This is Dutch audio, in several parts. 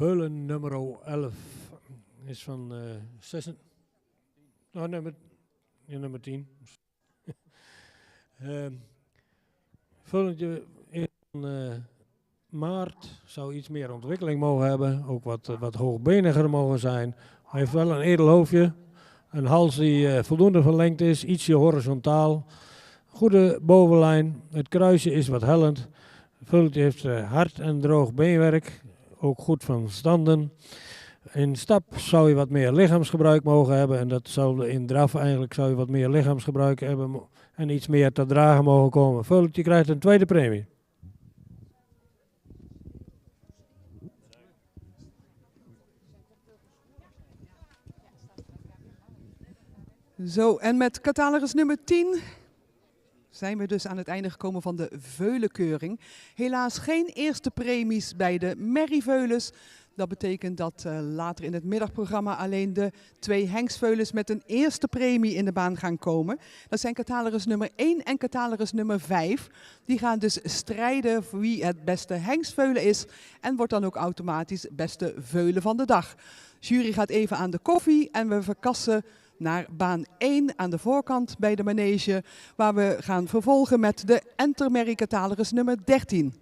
Veulen nummer 11 is van 6. Oh, nummer 10. Vullentje in maart zou iets meer ontwikkeling mogen hebben. Ook wat hoogbeniger mogen zijn. Hij heeft wel een edel hoofdje. Een hals die voldoende verlengd is. Ietsje horizontaal. Goede bovenlijn. Het kruisje is wat hellend. Vullentje heeft hard en droog beenwerk. Ook goed van standen. In stap zou je wat meer lichaamsgebruik mogen hebben. En dat zou in draf eigenlijk zou je wat meer lichaamsgebruik hebben. En iets meer te dragen mogen komen. Vullentje krijgt een tweede premie. Zo, en met catalogus nummer 10 zijn we dus aan het einde gekomen van de veulenkeuring. Helaas geen eerste premies bij de merrieveulens. Dat betekent dat later in het middagprogramma alleen de 2 hengstveulens met een eerste premie in de baan gaan komen. Dat zijn catalogus nummer 1 en catalogus nummer 5. Die gaan dus strijden voor wie het beste hengstveulen is en wordt dan ook automatisch beste veulen van de dag. Jury gaat even aan de koffie en we verkassen naar baan 1 aan de voorkant bij de manege, waar we gaan vervolgen met de Entermerrie catalogus nummer 13.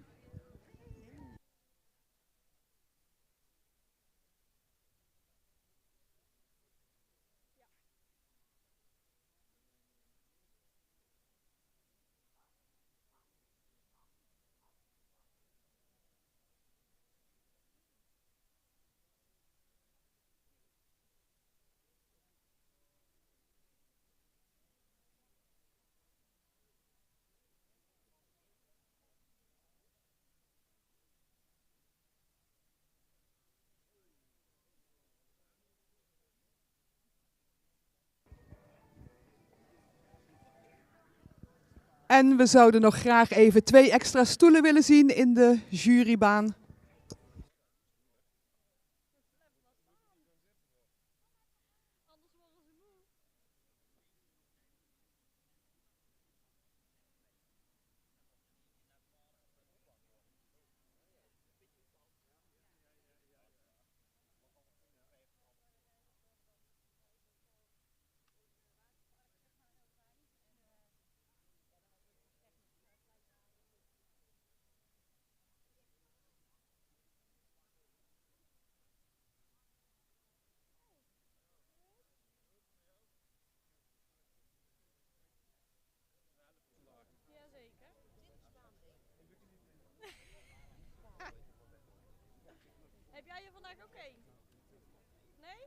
En we zouden nog graag even 2 extra stoelen willen zien in de jurybaan. Heb jij je vandaag ook één? Nee?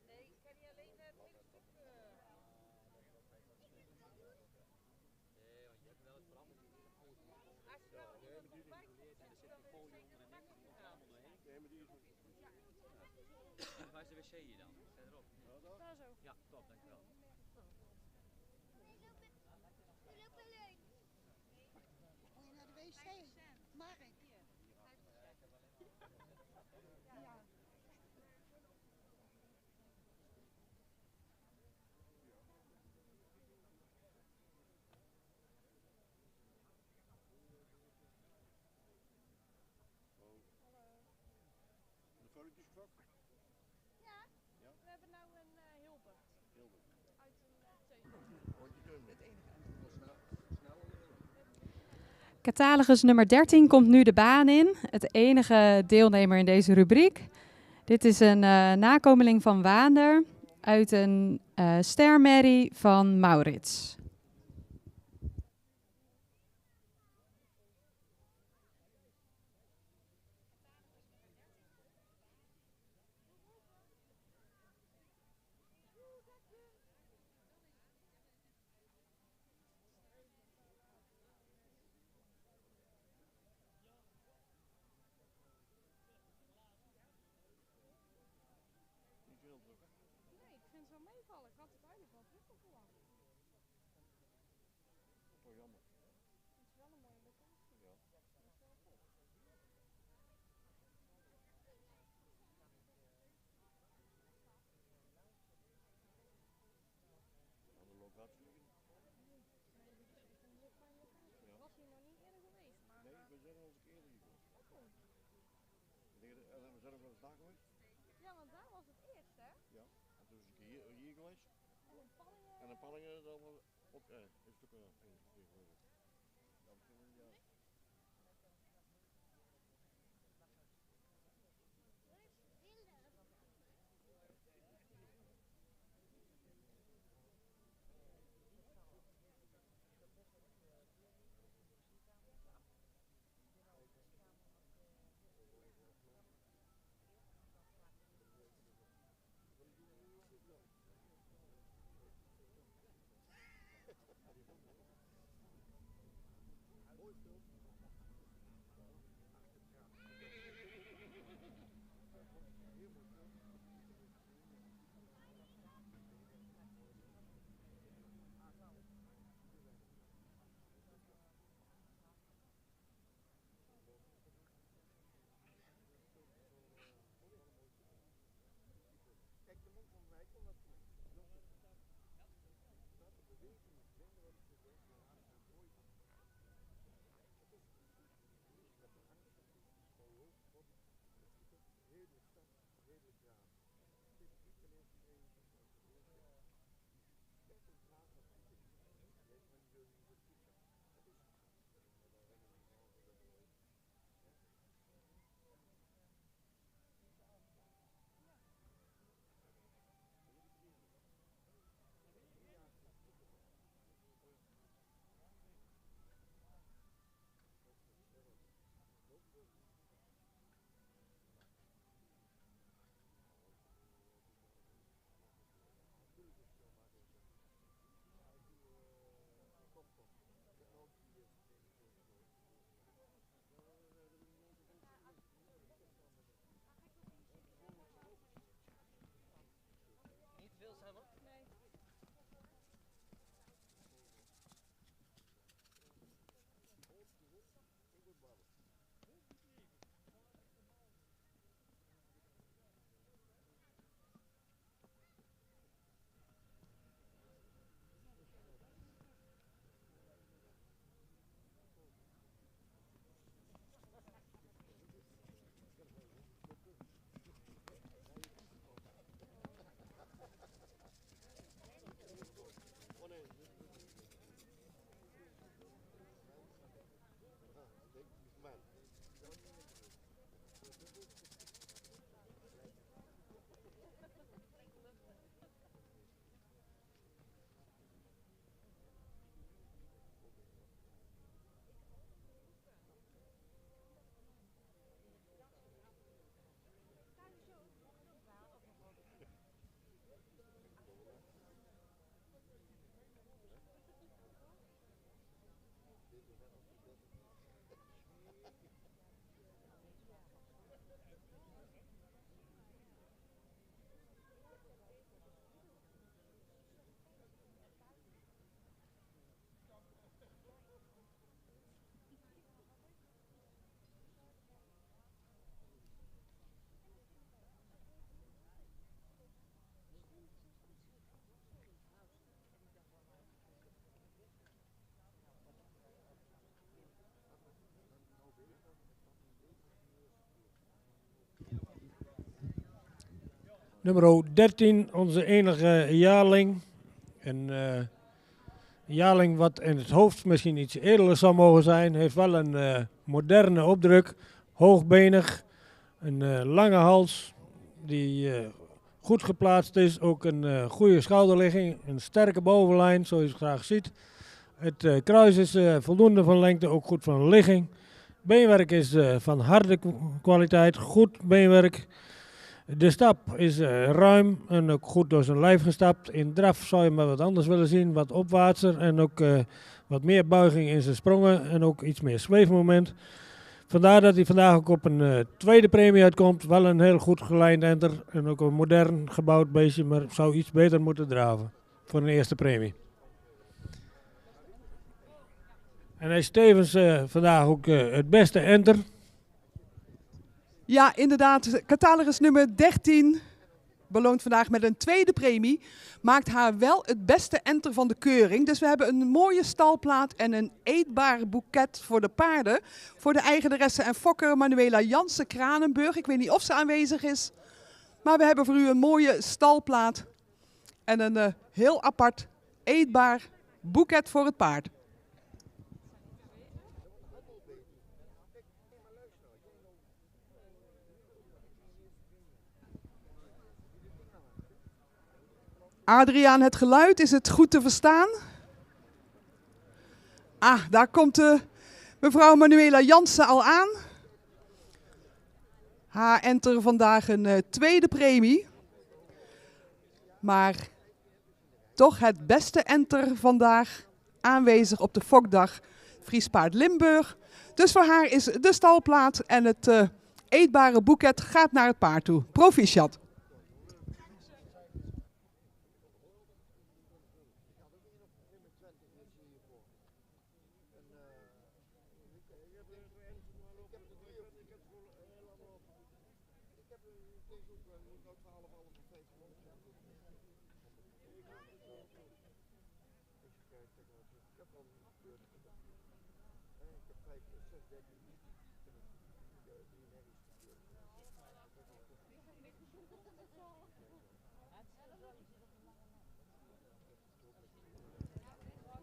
Nee, ik ken niet alleen het hele stuk. Als je nou iemand voorbij komt zetten, dan is het zeker makkelijk gaan. Waar is de wc hier dan? Verderop. Daar zo. Ja, top, dankjewel. Wil je naar de wc? Mark. Ja. Ja, we hebben nou een Hilbert. Uit een Catalogus nummer 13 komt nu de baan in. Het enige deelnemer in deze rubriek. Dit is een nakomeling van Waander uit een stermerrie van Maurits. Nee, ik vind het wel meevallen. Ik had het eigenlijk wel druk op verwacht. Ja, want daar was het eerst, hè? Ja, en toen is ik hier geweest. En in Pallingen. En in Pallingen dan ook een stuk ingegeven. Dat was toen ja. Kijk, de mond van Wijk, omdat de beweging is minder wat ze denken aan het mooi van. Het is niet met de angst, van loopspot, het is redelijk stad, redelijk raam. Het is niet alleen iedereen die van de wereld kijk een vraag wat het is. Weet men die wil niet kiezen. Dat is Niet veel samen? Nee. Nummer 13, onze enige jaarling. Een jaarling wat in het hoofd misschien iets edeler zou mogen zijn. Heeft wel een moderne opdruk. Hoogbenig. Een lange hals. Die goed geplaatst is. Ook een goede schouderligging. Een sterke bovenlijn zoals je het graag ziet. Het kruis is voldoende van lengte. Ook goed van ligging. Beenwerk is van harde kwaliteit. Goed beenwerk. De stap is ruim en ook goed door zijn lijf gestapt. In draf zou je maar wat anders willen zien, wat opwaartser en ook wat meer buiging in zijn sprongen en ook iets meer zweefmoment. Vandaar dat hij vandaag ook op een tweede premie uitkomt. Wel een heel goed gelijnd enter en ook een modern gebouwd beestje, maar zou iets beter moeten draven voor een eerste premie. En hij is tevens vandaag ook het beste enter. Ja, inderdaad. Catalogus nummer 13. beloont vandaag met een tweede premie, maakt haar wel het beste enter van de keuring. Dus we hebben een mooie stalplaat en een eetbaar boeket voor de paarden. Voor de eigenaresse en fokker Manuela Jansen Kranenburg. Ik weet niet of ze aanwezig is, maar we hebben voor u een mooie stalplaat en een heel apart eetbaar boeket voor het paard. Adriaan, het geluid, is het goed te verstaan? Ah, daar komt mevrouw Manuela Jansen al aan. Haar enter vandaag een tweede premie. Maar toch het beste enter vandaag aanwezig op de fokdag Friespaard Limburg. Dus voor haar is de stalplaat en het eetbare boeket gaat naar het paard toe. Proficiat.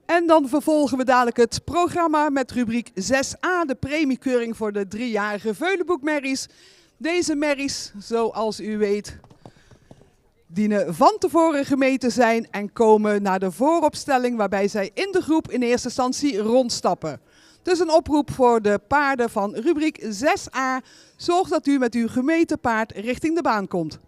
En dan vervolgen we dadelijk het programma met rubriek 6a, de premiekeuring voor de 3-jarige Veulenboekmerries. Deze merries, zoals u weet, dienen van tevoren gemeten zijn en komen naar de vooropstelling waarbij zij in de groep in eerste instantie rondstappen. Dus een oproep voor de paarden van rubriek 6a. Zorg dat u met uw gemeten paard richting de baan komt.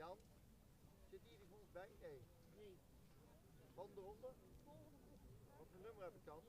Jan, zit hier de voet bij? Nee. Van eronder? Wat voor nummer heb ik dan?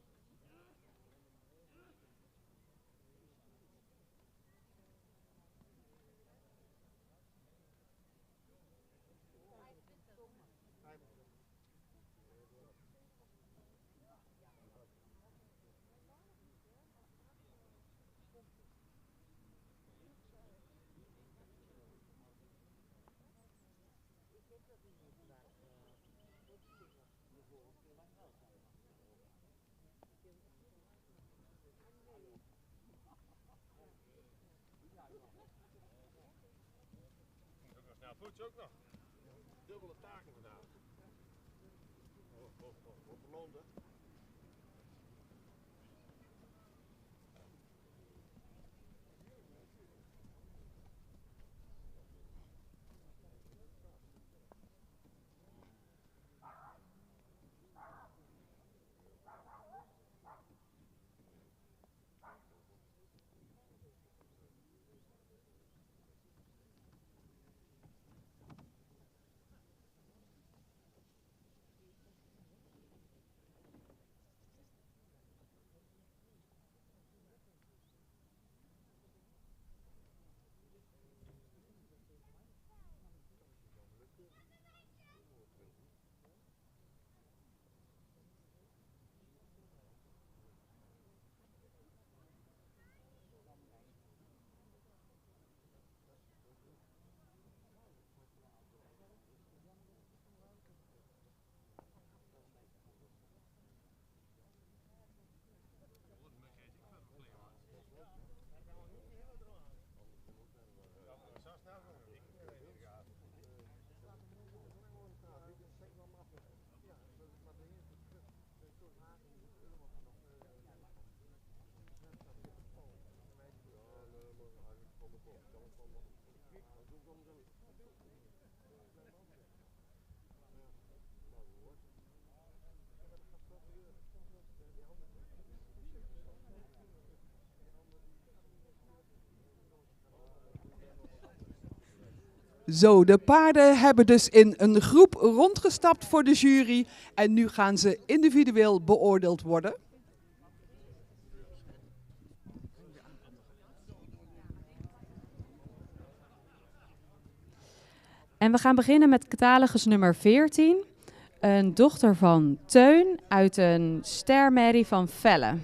Nou, voet ook nog. Dubbele taken gedaan. Op Londen. Zo, de paarden hebben dus in een groep rondgestapt voor de jury en nu gaan ze individueel beoordeeld worden. En we gaan beginnen met catalogus nummer 14. Een dochter van Teun uit een stermerrie van Velle.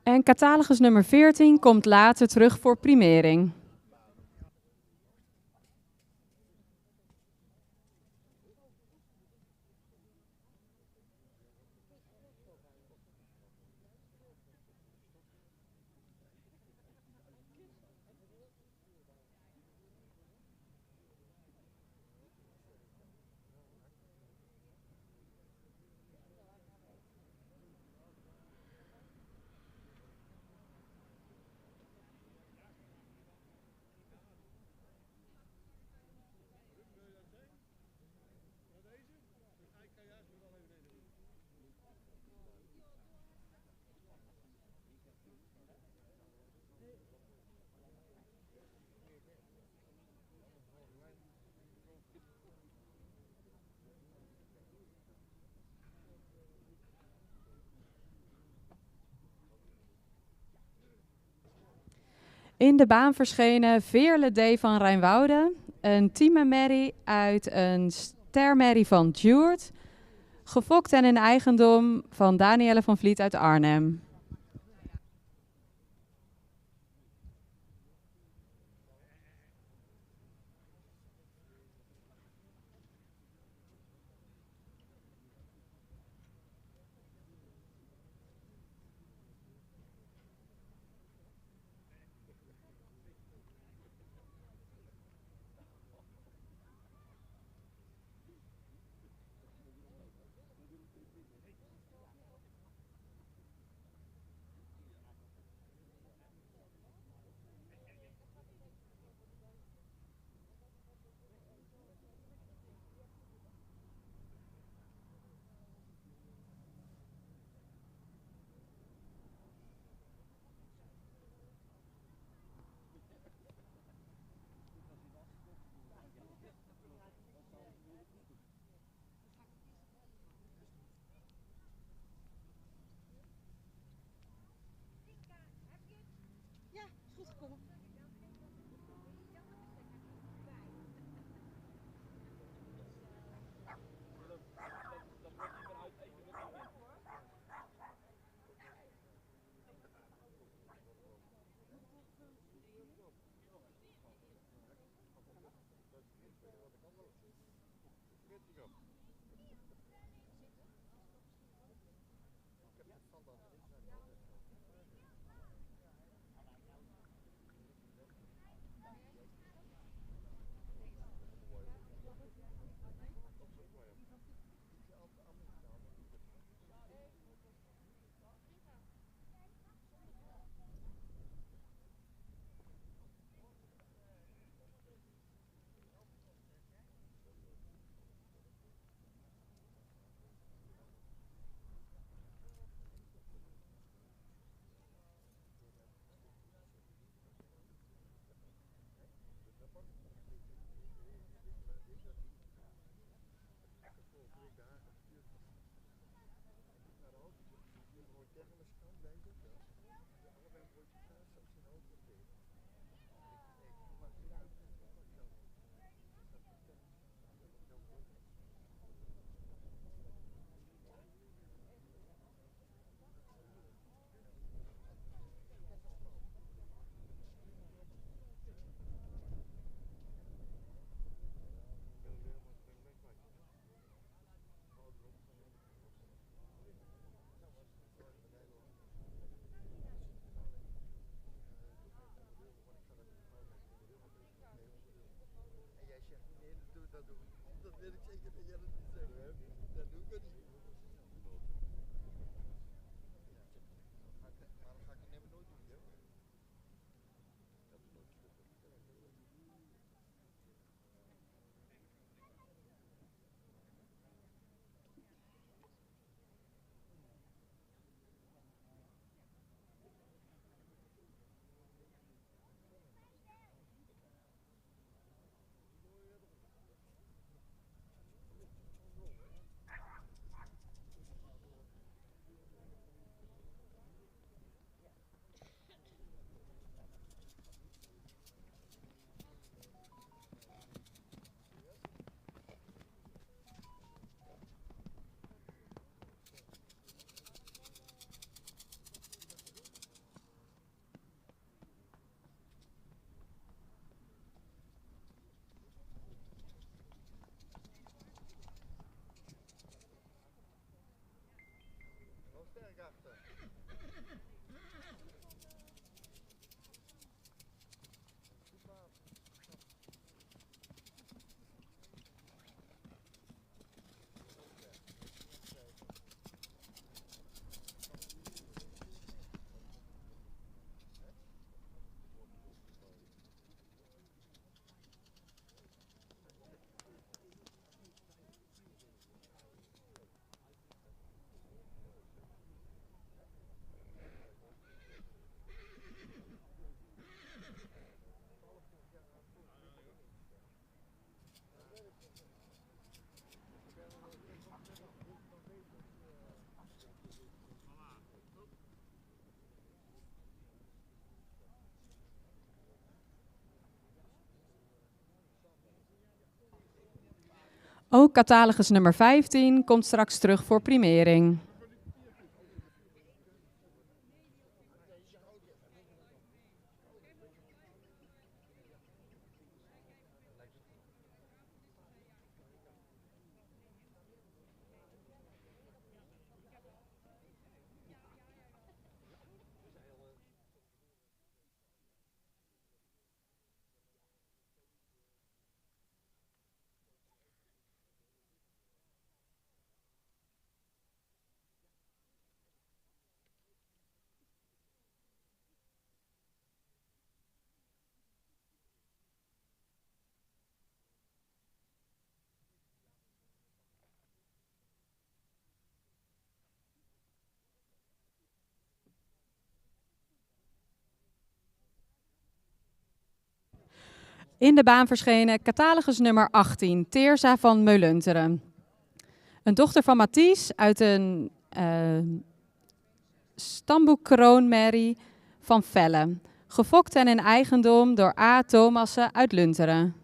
En catalogus nummer 14 komt later terug voor primering. In de baan verschenen Veerle D. van Rijnwoude, een Tieme-merrie uit een stermerrie van Djurt, gefokt en in eigendom van Danielle van Vliet uit Arnhem. Ja, is goed gekomen. Dat weet ik zeker dat jij dat niet zegt. Dat doe ik ook niet. Maar dan ga ik het never nooit doen, hè? Dat is nooit gelukt. Ook catalogus nummer 15 komt straks terug voor primering. In de baan verschenen catalogus nummer 18, Teersa van Meulunteren. Een dochter van Mathies uit een stamboek kroonmerrie van Velle. Gefokt en in eigendom door A. Thomassen uit Lunteren.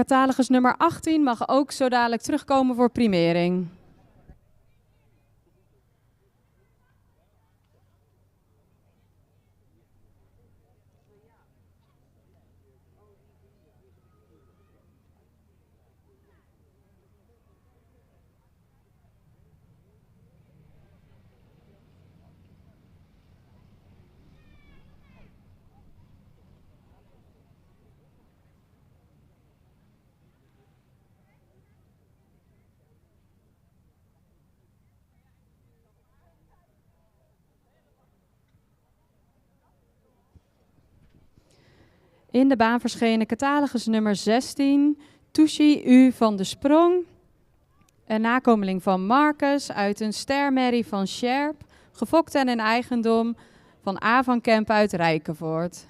Catalogus nummer 18 mag ook zo dadelijk terugkomen voor primering. In de baan verschenen catalogus nummer 16, Touchy U van de Sprong. Een nakomeling van Marcus uit een stermerrie van Sjerp, gefokt en in eigendom van A. van Kemp uit Rijkenvoort.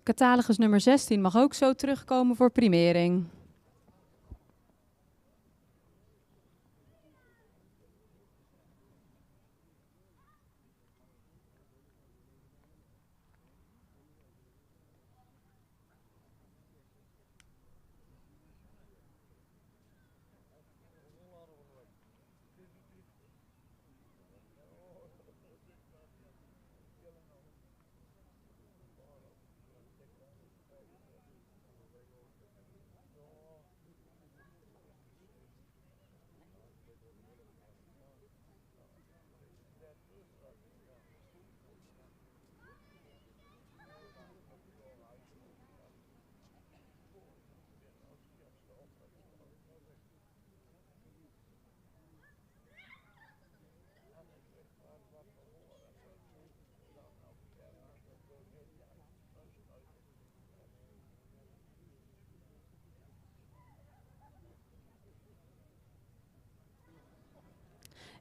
Catalogus nummer 16 mag ook zo terugkomen voor primering.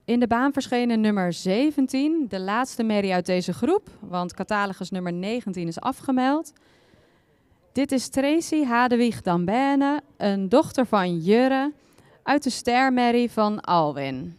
In de baan verschenen nummer 17, de laatste merrie uit deze groep, want catalogus nummer 19 is afgemeld. Dit is Tracy Hadewig Dambene, een dochter van Jurre, uit de stermerrie van Alwin.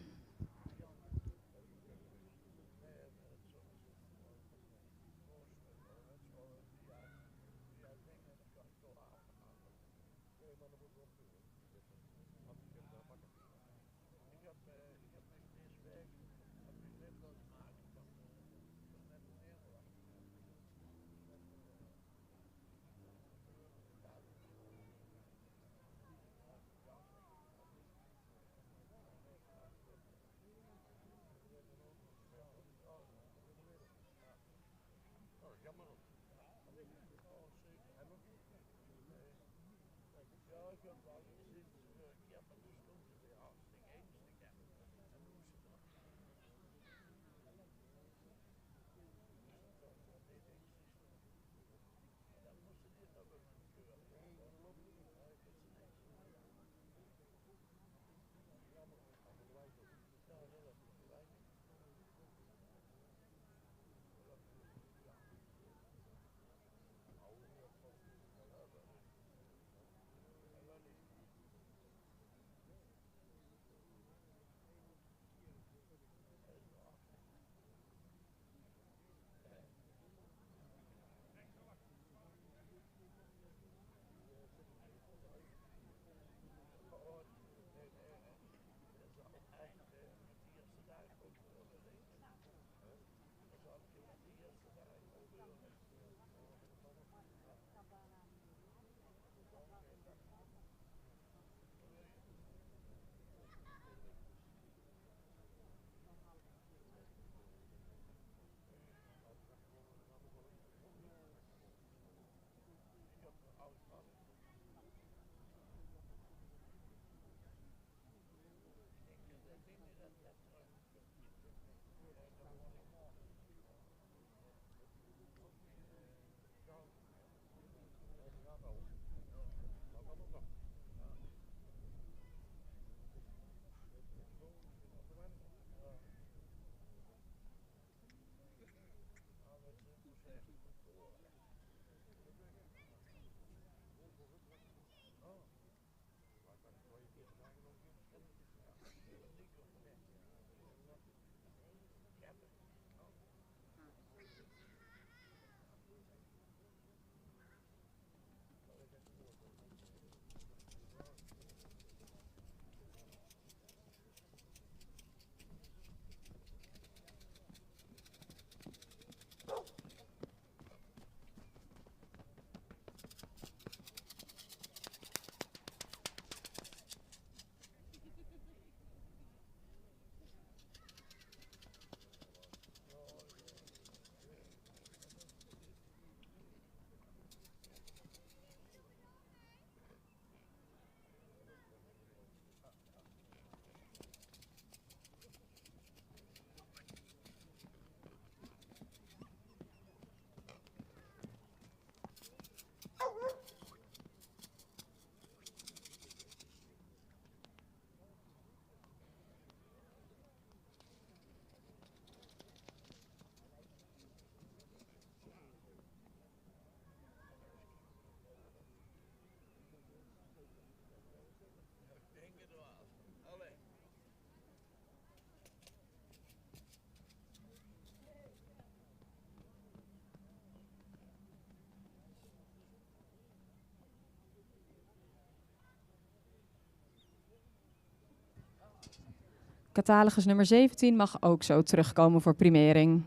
Catalogus nummer 17 mag ook zo terugkomen voor primering.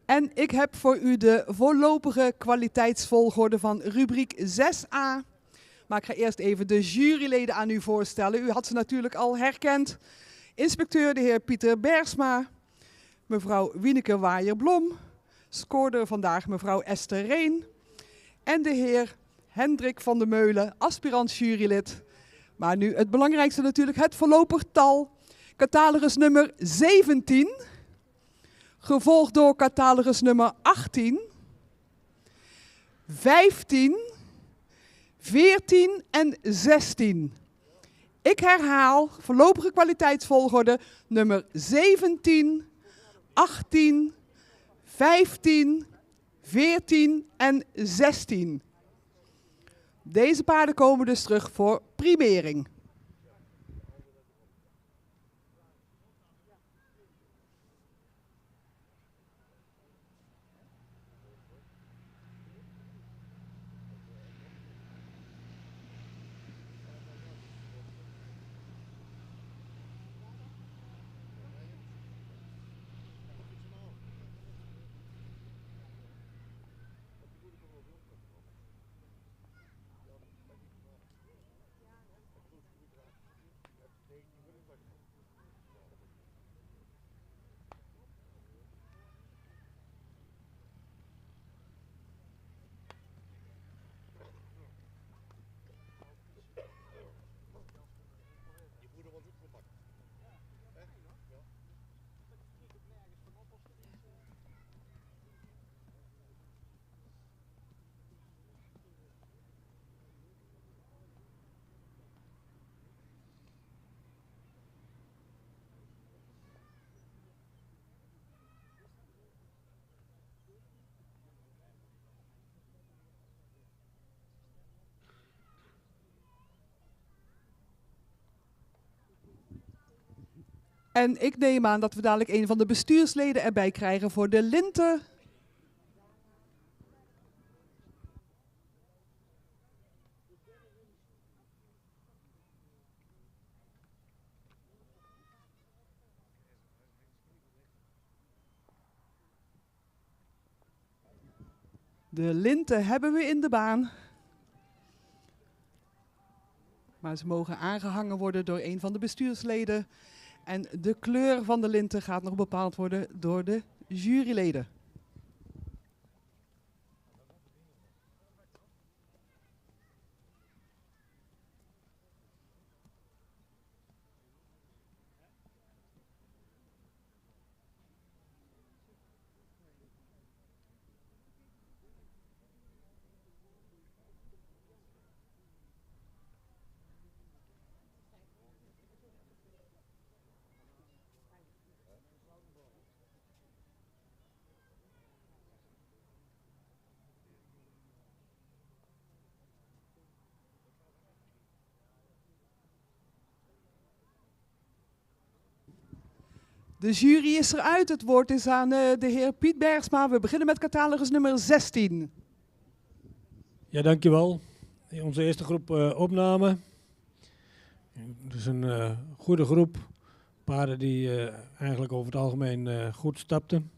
En ik heb voor u de voorlopige kwaliteitsvolgorde van rubriek 6a. Maar ik ga eerst even de juryleden aan u voorstellen. U had ze natuurlijk al herkend. Inspecteur de heer Pieter Bergsma, mevrouw Wieneke Waaier-Blom, scoorde vandaag mevrouw Esther Reen en de heer Hendrik van der Meulen, aspirant jurylid. Maar nu het belangrijkste natuurlijk, het voorlopig tal. Catalogus nummer 17, gevolgd door catalogus nummer 18, 15, 14 en 16. Ik herhaal, voorlopige kwaliteitsvolgorde nummer 17, 18, 15, 14 en 16. Deze paarden komen dus terug voor primering. En ik neem aan dat we dadelijk een van de bestuursleden erbij krijgen voor de linten. De linten hebben we in de baan. Maar ze mogen aangehangen worden door een van de bestuursleden. En de kleur van de linten gaat nog bepaald worden door de juryleden. De jury is eruit. Het woord is aan de heer Piet Bergsma. We beginnen met catalogus nummer 16. Ja, dankjewel. Onze eerste groep opname. Dus een goede groep paarden die eigenlijk over het algemeen goed stapten.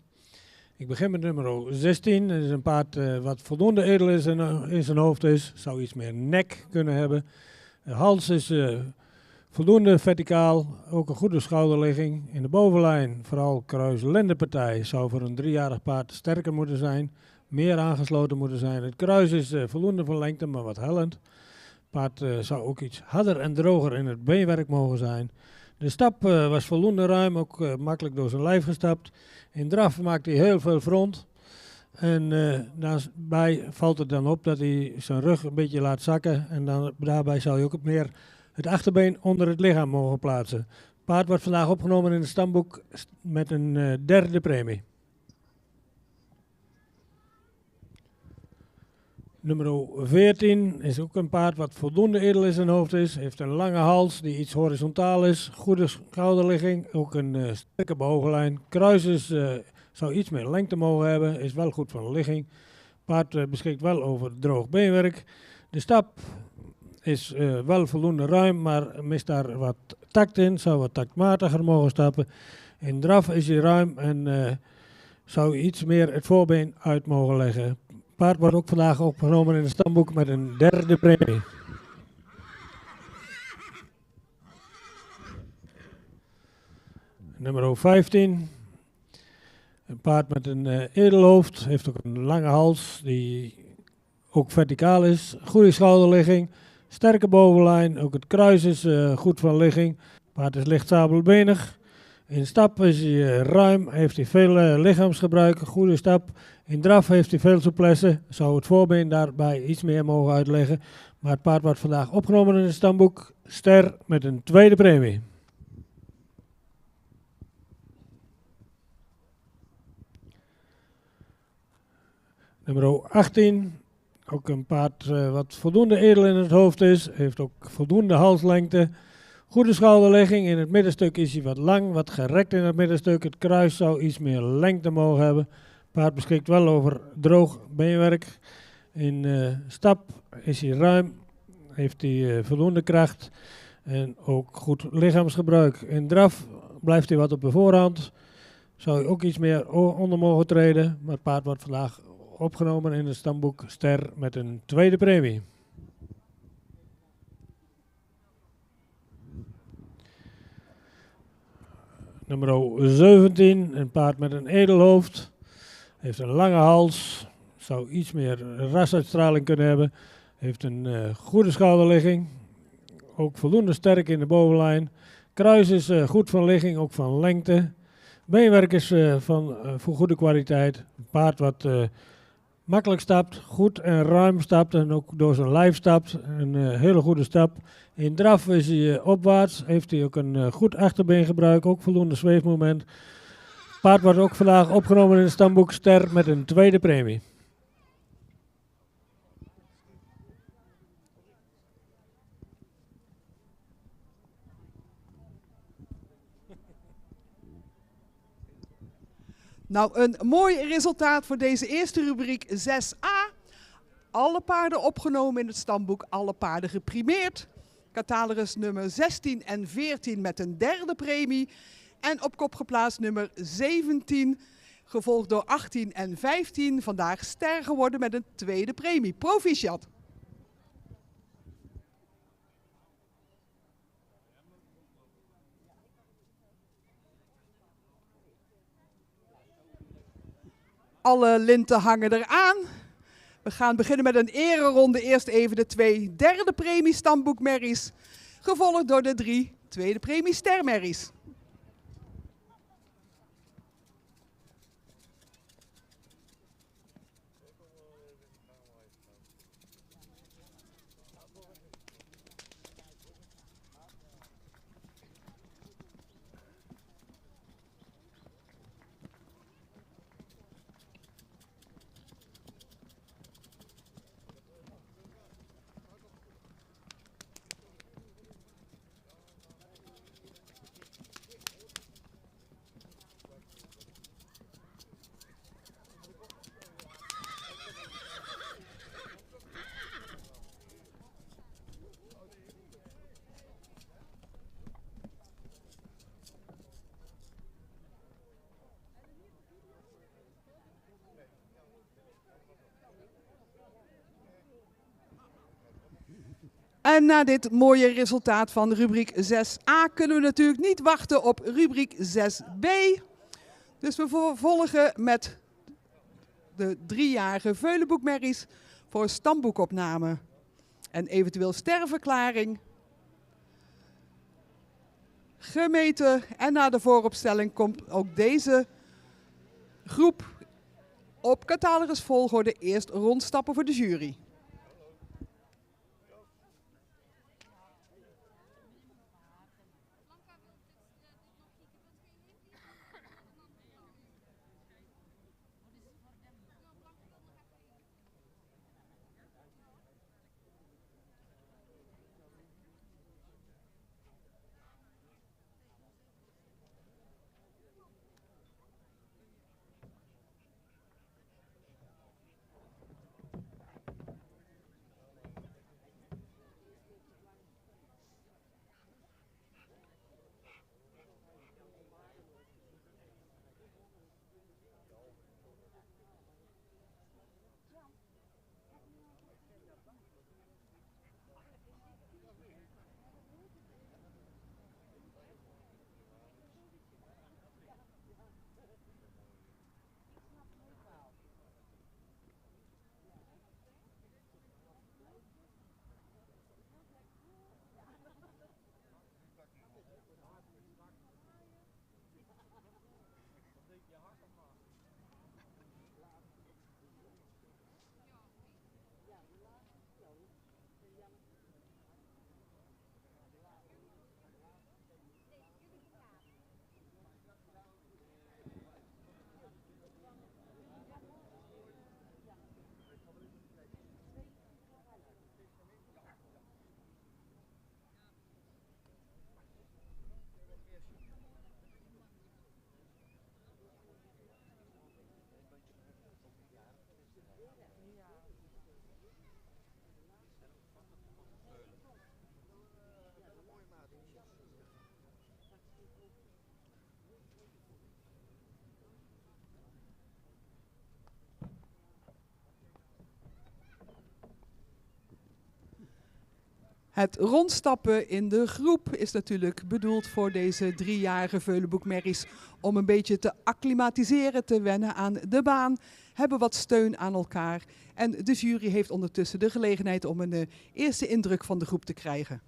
Ik begin met nummer 16. Dat is een paard wat voldoende edel is in zijn hoofd is. Zou iets meer nek kunnen hebben. De hals is Voldoende verticaal, ook een goede schouderligging. In de bovenlijn, vooral kruis-lendenpartij, zou voor een 3-jarig paard sterker moeten zijn. Meer aangesloten moeten zijn. Het kruis is voldoende van lengte, maar wat hellend. Het paard zou ook iets harder en droger in het beenwerk mogen zijn. De stap was voldoende ruim, ook makkelijk door zijn lijf gestapt. In draf maakt hij heel veel front. En daarbij valt het dan op dat hij zijn rug een beetje laat zakken. En daarbij zou je ook meer het achterbeen onder het lichaam mogen plaatsen. Het paard wordt vandaag opgenomen in het stamboek met een derde premie. Nummer 14 is ook een paard wat voldoende edel in zijn hoofd is. Heeft een lange hals die iets horizontaal is. Goede schouderligging. Ook een sterke bovenlijn. Kruis zou iets meer lengte mogen hebben. Is wel goed van de ligging. Paard beschikt wel over droog beenwerk. De stap is wel voldoende ruim, maar mist daar wat tact in. Zou wat tactmatiger mogen stappen. In draf is hij ruim en zou iets meer het voorbeen uit mogen leggen. Paard wordt ook vandaag opgenomen in het stamboek met een derde premie. Nummer 15. Een paard met een edelhoofd. Heeft ook een lange hals die ook verticaal is. Goede schouderligging. Sterke bovenlijn. Ook het kruis is goed van ligging. Paard is licht sabelbenig. In stap is hij ruim, heeft hij veel lichaamsgebruik, goede stap. In draf heeft hij veel souplesse, zou het voorbeen daarbij iets meer mogen uitleggen. Maar het paard wordt vandaag opgenomen in het stamboek. Ster met een tweede premie. Nummer 18, ook een paard wat voldoende edel in het hoofd is, heeft ook voldoende halslengte. Goede schouderligging, in het middenstuk is hij wat lang, wat gerekt in het middenstuk. Het kruis zou iets meer lengte mogen hebben. Het paard beschikt wel over droog beenwerk. In stap is hij ruim, heeft hij voldoende kracht en ook goed lichaamsgebruik. In draf blijft hij wat op de voorhand. Zou hij ook iets meer onder mogen treden, maar het paard wordt vandaag opgenomen in het stamboek Ster met een tweede premie. Nummer 17, een paard met een edelhoofd. Heeft een lange hals. Zou iets meer rasuitstraling kunnen hebben. Heeft een goede schouderligging. Ook voldoende sterk in de bovenlijn. Kruis is goed van ligging, ook van lengte. Beenwerk is van goede kwaliteit. Een paard wat makkelijk stapt, goed en ruim stapt en ook door zijn lijf stapt. Een hele goede stap. In draf is hij opwaarts, heeft hij ook een goed achterbeengebruik, ook voldoende zweefmoment. Paard wordt ook vandaag opgenomen in het stamboek Ster met een tweede premie. Nou, een mooi resultaat voor deze eerste rubriek 6a. Alle paarden opgenomen in het stamboek, alle paarden geprimeerd. Catalogus nummer 16 en 14 met een derde premie. En op kop geplaatst nummer 17, gevolgd door 18 en 15. Vandaag ster geworden met een tweede premie. Proficiat. Alle linten hangen eraan. We gaan beginnen met een ereronde. Eerst even de 2 derde premie stamboekmerries. Gevolgd door de 3 tweede premie stermerries. En na dit mooie resultaat van rubriek 6a kunnen we natuurlijk niet wachten op rubriek 6b. Dus we vervolgen met de 3-jarige Veulenboekmerries voor stamboekopname en eventueel sterrenverklaring. Gemeten en na de vooropstelling komt ook deze groep op catalogusvolgorde eerst rondstappen voor de jury. Het rondstappen in de groep is natuurlijk bedoeld voor deze 3-jarige Veulenboekmerries om een beetje te acclimatiseren, te wennen aan de baan, hebben wat steun aan elkaar. En de jury heeft ondertussen de gelegenheid om een eerste indruk van de groep te krijgen.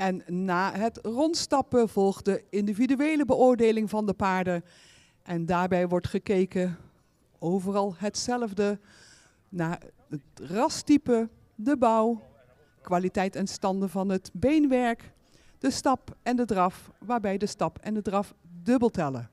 En na het rondstappen volgt de individuele beoordeling van de paarden. En daarbij wordt gekeken, overal hetzelfde, naar het rastype, de bouw, kwaliteit en standen van het beenwerk, de stap en de draf, waarbij de stap en de draf dubbel tellen.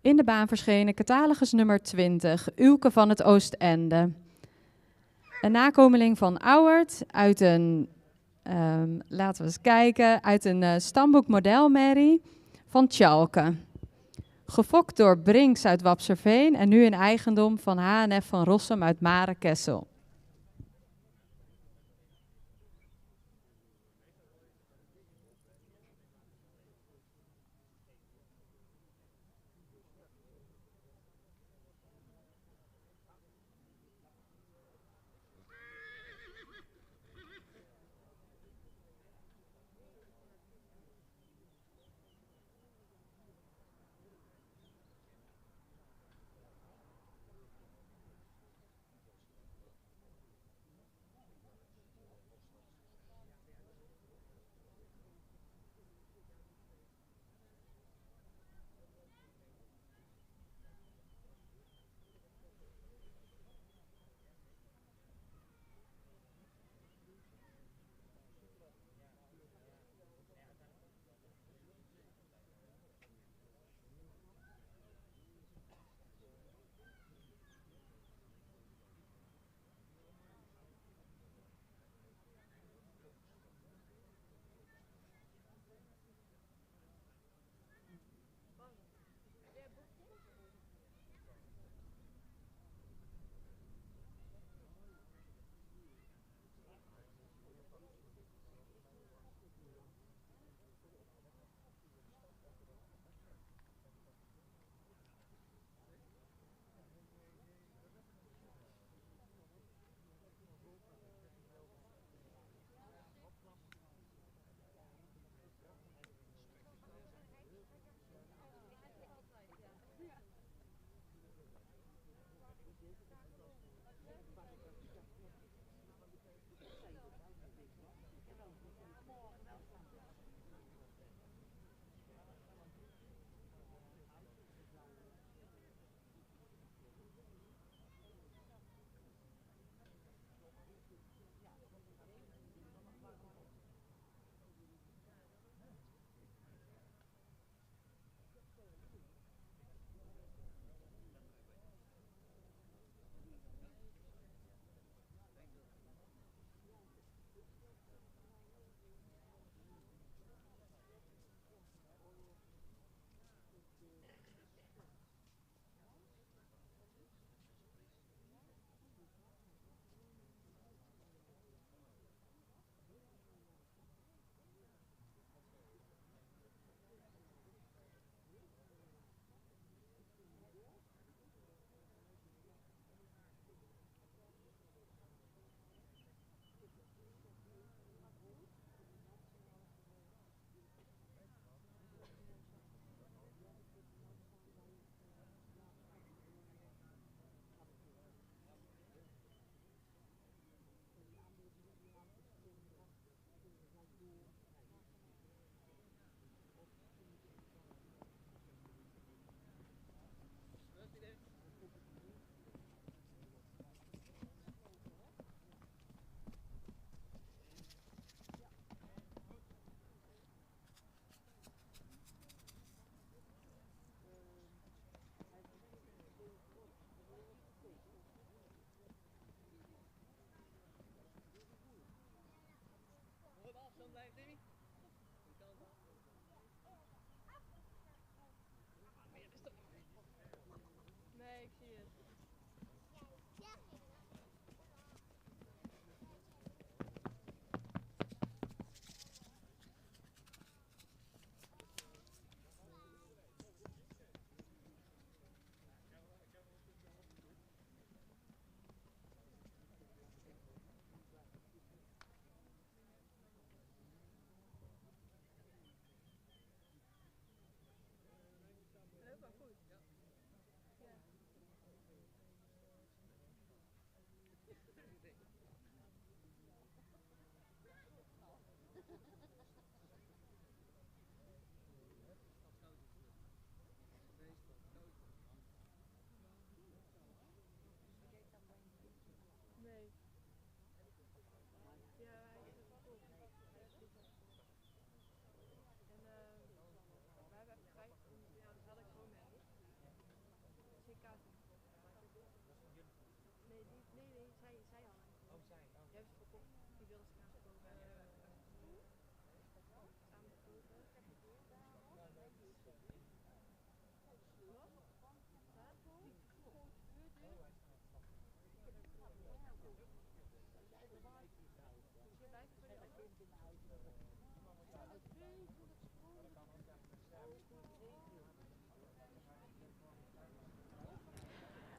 In de baan verschenen catalogus nummer 20, Uwke van het Oostende. Een nakomeling van Auwert uit een, laten we eens kijken, uit een stamboek modelmerrie van Tjalke. Gefokt door Brinks uit Wapserveen en nu in eigendom van H&F van Rossum uit Mare-Kessel.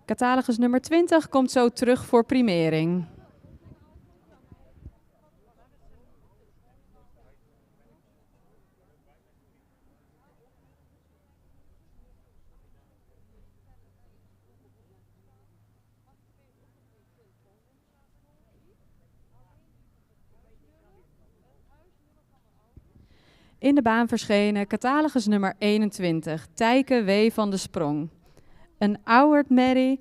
Catalogus nummer 20 komt zo terug voor primering. In de baan verschenen catalogus nummer 21, Tijke W. van de Sprong. Een Auwert-merrie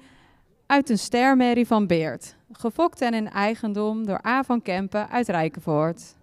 uit een stermerrie van Beert. Gefokt en in eigendom door A. van Kempen uit Rijkenvoort.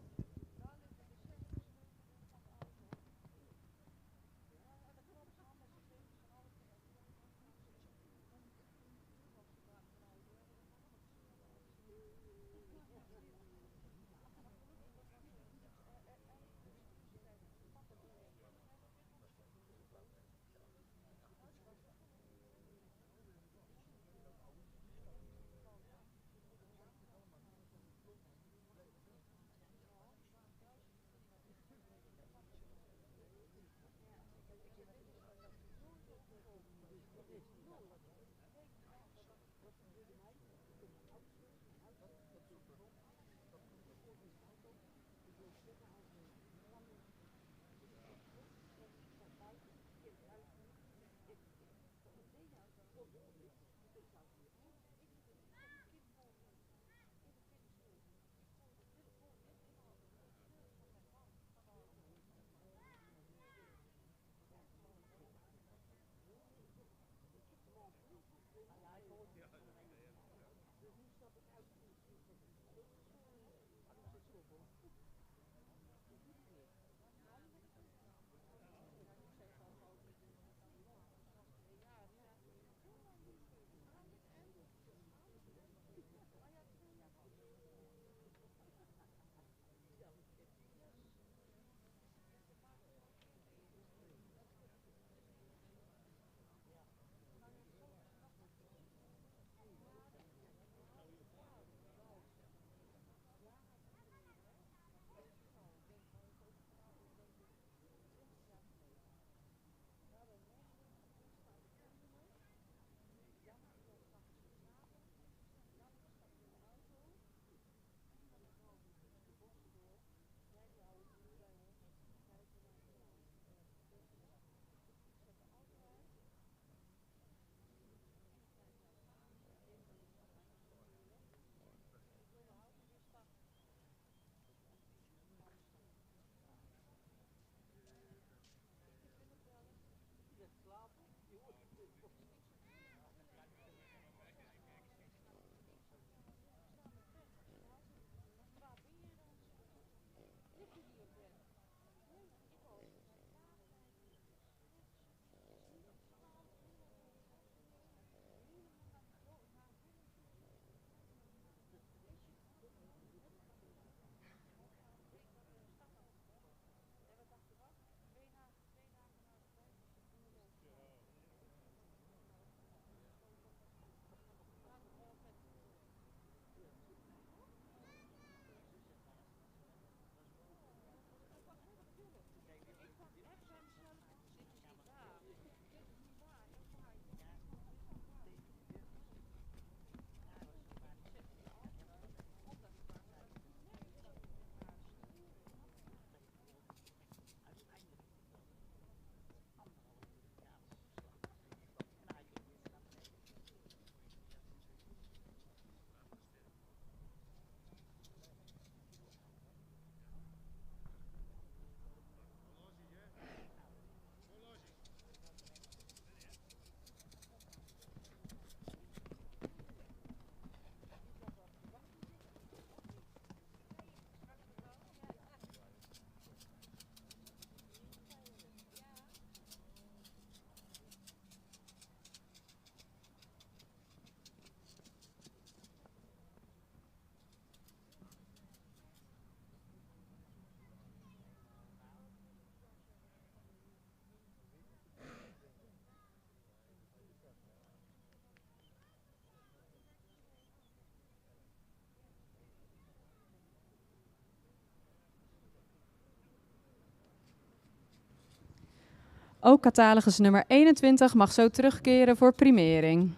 Ook catalogus nummer 21 mag zo terugkeren voor primering.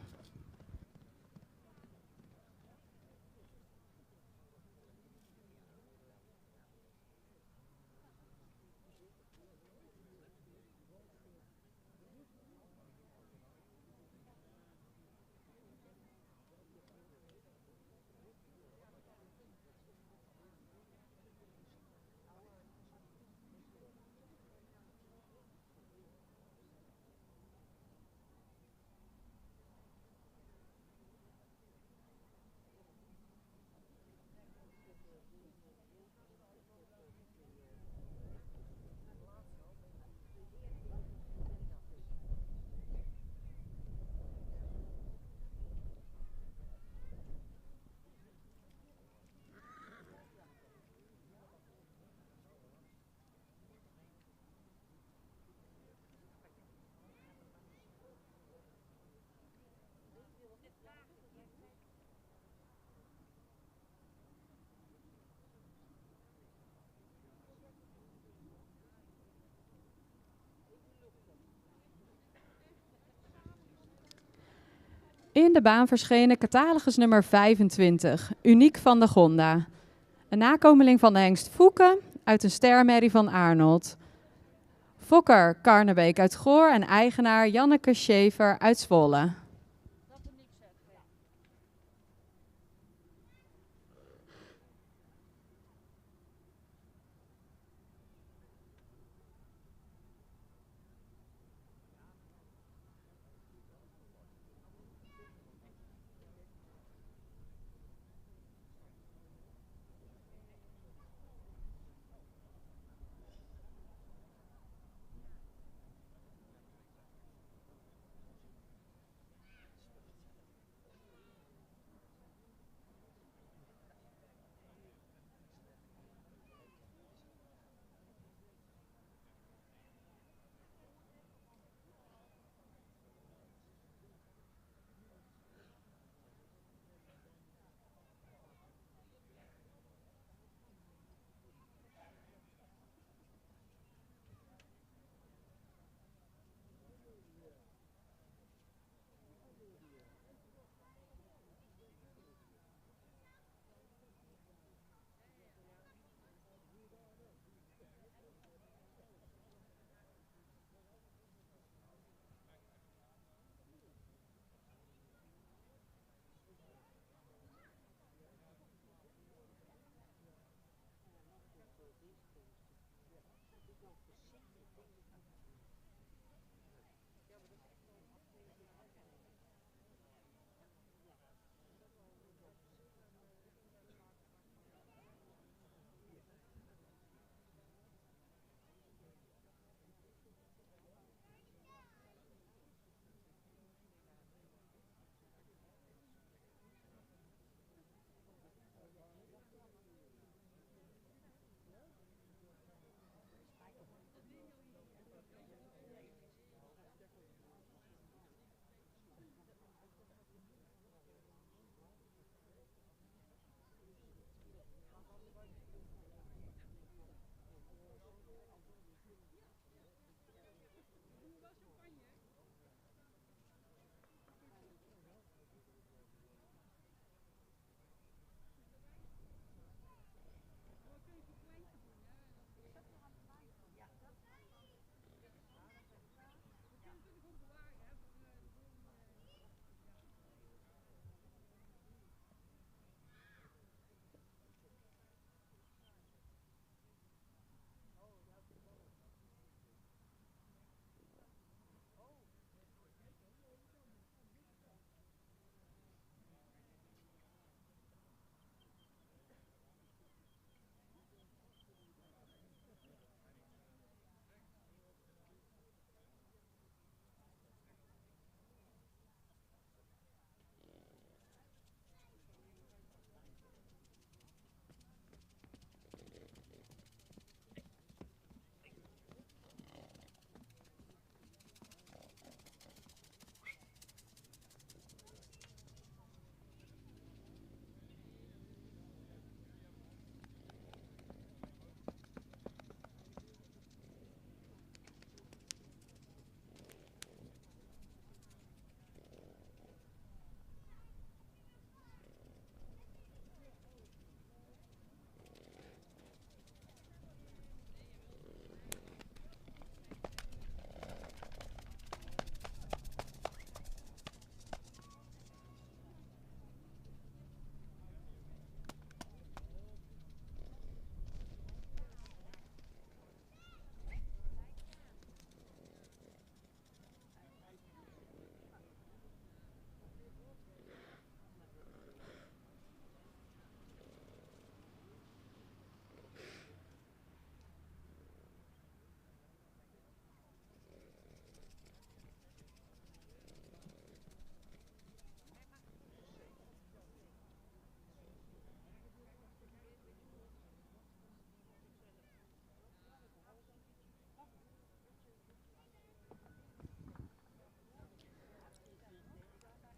In de baan verschenen catalogus nummer 25, Uniek van de Gonda. Een nakomeling van de hengst Fouke uit een stermerrie van Arnold. Fokker Karnebeek uit Goor en eigenaar Janneke Schever uit Zwolle.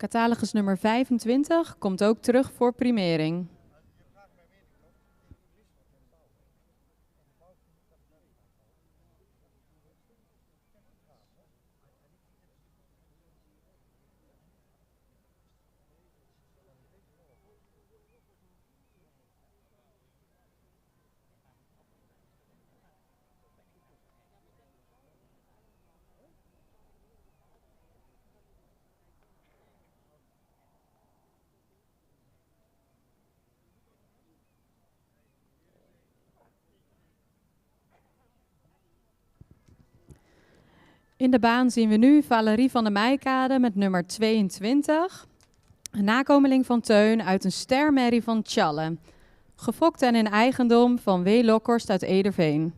Catalogus nummer 25 komt ook terug voor primering. In de baan zien we nu Valerie van der Meijkade met nummer 22. Een nakomeling van Teun uit een stermerrie van Tjalle. Gefokt en in eigendom van W. Lokhorst uit Ederveen.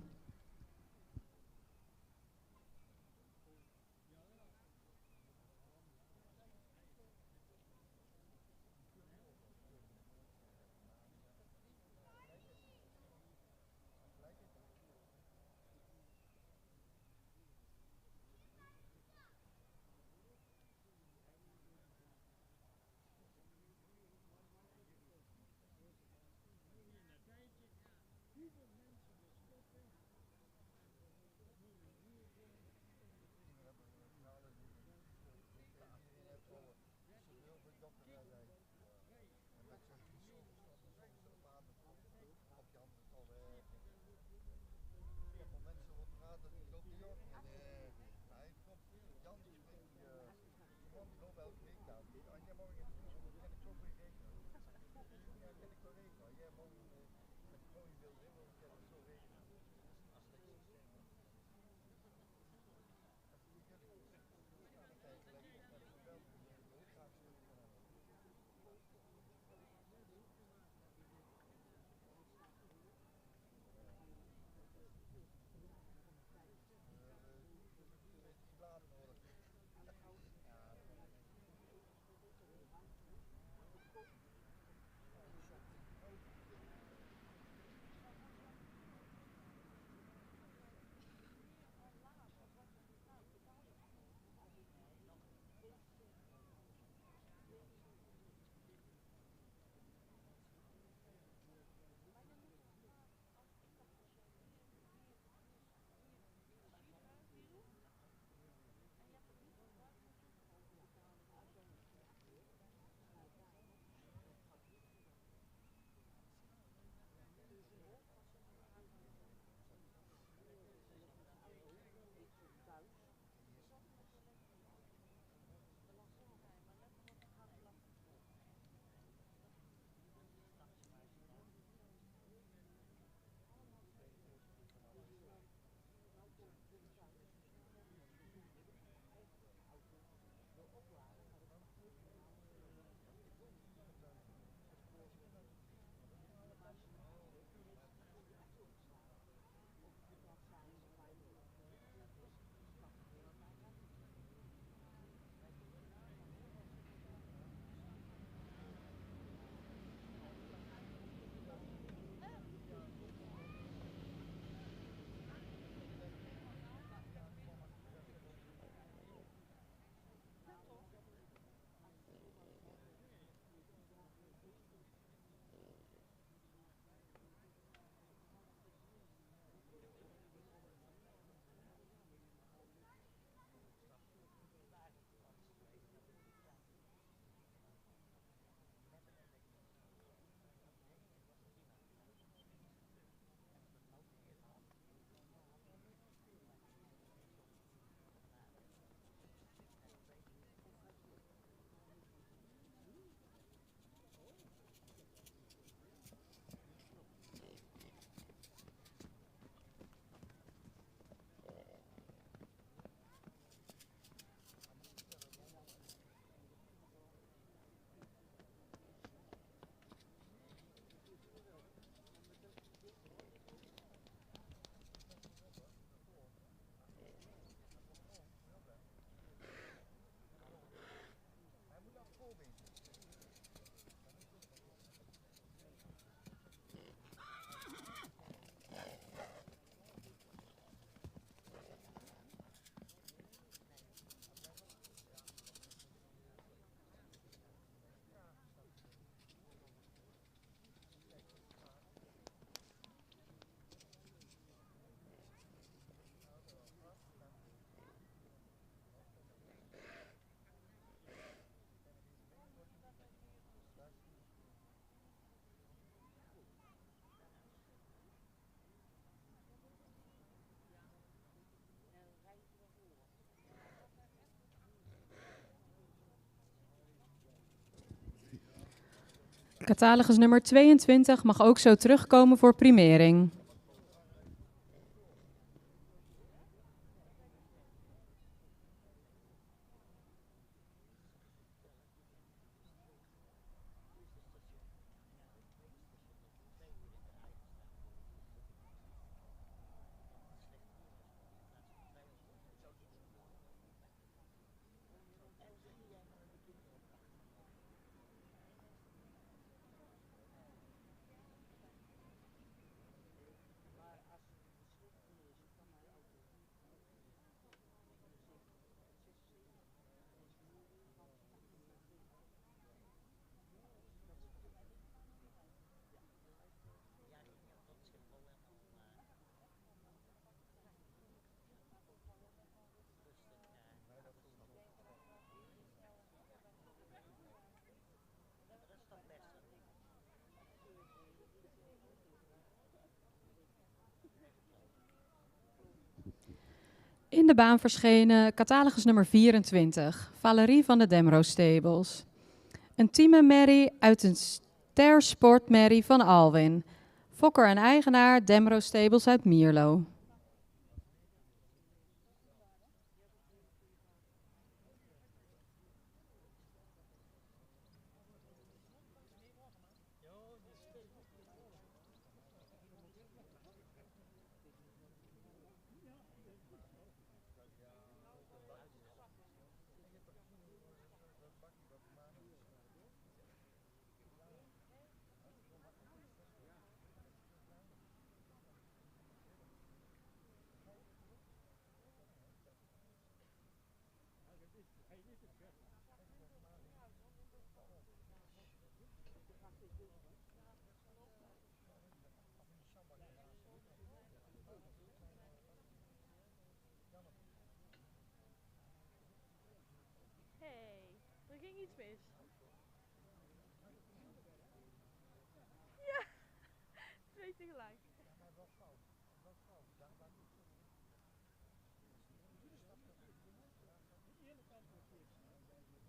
Catalogus nummer 22 mag ook zo terugkomen voor primering. In de baan verschenen catalogus nummer 24, Valerie van de Demro Stables. Een teamenmerrie uit een stersportmerrie van Alwin. Fokker en eigenaar Demro Stables uit Mierlo. Hey, er ging iets mis. Ja, twee tegelijk.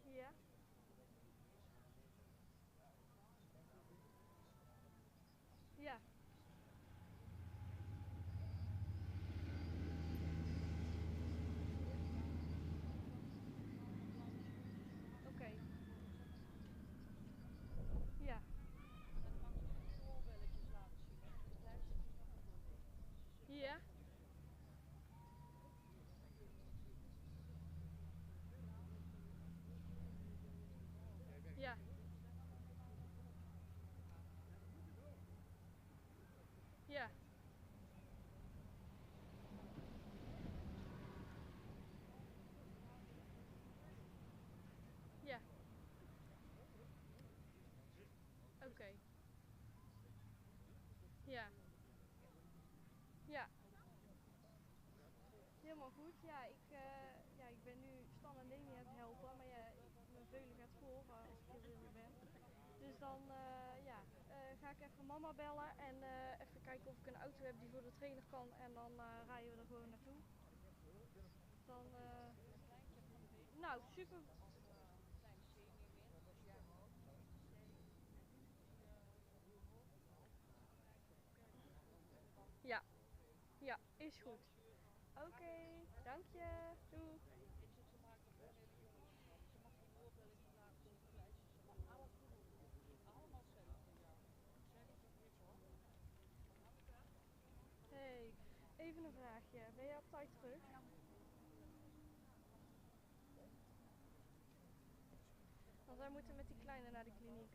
Ja. Ja. Oké. Ja. Ja. Ja. Ja. Ja. Oké. Ja. Ja. Helemaal goed. Ja, ik ben nu Stan en Demi aan het helpen, maar ja, mijn veulen gaat voor als ik heel eerlijk ben. Dus dan ga ik even mama bellen en even kijken of ik een auto heb die voor de trainer kan en dan rijden we er gewoon naartoe. Dan, nou, super. Ja, ja, is goed. Oké, dank je. Doei. Hey, even een vraagje. Ben je op tijd terug? Want wij moeten met die kleine naar de kliniek.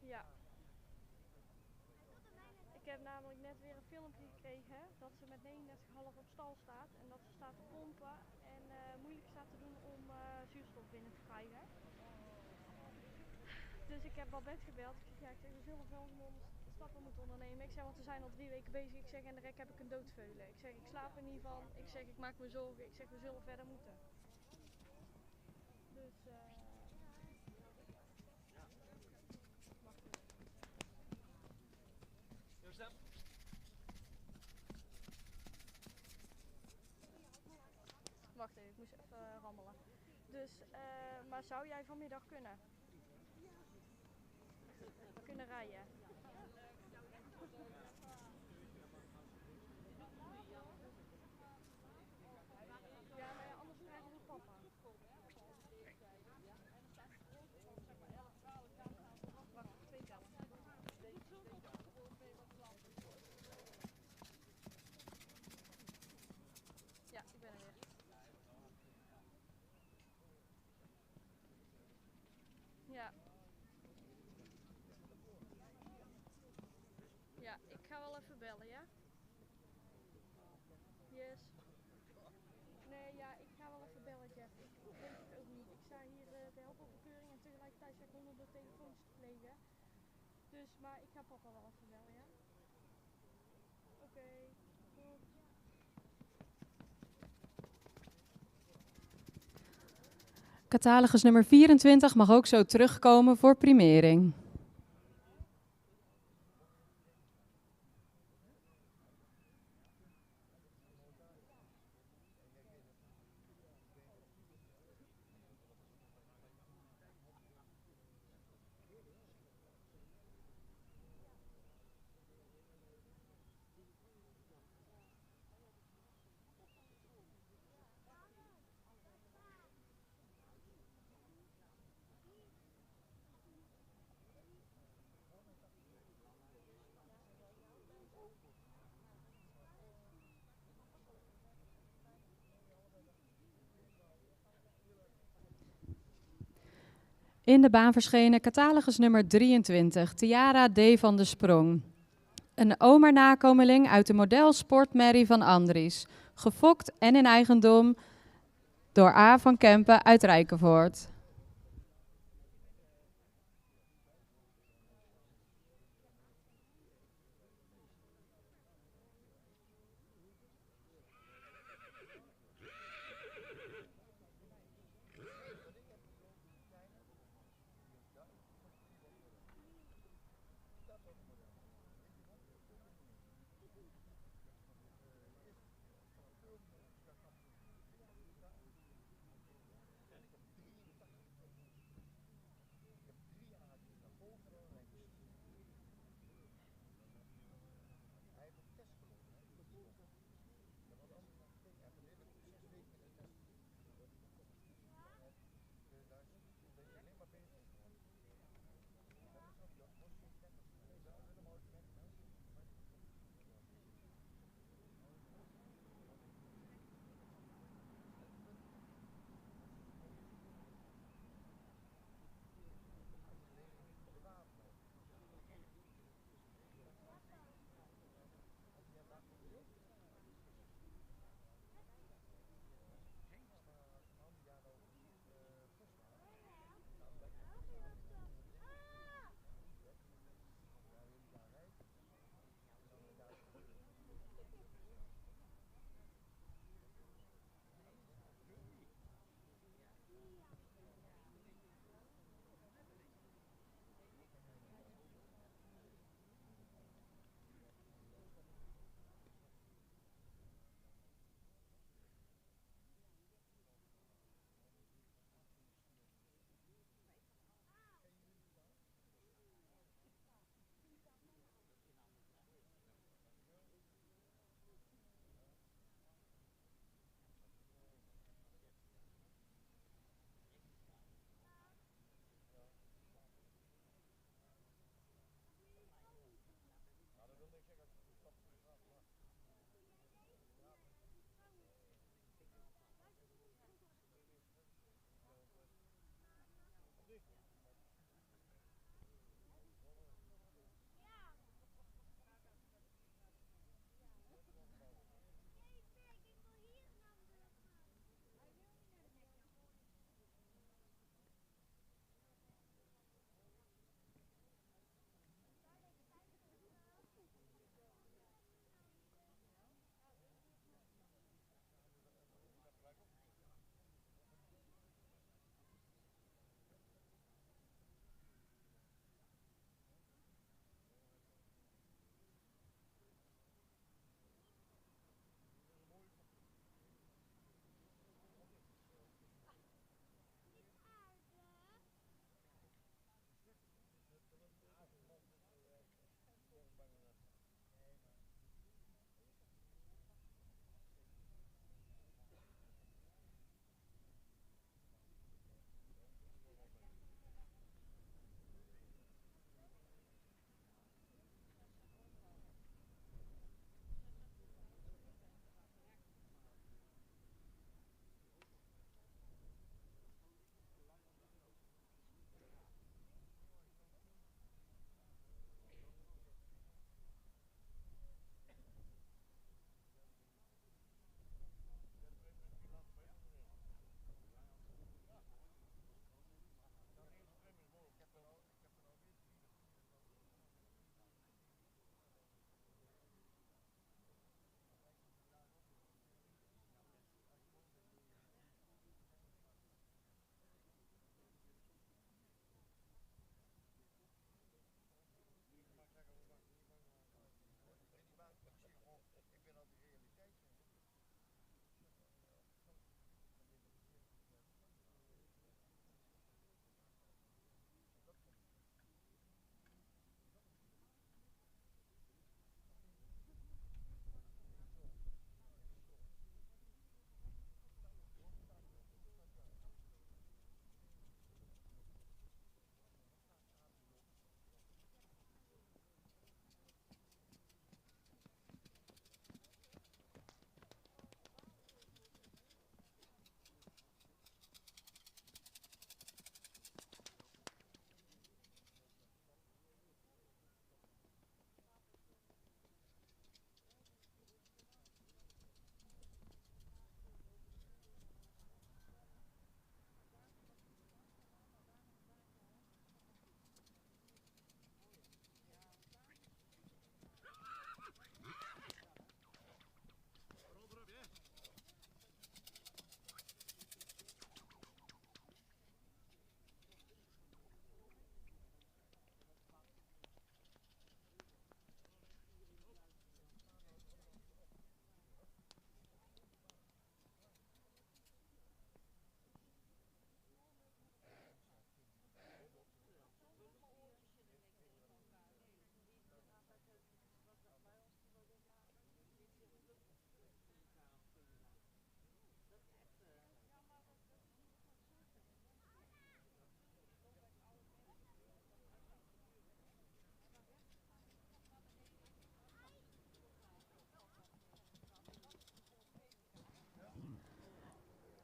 Ja. Ik heb namelijk net weer een filmpje gekregen dat ze met 39,5 op stal staat en dat ze staat te pompen en moeilijk staat te doen om zuurstof binnen te krijgen. Dus ik heb Babette gebeld. Ik zeg, ja, ik zeg, we zullen wel stappen moeten ondernemen. Ik zeg, want we zijn al 3 weken bezig. Ik zeg, en de rek heb ik een doodveulen. Ik zeg, ik slaap er niet van. Ik zeg, ik maak me zorgen. Ik zeg, we zullen verder moeten. Dus, wacht even, ik moest even rammelen. Dus, maar zou jij vanmiddag kunnen? kunnen rijden. Ja, maar ja, anders krijgen we papa. Wacht, 2 tellen. Ja, ik ben er weer. Ja. Ja, ik ga wel even bellen, ja? Yes. Nee, ja, ik ga wel even bellen, Jeff. Ik weet het ook niet. Ik sta hier te helpen op de keuring en tegelijkertijd sta ik onder de telefoons te plegen. Dus, maar ik ga papa wel even bellen, ja? Oké, goed. Catalogus nummer 24 mag ook zo terugkomen voor primering. In de baan verschenen catalogus nummer 23, Tiara D. van de Sprong. Een oma-nakomeling uit de modelsportmerrie van Andries. Gefokt en in eigendom door A. van Kempen uit Rijkenvoort.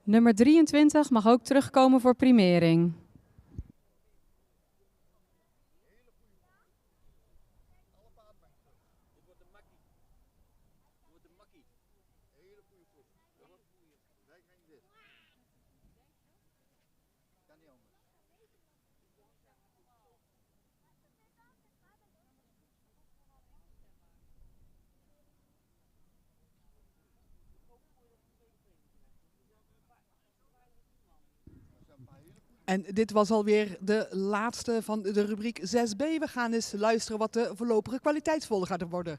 Nummer 23 mag ook terugkomen voor primering. Hele goede ploeg. Wij gaan dit. Kan niet anders. En dit was alweer de laatste van de rubriek 6b. We gaan eens luisteren wat de voorlopige kwaliteitsvolgorde gaat worden.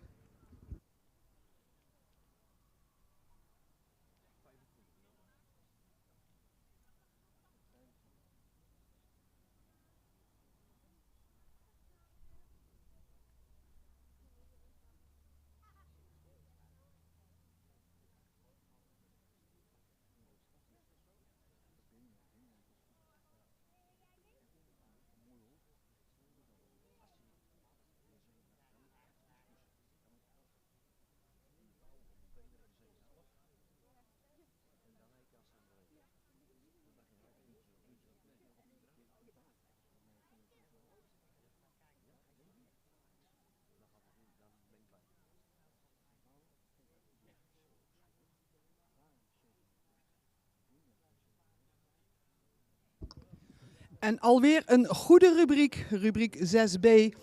En alweer een goede rubriek, rubriek 6b.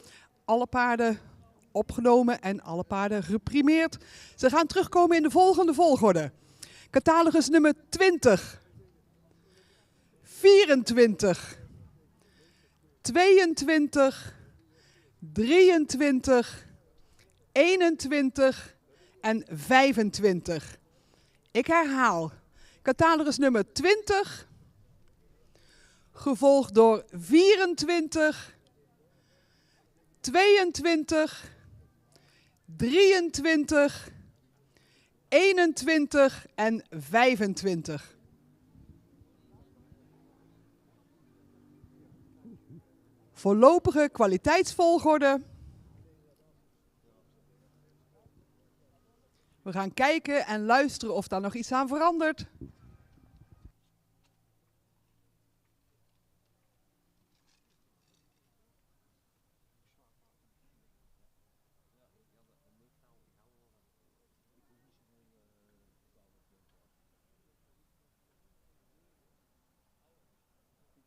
Alle paarden opgenomen en alle paarden geprimeerd. Ze gaan terugkomen in de volgende volgorde. Catalogus nummer 20, 24, 22, 23, 21 en 25. Ik herhaal. Catalogus nummer 20, gevolgd door 24, 22, 23, 21 en 25. Voorlopige kwaliteitsvolgorde. We gaan kijken en luisteren of daar nog iets aan verandert. Het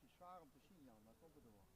is zwaar om te zien, Jan, maar komt het door.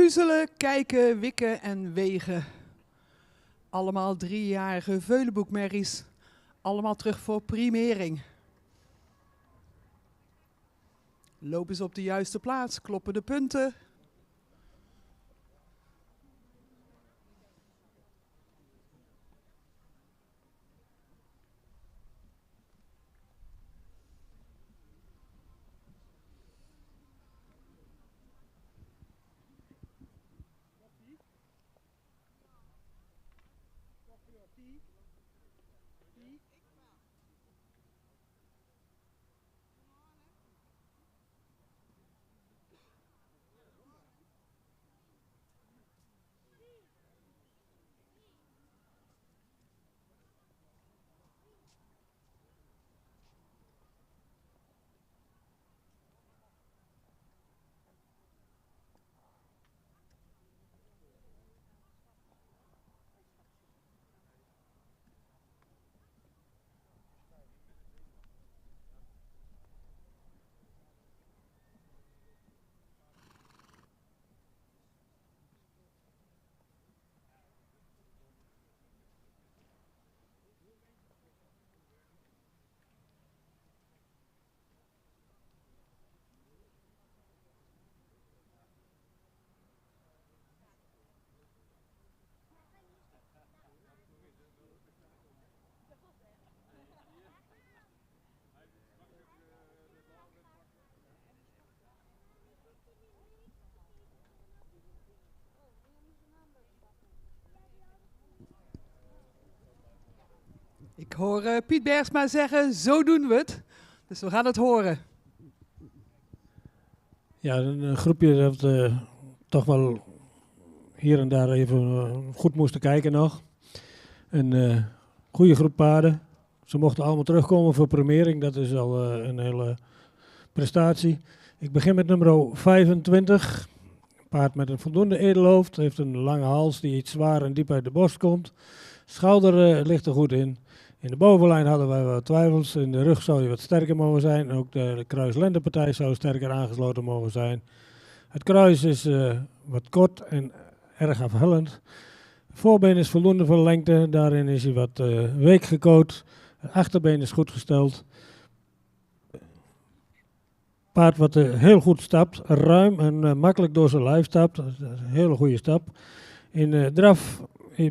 Puzzelen, kijken, wikken en wegen. Allemaal 3-jarige veulenboekmerries. Allemaal terug voor primering. Lopen ze op de juiste plaats, kloppen de punten. Ik hoor Piet Bergsma zeggen, zo doen we het. Dus we gaan het horen. Ja, een groepje dat toch wel hier en daar even goed moesten kijken nog. Een goede groep paarden. Ze mochten allemaal terugkomen voor primering. Dat is al een hele prestatie. Ik begin met nummer 25. Een paard met een voldoende edelhoofd. Heeft een lange hals die iets zwaar en diep uit de borst komt. Schouder ligt er goed in. In de bovenlijn hadden wij wat twijfels. In de rug zou hij wat sterker mogen zijn. Ook de kruislendenpartij zou sterker aangesloten mogen zijn. Het kruis is wat kort en erg afhellend. Het voorbeen is voldoende voor lengte. Daarin is hij wat week gecoat. Het achterbeen is goed gesteld. Paard wat heel goed stapt. Ruim en makkelijk door zijn lijf stapt. Dat is een hele goede stap. In draf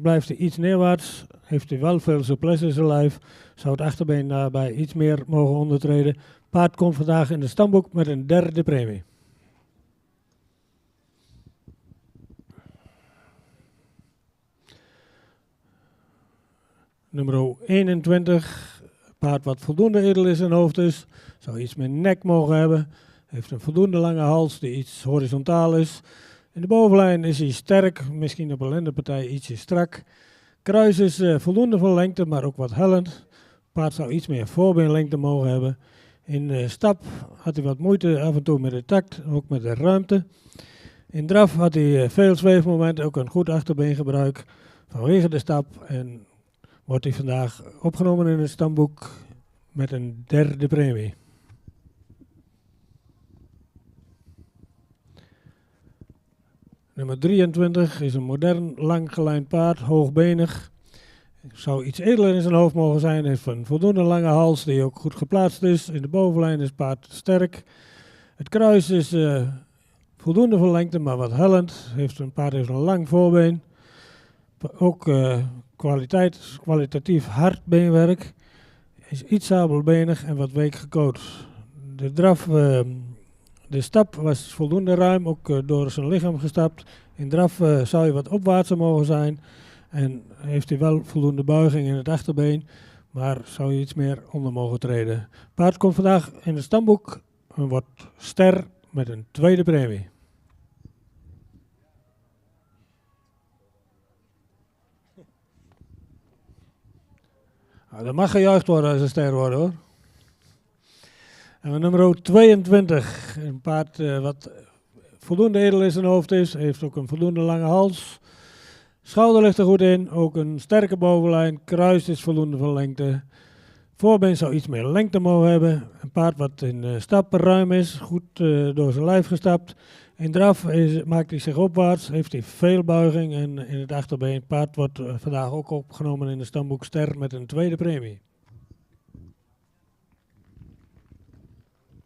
blijft hij iets neerwaarts. Heeft hij wel veel souplesse in zijn lijf. Zou het achterbeen daarbij iets meer mogen ondertreden. Paard komt vandaag in de stamboek met een 3e premie. Nummer 21. Paard wat voldoende edel is en hoofd is. Zou iets meer nek mogen hebben. Heeft een voldoende lange hals die iets horizontaal is. In de bovenlijn is hij sterk. Misschien op een lendenpartij ietsje strak. Kruis is voldoende voor lengte, maar ook wat hellend. Paard zou iets meer voorbeenlengte mogen hebben. In stap had hij wat moeite af en toe met de takt, ook met de ruimte. In draf had hij veel zweefmomenten, ook een goed achterbeengebruik vanwege de stap. En wordt hij vandaag opgenomen in het stamboek met een 3e premie. Nummer 23 is een modern, lang gelijnd paard, hoogbenig. Zou iets edeler in zijn hoofd mogen zijn. Heeft een voldoende lange hals die ook goed geplaatst is. In de bovenlijn is het paard sterk. Het kruis is voldoende voor lengte, maar wat hellend. Een paard heeft een lang voorbeen. Ook kwalitatief hard beenwerk. Is iets sabelbenig en wat week gecoat. De draf... De stap was voldoende ruim, ook door zijn lichaam gestapt. In draf zou hij wat opwaartser mogen zijn. En heeft hij wel voldoende buiging in het achterbeen. Maar zou hij iets meer onder mogen treden. Paard komt vandaag in het stamboek. En wordt ster met een 2e premie. Nou, dat mag gejuicht worden als een ster wordt, hoor. En nummer 22, een paard wat voldoende edel in zijn hoofd is, heeft ook een voldoende lange hals. Schouder ligt er goed in, ook een sterke bovenlijn, kruis is voldoende van lengte. Voorbeen zou iets meer lengte mogen hebben. Een paard wat in stap ruim is, goed door zijn lijf gestapt. In draf maakt hij zich opwaarts, heeft hij veel buiging en in het achterbeen. Het paard wordt vandaag ook opgenomen in de stamboek Ster met een tweede premie.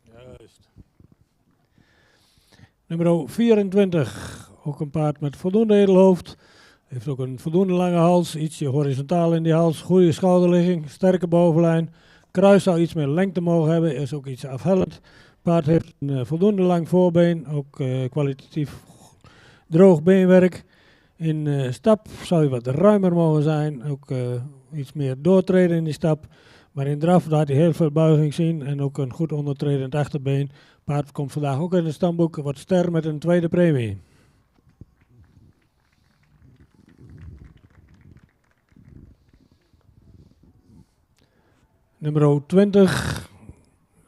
Juist. Nummer 24, ook een paard met voldoende edelhoofd. Heeft ook een voldoende lange hals, ietsje horizontaal in die hals, goede schouderligging, sterke bovenlijn. Kruis zou iets meer lengte mogen hebben, is ook iets afhellend. Paard heeft een voldoende lang voorbeen, ook kwalitatief droog beenwerk. In stap zou hij wat ruimer mogen zijn, ook iets meer doortreden in die stap. Maar in draf laat hij heel veel buiging zien en ook een goed ondertredend achterbeen. Paard komt vandaag ook in het stamboek, wordt ster met een tweede premie. Nummer 20,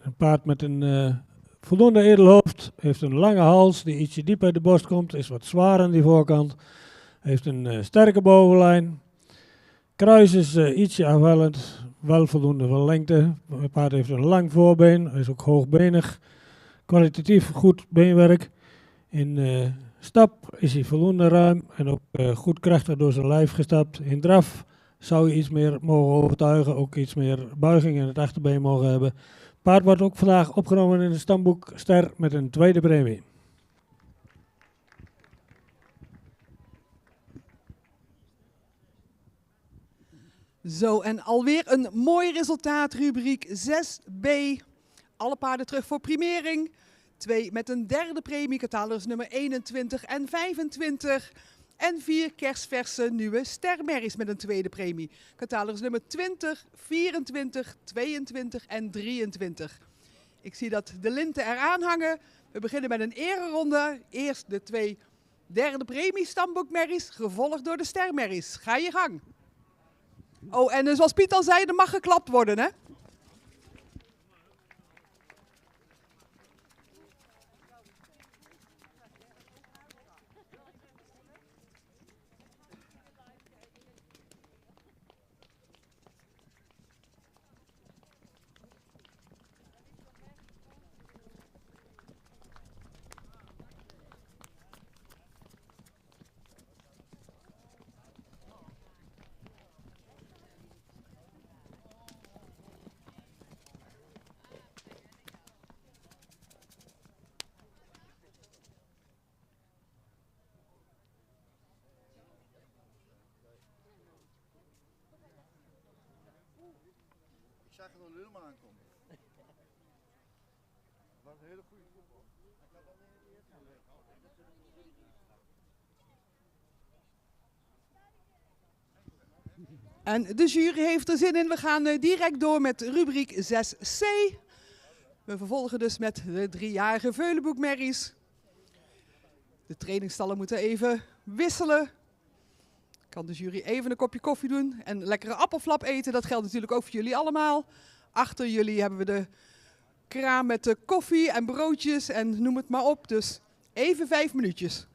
een paard met een voldoende edelhoofd, heeft een lange hals die ietsje diep uit de borst komt, is wat zwaar aan die voorkant, heeft een sterke bovenlijn. Kruis is ietsje afhellend, wel voldoende van lengte. Het paard heeft een lang voorbeen, is ook hoogbenig, kwalitatief goed beenwerk. In stap is hij voldoende ruim en ook goed krachtig door zijn lijf gestapt. In draf zou je iets meer mogen overtuigen, ook iets meer buiging in het achterbeen mogen hebben. Paard wordt ook vandaag opgenomen in het stamboek Ster met een tweede premie. Zo, en alweer een mooi resultaat, rubriek 6b. Alle paarden terug voor primering. 2 met een derde premie, catalogus nummer 21 en 25. En 4 kerstverse nieuwe stermerries met een tweede premie. Catalogus nummer 20, 24, 22 en 23. Ik zie dat de linten eraan hangen. We beginnen met een ereronde. Eerst de 2 derde premie stamboekmerries, gevolgd door de stermerries. Ga je gang. Oh, en zoals Piet al zei, er mag geklapt worden, hè? Ik zag er nog helemaal aankomen. Dat was een hele goede voetbal. Ik had al in de eerste gelegd. En de jury heeft er zin in. We gaan direct door met rubriek 6c. We vervolgen dus met de 3-jarige Veulenboekmerries. De trainingsstallen moeten even wisselen. Kan de jury even een kopje koffie doen en lekkere appelflap eten. Dat geldt natuurlijk ook voor jullie allemaal. Achter jullie hebben we de kraam met de koffie en broodjes en noem het maar op. Dus even 5 minuutjes.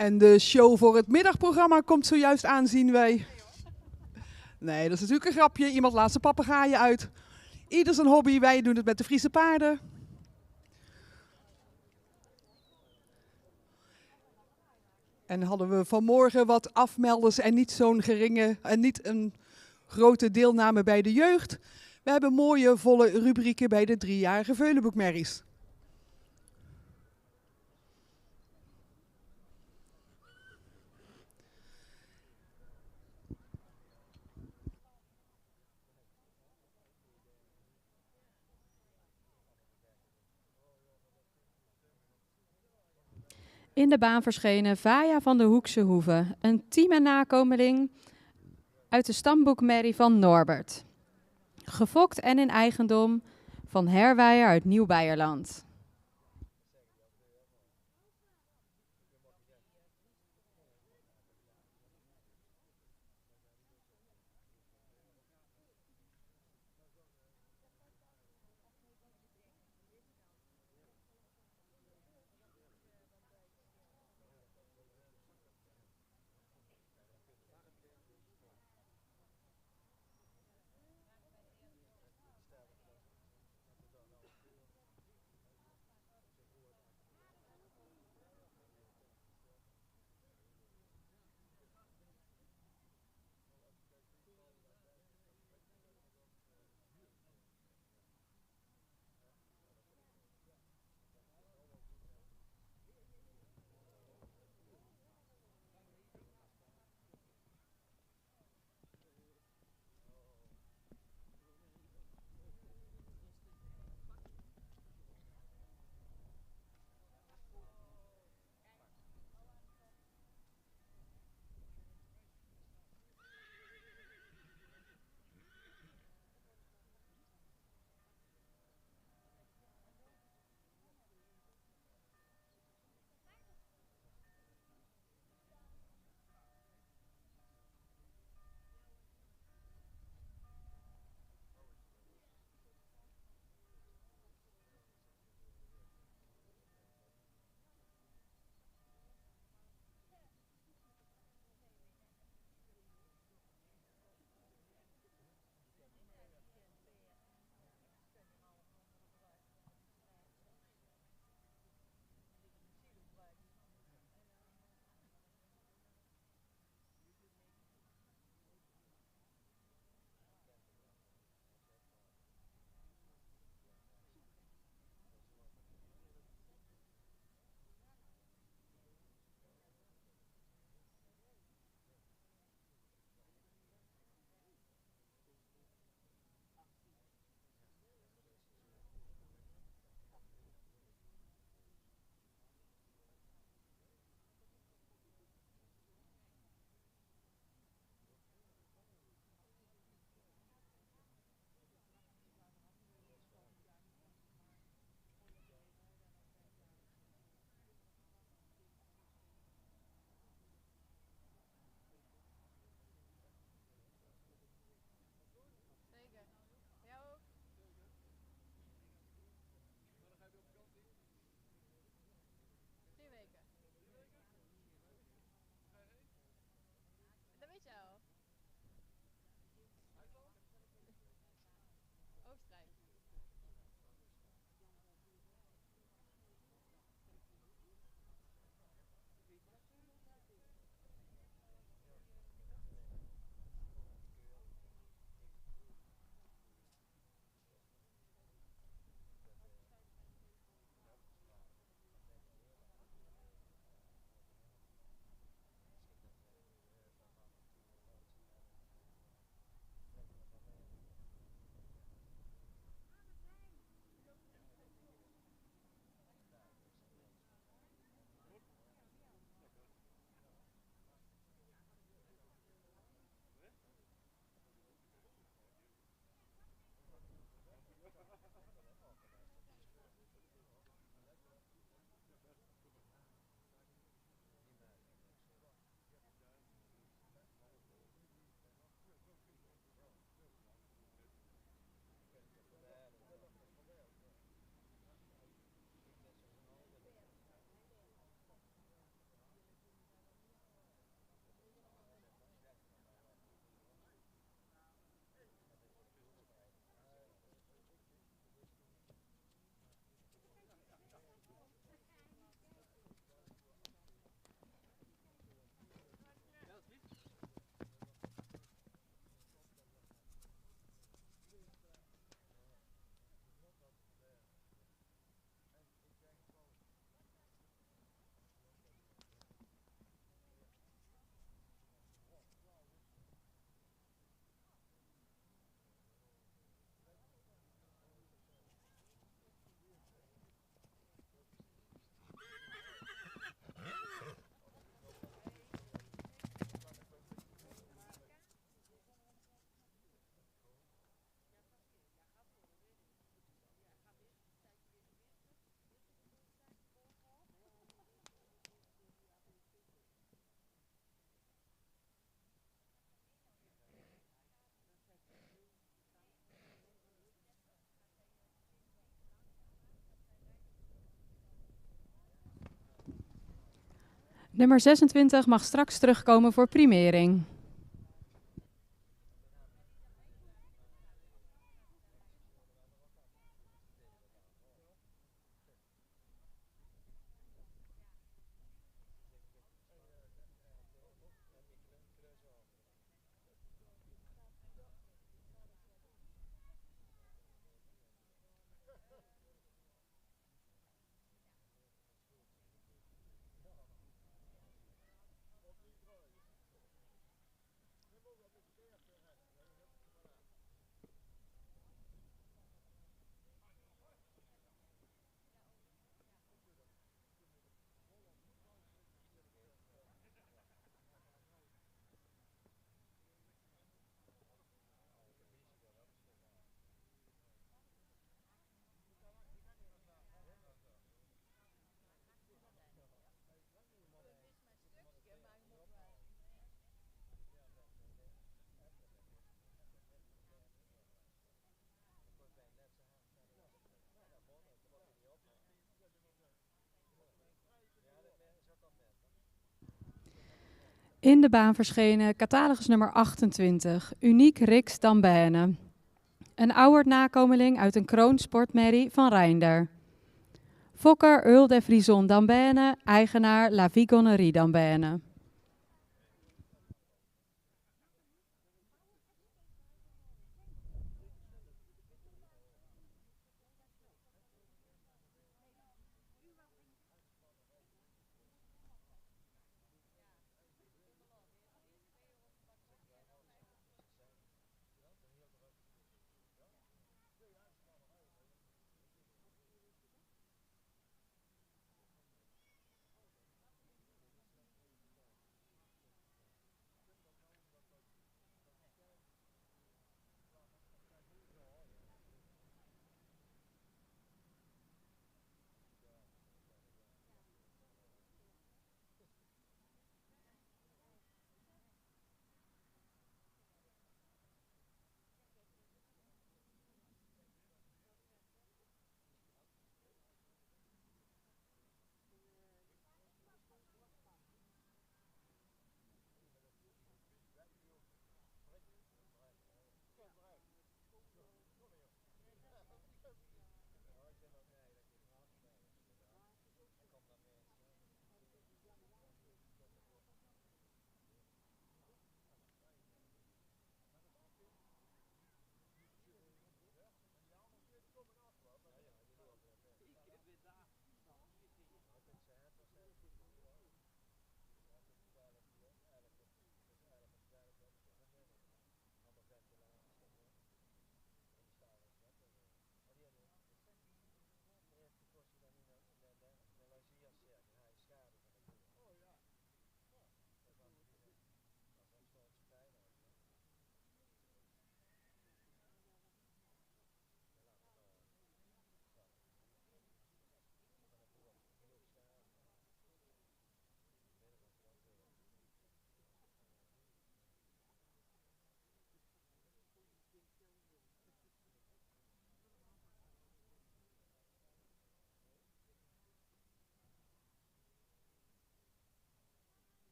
En de show voor het middagprogramma komt zojuist aan, zien wij. Nee, dat is natuurlijk een grapje. Iemand laat zijn papegaaien uit. Ieder zijn hobby. Wij doen het met de Friese paarden. En hadden we vanmorgen wat afmelders en niet zo'n geringe en niet een grote deelname bij de jeugd. We hebben mooie volle rubrieken bij de 3-jarige Veulenboekmerries. In de baan verschenen Vaya van de Hoekse Hoeve, een team en nakomeling uit de stamboekmerrie van Norbert. Gefokt en in eigendom van Herwijer uit Nieuw-Beierland. Nummer 26 mag straks terugkomen voor primering. In de baan verschenen catalogus nummer 28, Uniek Rix Dambene. Een oude nakomeling uit een kroonsportmerrie van Reinder. Fokker Eul de Frison Dambene, eigenaar La Vigonnerie Dambene.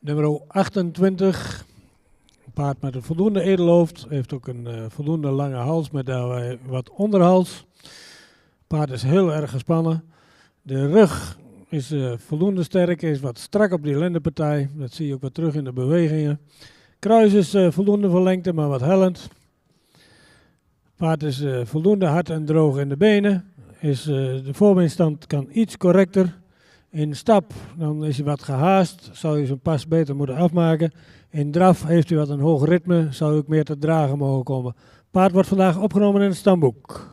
Nummer 28. Een paard met een voldoende edelhoofd. Heeft ook een voldoende lange hals met daarbij wat onderhals. Het paard is heel erg gespannen. De rug is voldoende sterk. Is wat strak op die lendenpartij. Dat zie je ook wat terug in de bewegingen. Kruis is voldoende voor lengte, maar wat hellend. Het paard is voldoende hard en droog in de benen. De voorbeenstand kan iets correcter. In stap, dan is hij wat gehaast, zou je zijn pas beter moeten afmaken. In draf heeft hij wat een hoog ritme, zou ook meer te dragen mogen komen. Paard wordt vandaag opgenomen in het stamboek.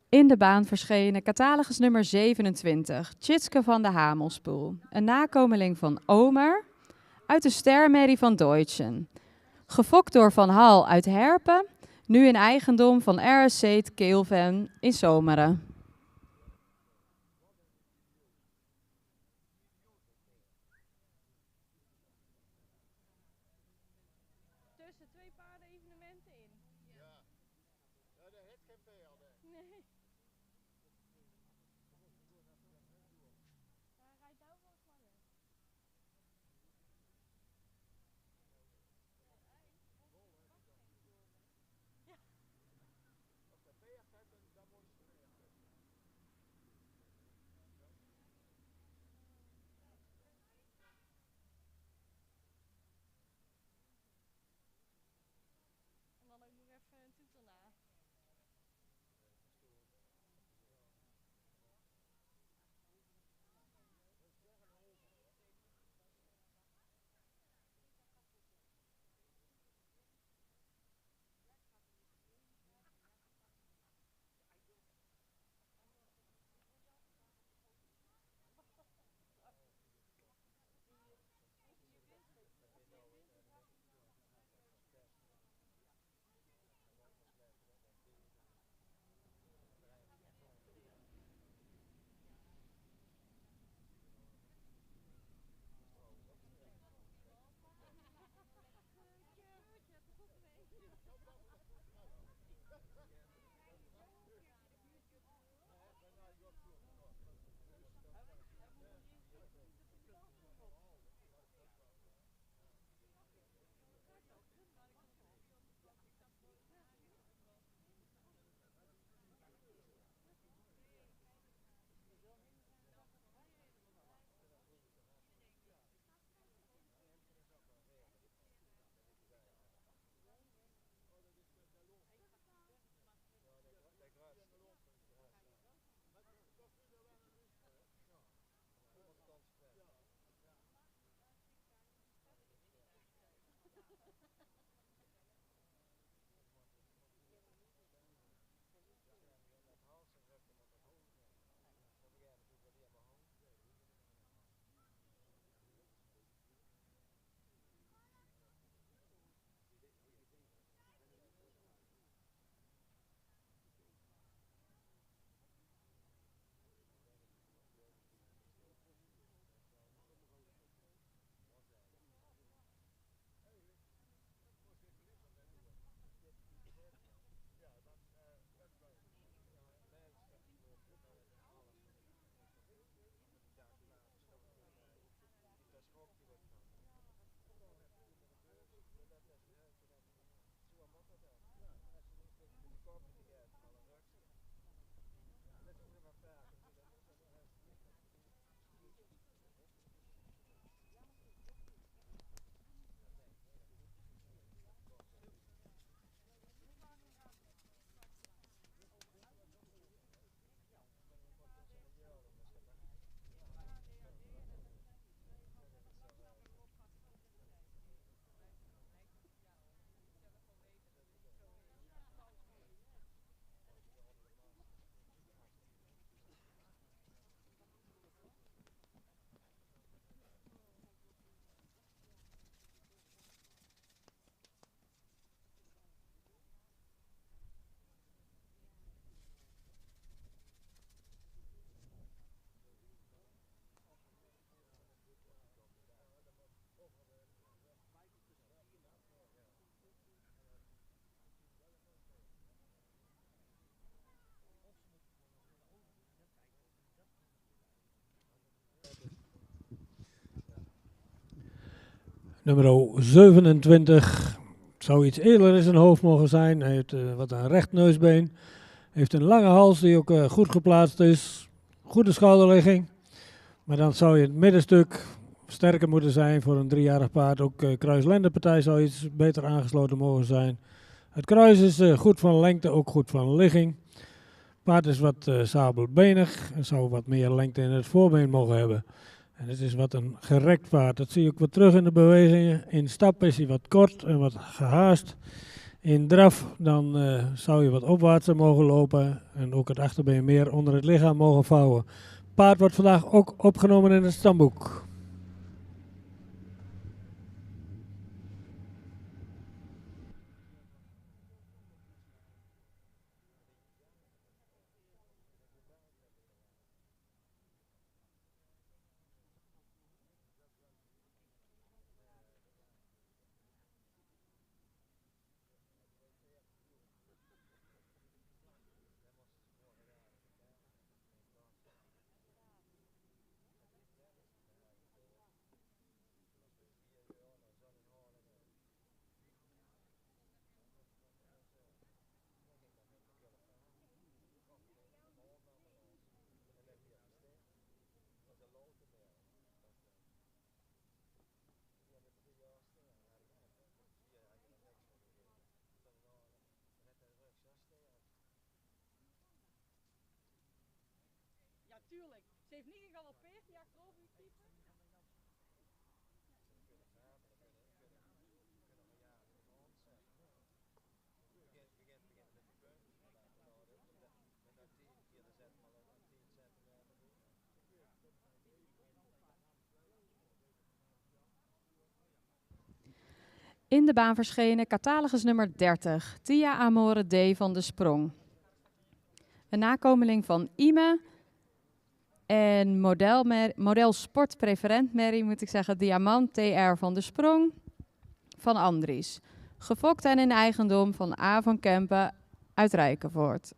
In de baan verschenen catalogus nummer 27, Tjitske van de Hamelspoel. Een nakomeling van Omer uit de stermerrie van Deutschen. Gefokt door Van Hal uit Herpen, nu in eigendom van RSC Keelven in Zomeren. Tussen twee paarden evenementen in. Ja, daar heeft geen vijand. Nee. Hij rijdt nou wel sneller. En dan ook nog even een toeter na. Nummer 27 zou iets eerder in zijn hoofd mogen zijn. Hij heeft wat een recht neusbeen. Heeft een lange hals die ook goed geplaatst is. Goede schouderligging. Maar dan zou je het middenstuk sterker moeten zijn voor een 3-jarig paard. Ook kruislendenpartij zou iets beter aangesloten mogen zijn. Het kruis is goed van lengte, ook goed van ligging. Paard is wat sabelbenig en zou wat meer lengte in het voorbeen mogen hebben. En het is wat een gerekt paard. Dat zie je ook wat terug in de bewegingen. In stap is hij wat kort en wat gehaast. In draf dan zou je wat opwaartser mogen lopen. En ook het achterbeen meer onder het lichaam mogen vouwen. Paard wordt vandaag ook opgenomen in het stamboek. Ja, tuurlijk. Ze heeft niet gegalopeerd, die achterover gekiepen. In de baan verschenen catalogus nummer 30, Tia Amore D van de Sprong. Een nakomeling van Ime en model sportpreferent Mary, moet ik zeggen, Diamant TR van de Sprong van Andries. Gefokt en in eigendom van A van Kempen uit Rijkenvoort.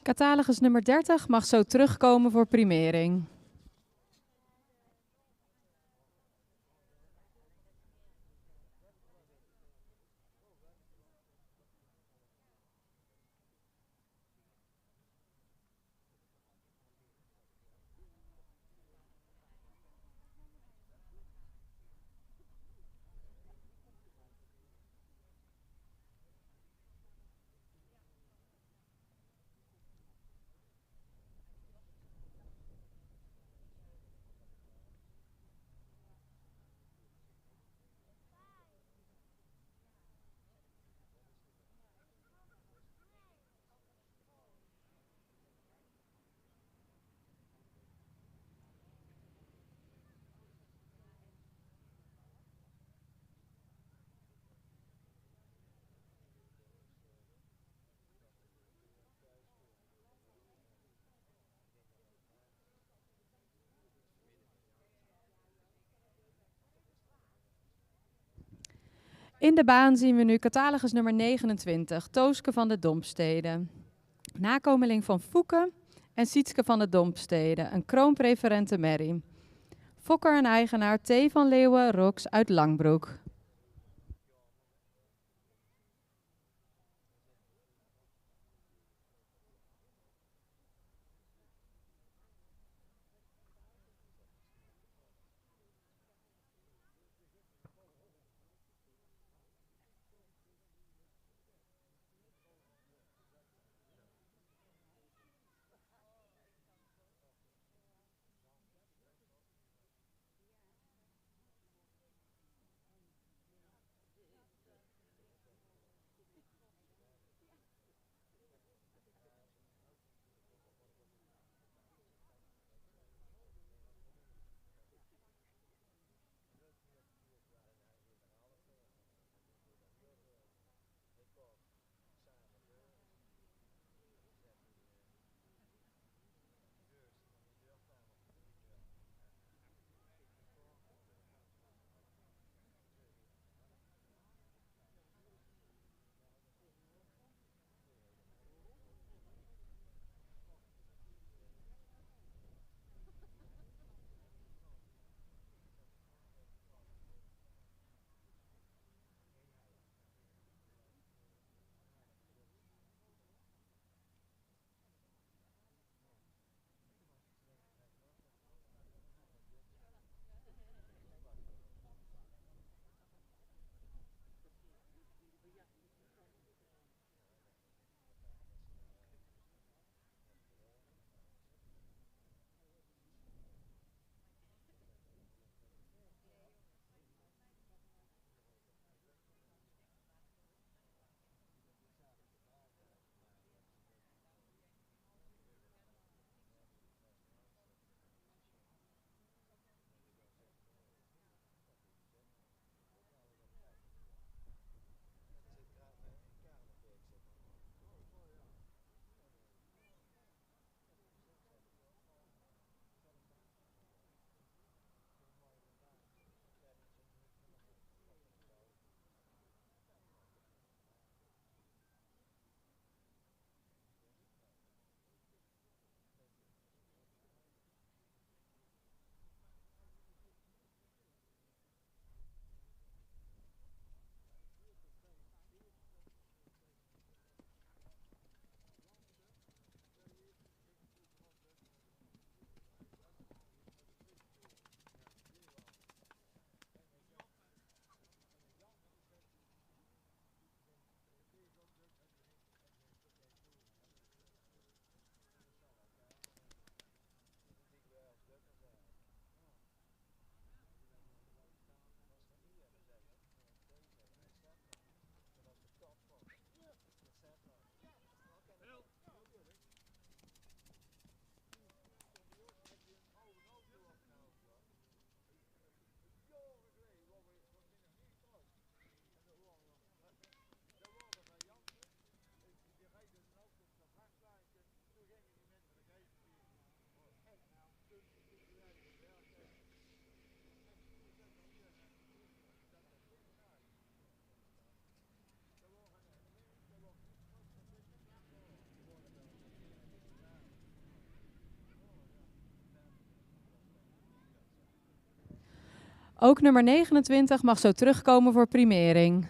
Catalogus nummer 30 mag zo terugkomen voor primering. In de baan zien we nu catalogus nummer 29, Tooske van de Dompstede. Nakomeling van Fouke en Sietske van de Dompstede, een kroonpreferente merrie. Fokker en eigenaar T. van Leeuwen Rox uit Langbroek. Ook nummer 29 mag zo terugkomen voor primering.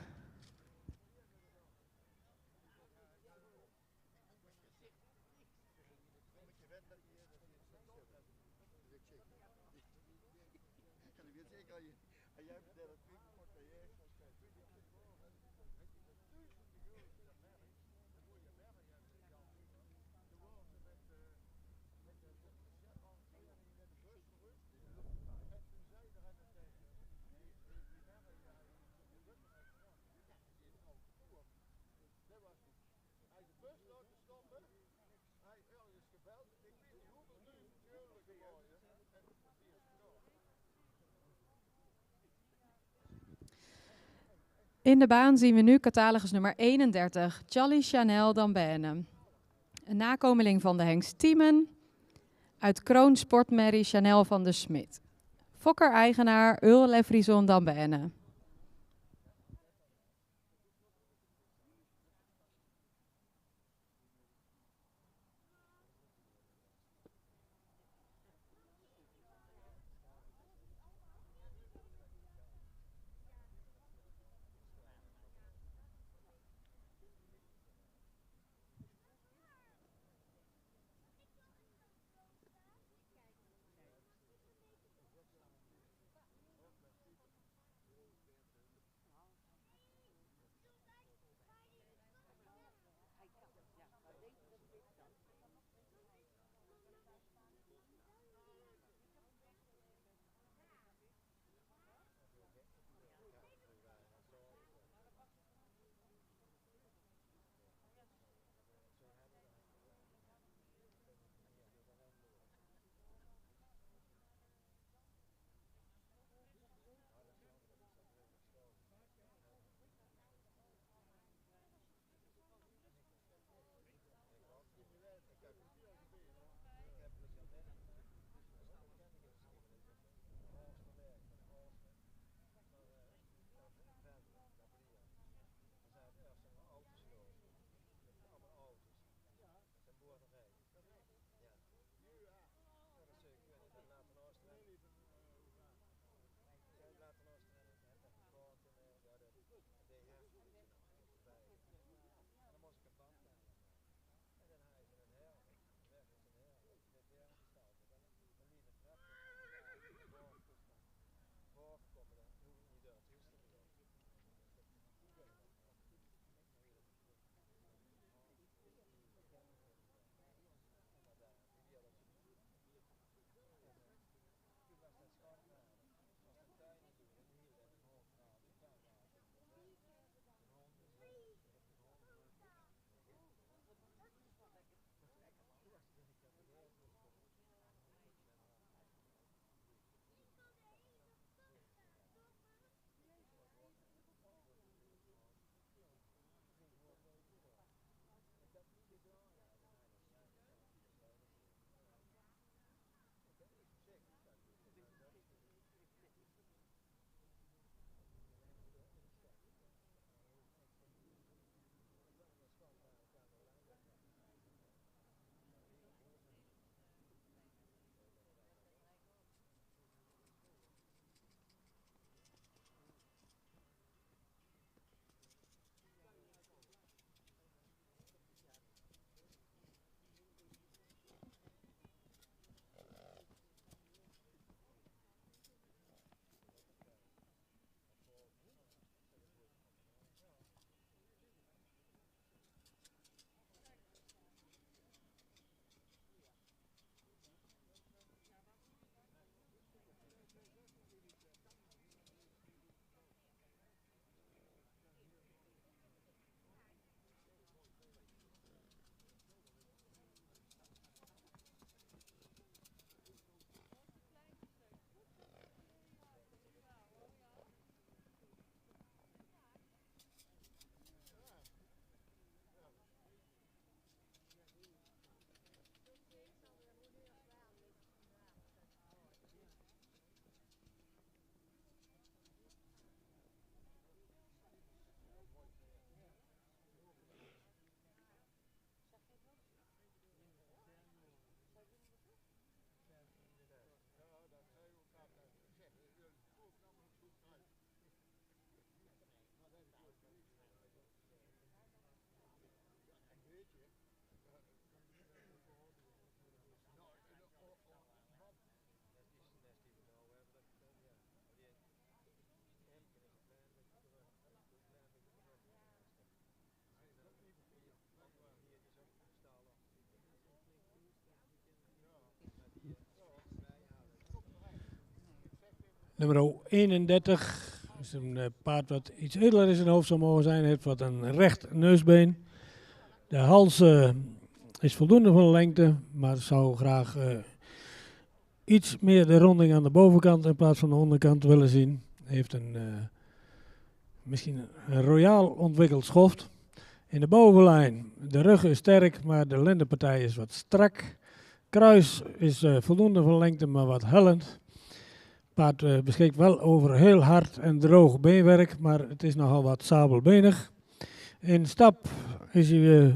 In de baan zien we nu catalogus nummer 31, Charlie Chanel d'Ambène. Een nakomeling van de hengst Tiemen uit Kroon Sportmerrie Chanel van de Smit. Fokker-eigenaar Eul Lefrison d'Ambène. Nummer 31 is een paard wat iets edeler in zijn hoofd zou mogen zijn. Heeft wat een recht neusbeen. De hals is voldoende van de lengte, maar zou graag iets meer de ronding aan de bovenkant in plaats van de onderkant willen zien. Heeft misschien een royaal ontwikkeld schoft. In de bovenlijn, de rug is sterk, maar de lendenpartij is wat strak. Kruis is voldoende van lengte, maar wat hellend. Paard beschikt wel over heel hard en droog beenwerk, maar het is nogal wat sabelbenig. In stap is hij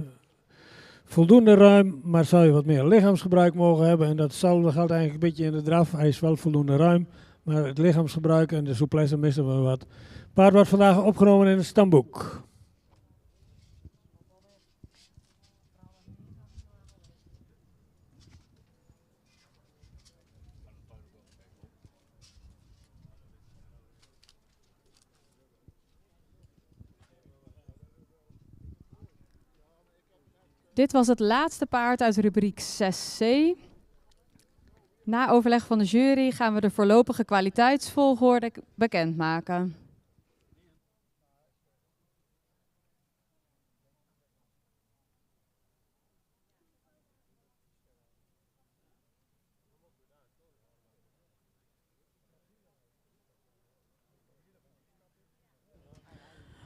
voldoende ruim, maar zou je wat meer lichaamsgebruik mogen hebben. En datzelfde geldt eigenlijk een beetje in de draf. Hij is wel voldoende ruim, maar het lichaamsgebruik en de souplesse missen we wat. Paard wordt vandaag opgenomen in het stamboek. Dit was het laatste paard uit rubriek 6C. Na overleg van de jury gaan we de voorlopige kwaliteitsvolgorde bekendmaken.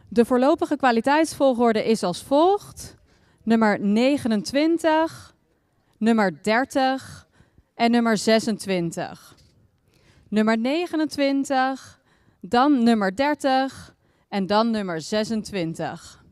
De voorlopige kwaliteitsvolgorde is als volgt. Nummer 29, nummer 30 en nummer 26. Nummer 29, dan nummer 30 en dan nummer 26.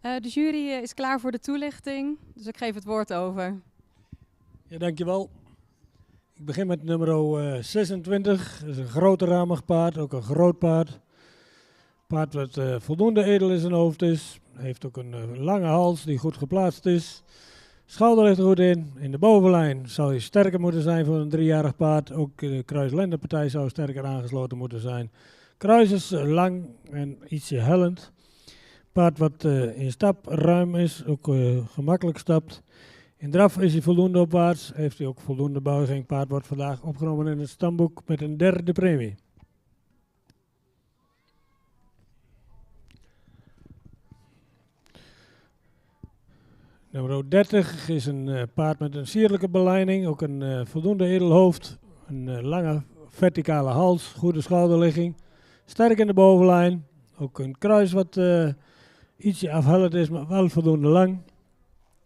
De jury is klaar voor de toelichting, dus ik geef het woord over. Ja, dankjewel. Ik begin met nummer 26. Dat is een groterramig paard, ook een groot paard. Paard wat voldoende edel in zijn hoofd is. Heeft ook een lange hals die goed geplaatst is. Schouder ligt er goed in. In de bovenlijn zou hij sterker moeten zijn voor een 3-jarig paard. Ook de kruislendenpartij zou sterker aangesloten moeten zijn. Kruis is lang en ietsje hellend. paard wat in stap ruim is, ook gemakkelijk stapt. In draf is hij voldoende opwaarts, heeft hij ook voldoende buiging. Paard wordt vandaag opgenomen in het stamboek met een derde premie. Nummer 30 is een paard met een sierlijke beleiding, ook een voldoende edel hoofd, een lange verticale hals, goede schouderligging, sterk in de bovenlijn, ook een kruis wat ietsje afhellend is, maar wel voldoende lang.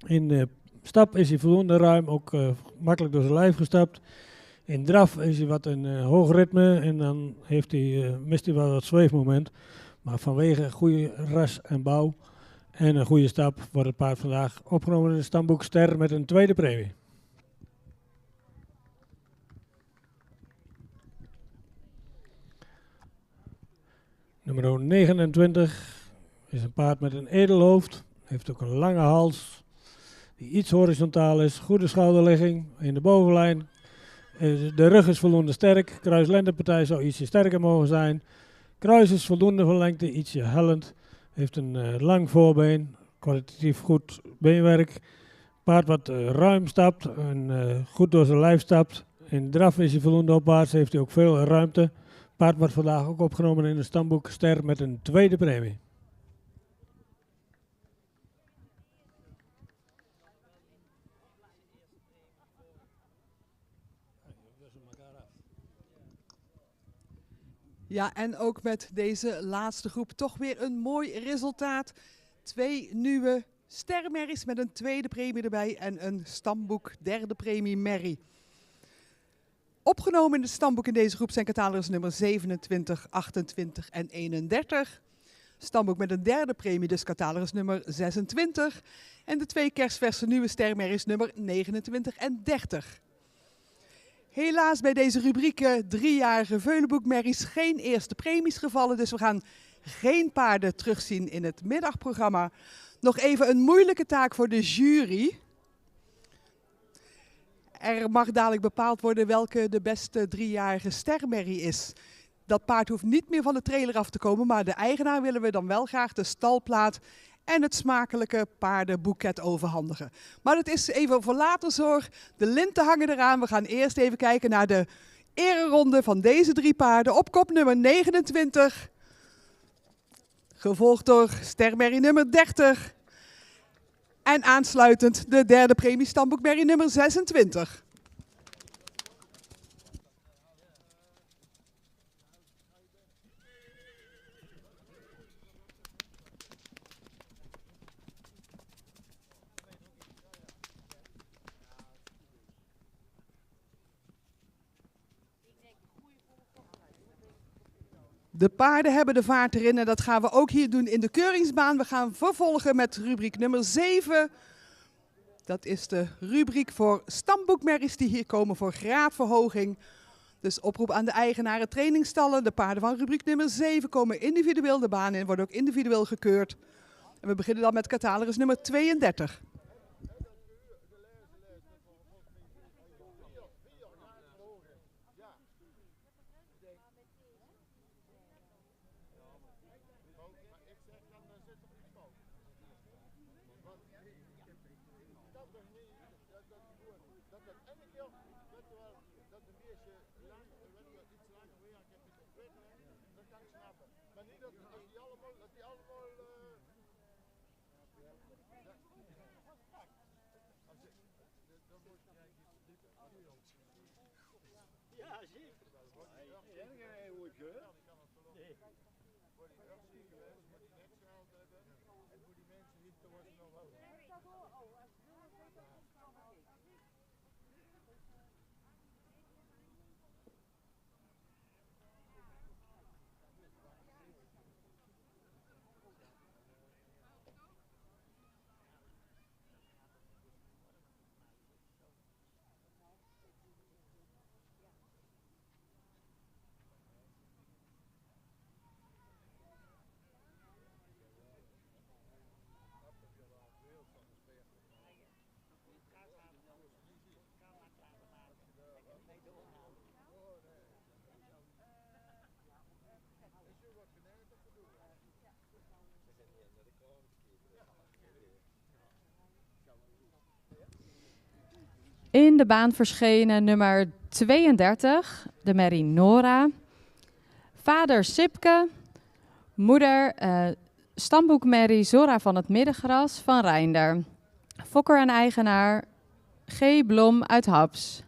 In stap is hij voldoende ruim, ook makkelijk door zijn lijf gestapt. In draf is hij wat een hoog ritme en dan mist hij wel wat zweefmoment, maar vanwege goede ras en bouw en een goede stap wordt het paard vandaag opgenomen in het stamboek Ster met een tweede premie. Nummer 29 is een paard met een edel hoofd. Heeft ook een lange hals die iets horizontaal is. Goede schouderligging in de bovenlijn. De rug is voldoende sterk. Kruis-lendenpartij zou ietsje sterker mogen zijn. Kruis is voldoende van lengte, ietsje hellend. Heeft een lang voorbeen. Kwalitatief goed beenwerk. Paard wat ruim stapt en goed door zijn lijf stapt. In draf is hij voldoende opwaarts, heeft hij ook veel ruimte. Paard wordt vandaag ook opgenomen in het stamboek Ster met een tweede premie. Ja, en ook met deze laatste groep toch weer een mooi resultaat. 2 nieuwe stermerries met een tweede premie erbij en een stamboek derde premie merrie. Opgenomen in het stamboek in deze groep zijn catalogus nummer 27, 28 en 31. Stamboek met een derde premie, dus catalogus nummer 26. En de 2 kerstverse nieuwe stermerries nummer 29 en 30. Helaas bij deze rubriek 3-jarige Veulenboekmerries geen eerste premies gevallen. Dus we gaan geen paarden terugzien in het middagprogramma. Nog even een moeilijke taak voor de jury. Er mag dadelijk bepaald worden welke de beste 3-jarige stermerrie is. Dat paard hoeft niet meer van de trailer af te komen, maar de eigenaar willen we dan wel graag de stalplaat en het smakelijke paardenboeket overhandigen. Maar dat is even voor later zorg. De linten hangen eraan. We gaan eerst even kijken naar de ereronde van deze 3 paarden. Op kop nummer 29. Gevolgd door stermerrie nummer 30. En aansluitend de derde premie stamboekmerrie nummer 26. De paarden hebben de vaart erin en dat gaan we ook hier doen in de keuringsbaan. We gaan vervolgen met rubriek nummer 7. Dat is de rubriek voor stamboekmerries die hier komen voor graadverhoging. Dus oproep aan de eigenaren trainingstallen. De paarden van rubriek nummer 7 komen individueel de baan in, worden ook individueel gekeurd. En we beginnen dan met catalogus nummer 32. In de baan verschenen nummer 32, de merrie Nora. Vader Sipke, moeder stamboekmerrie Zora van het Middengras van Reinder. Fokker en eigenaar G. Blom uit Haps.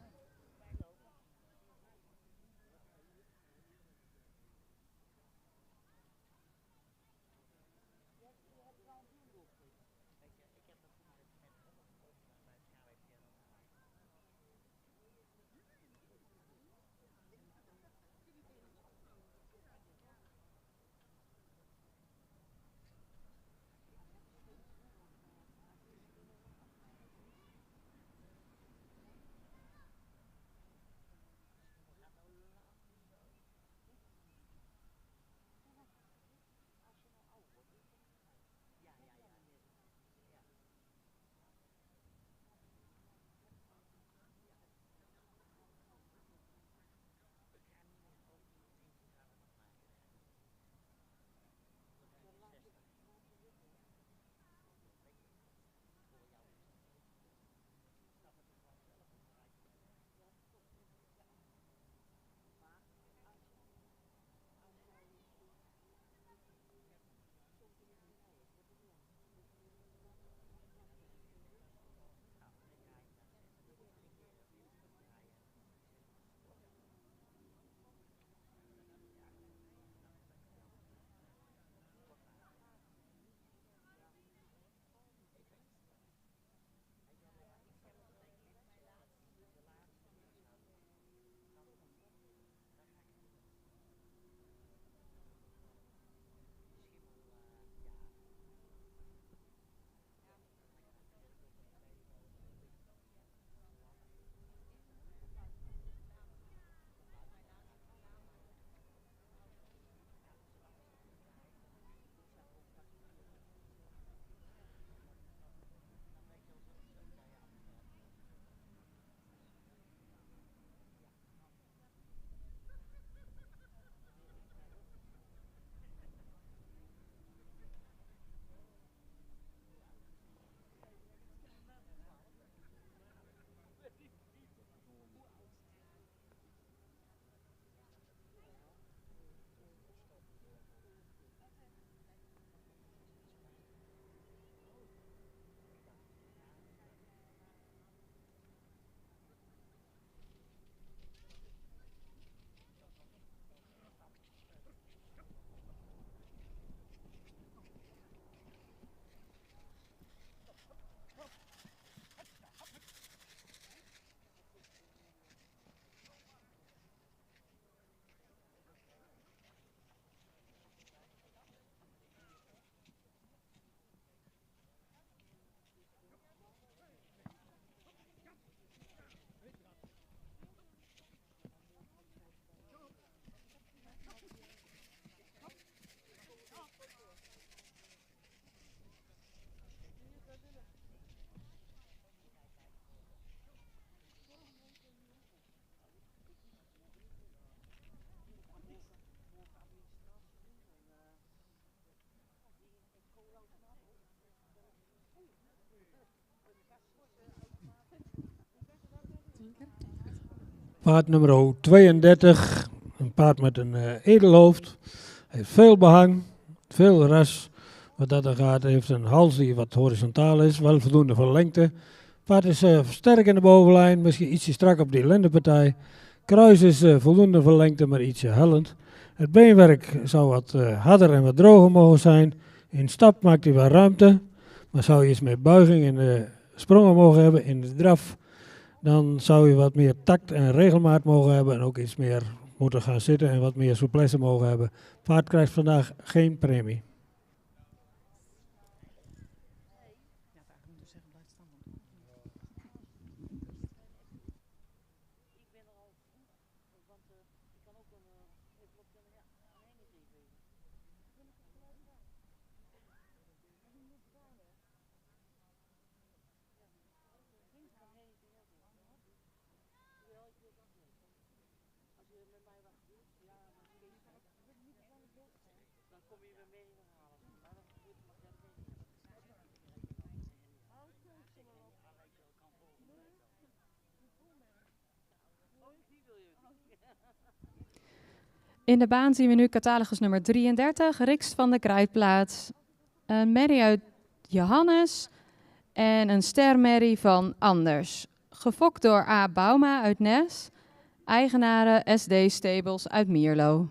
Paard nummer 32, een paard met een edelhoofd. Hij heeft veel behang, veel ras. Wat dat er gaat, heeft een hals die wat horizontaal is, wel voldoende voor lengte. Paard is sterk in de bovenlijn, misschien ietsje strak op die lendenpartij. Kruis is voldoende voor lengte, maar ietsje hellend. Het beenwerk zou wat harder en wat droger mogen zijn. In stap maakt hij wat ruimte, maar zou je iets meer buiging in de sprongen mogen hebben, in de draf. Dan zou je wat meer tact en regelmaat mogen hebben en ook iets meer moeten gaan zitten en wat meer souplesse mogen hebben. Paard krijgt vandaag geen premie. In de baan zien we nu catalogus nummer 33, Rikst van de Kruidplaats. Een merrie uit Johannes en een stermerrie van Anders. Gefokt door A. Bauma uit Nes, eigenaren SD Stables uit Mierlo.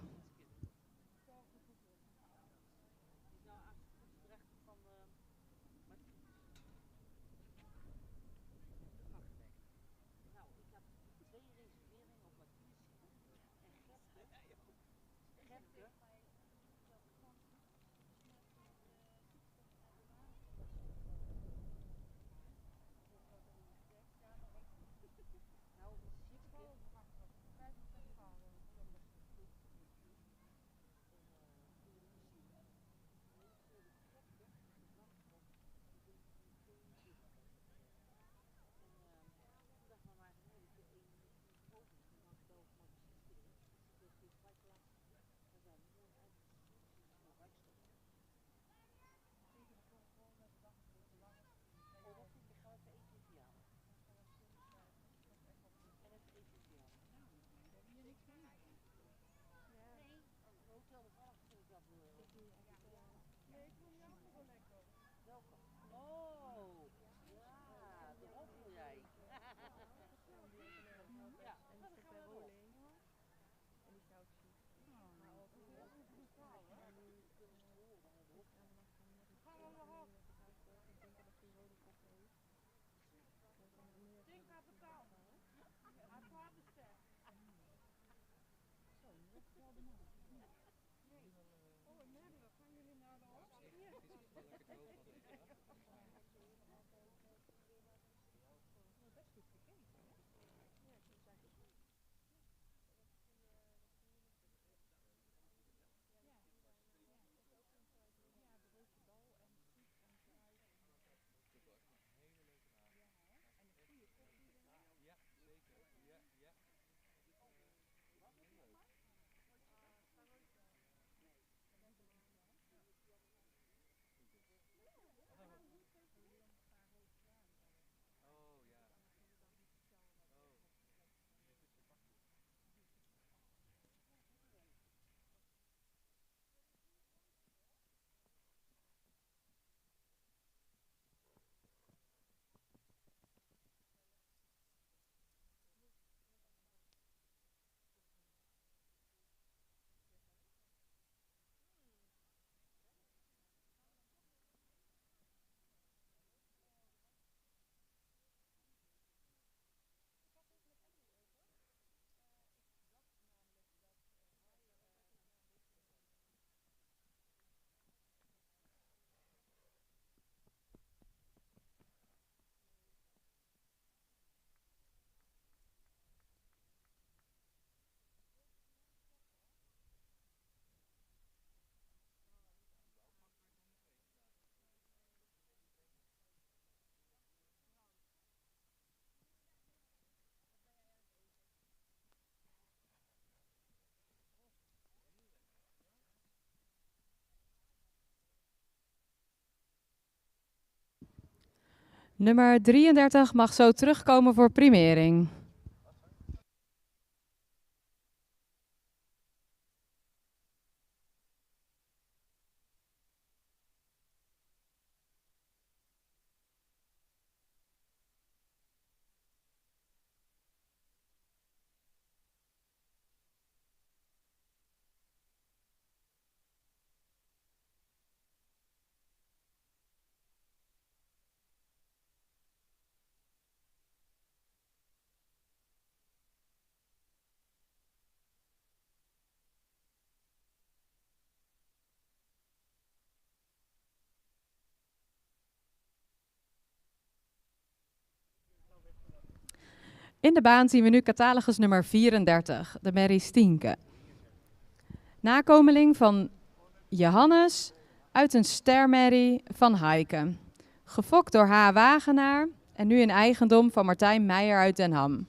Nummer 33 mag zo terugkomen voor primering. In de baan zien we nu catalogus nummer 34, de merrie Stienke. Nakomeling van Johannes uit een stermerrie van Heike. Gefokt door H. Wagenaar en nu in eigendom van Martijn Meijer uit Den Ham.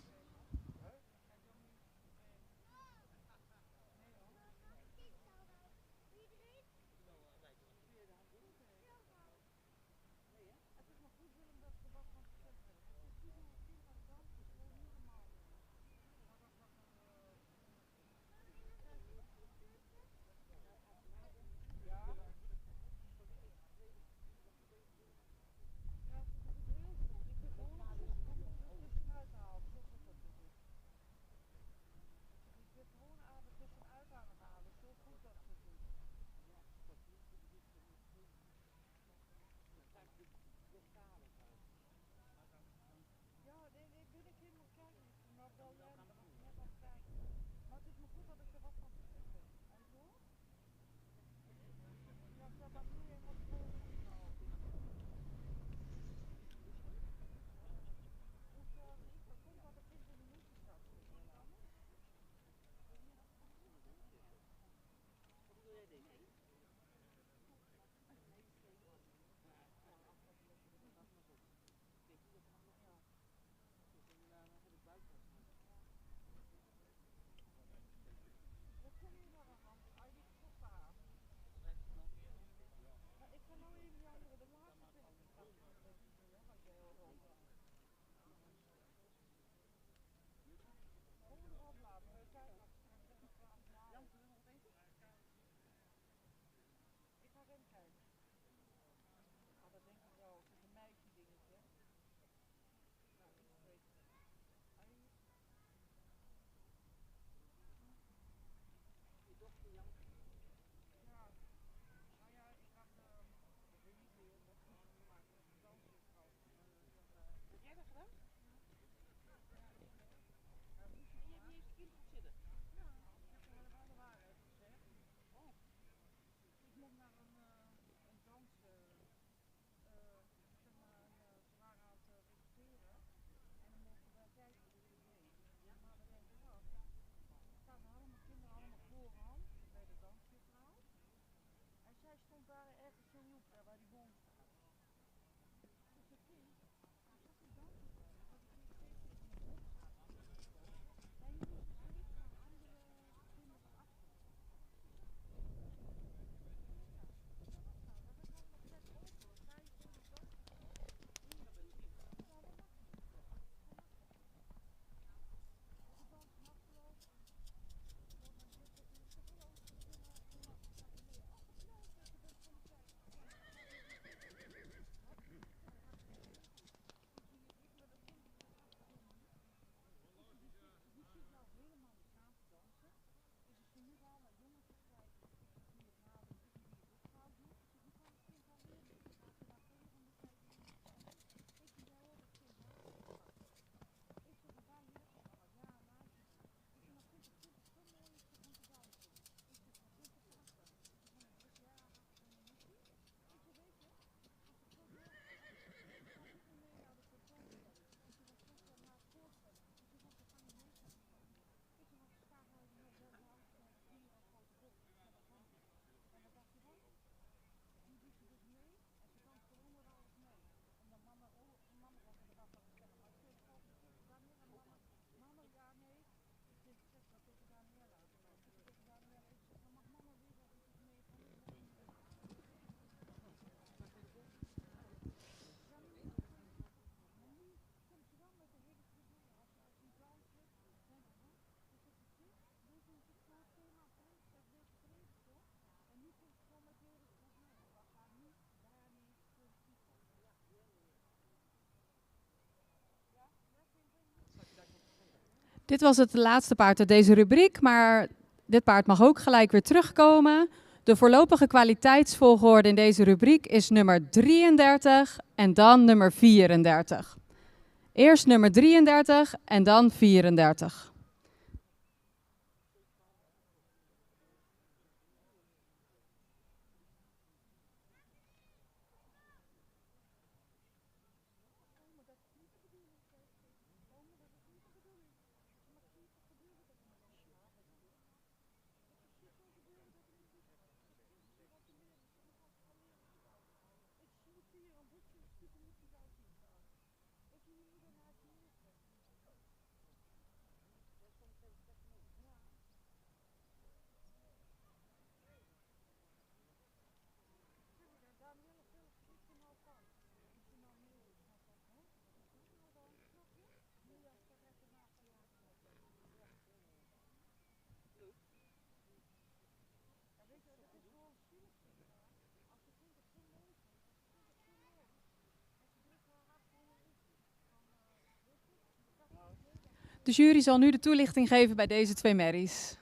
Dit was het laatste paard uit deze rubriek, maar dit paard mag ook gelijk weer terugkomen. De voorlopige kwaliteitsvolgorde in deze rubriek is nummer 33 en dan nummer 34. Eerst nummer 33 en dan 34. De jury zal nu de toelichting geven bij deze 2 merries.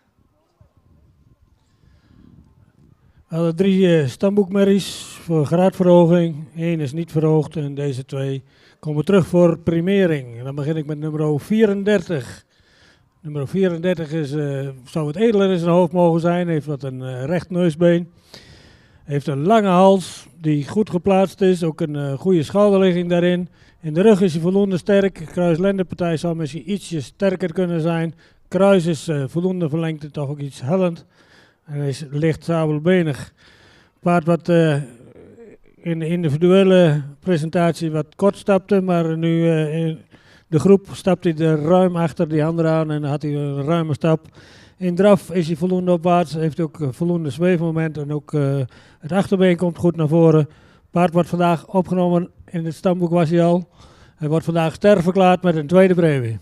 We hadden 3 stamboekmerries voor graadverhoging. 1 is niet verhoogd en deze 2 komen terug voor primering. En dan begin ik met nummer 34. Nummer 34 is, zou het edeler in zijn hoofd mogen zijn. Heeft wat een recht neusbeen. Heeft een lange hals die goed geplaatst is. Ook een goede schouderligging daarin. In de rug is hij voldoende sterk. Kruis-lendenpartij zou misschien ietsje sterker kunnen zijn. Kruis is voldoende verlengd, toch ook iets hellend. En hij is licht sabelbenig. Paard wat in de individuele presentatie wat kort stapte, maar nu in de groep stapt hij er ruim achter die andere aan en had hij een ruime stap. In draf is hij voldoende opwaarts, heeft ook voldoende zweefmoment en ook het achterbeen komt goed naar voren. Paard wordt vandaag opgenomen, in het stamboek was hij al. Hij wordt vandaag ster verklaard met een tweede premie.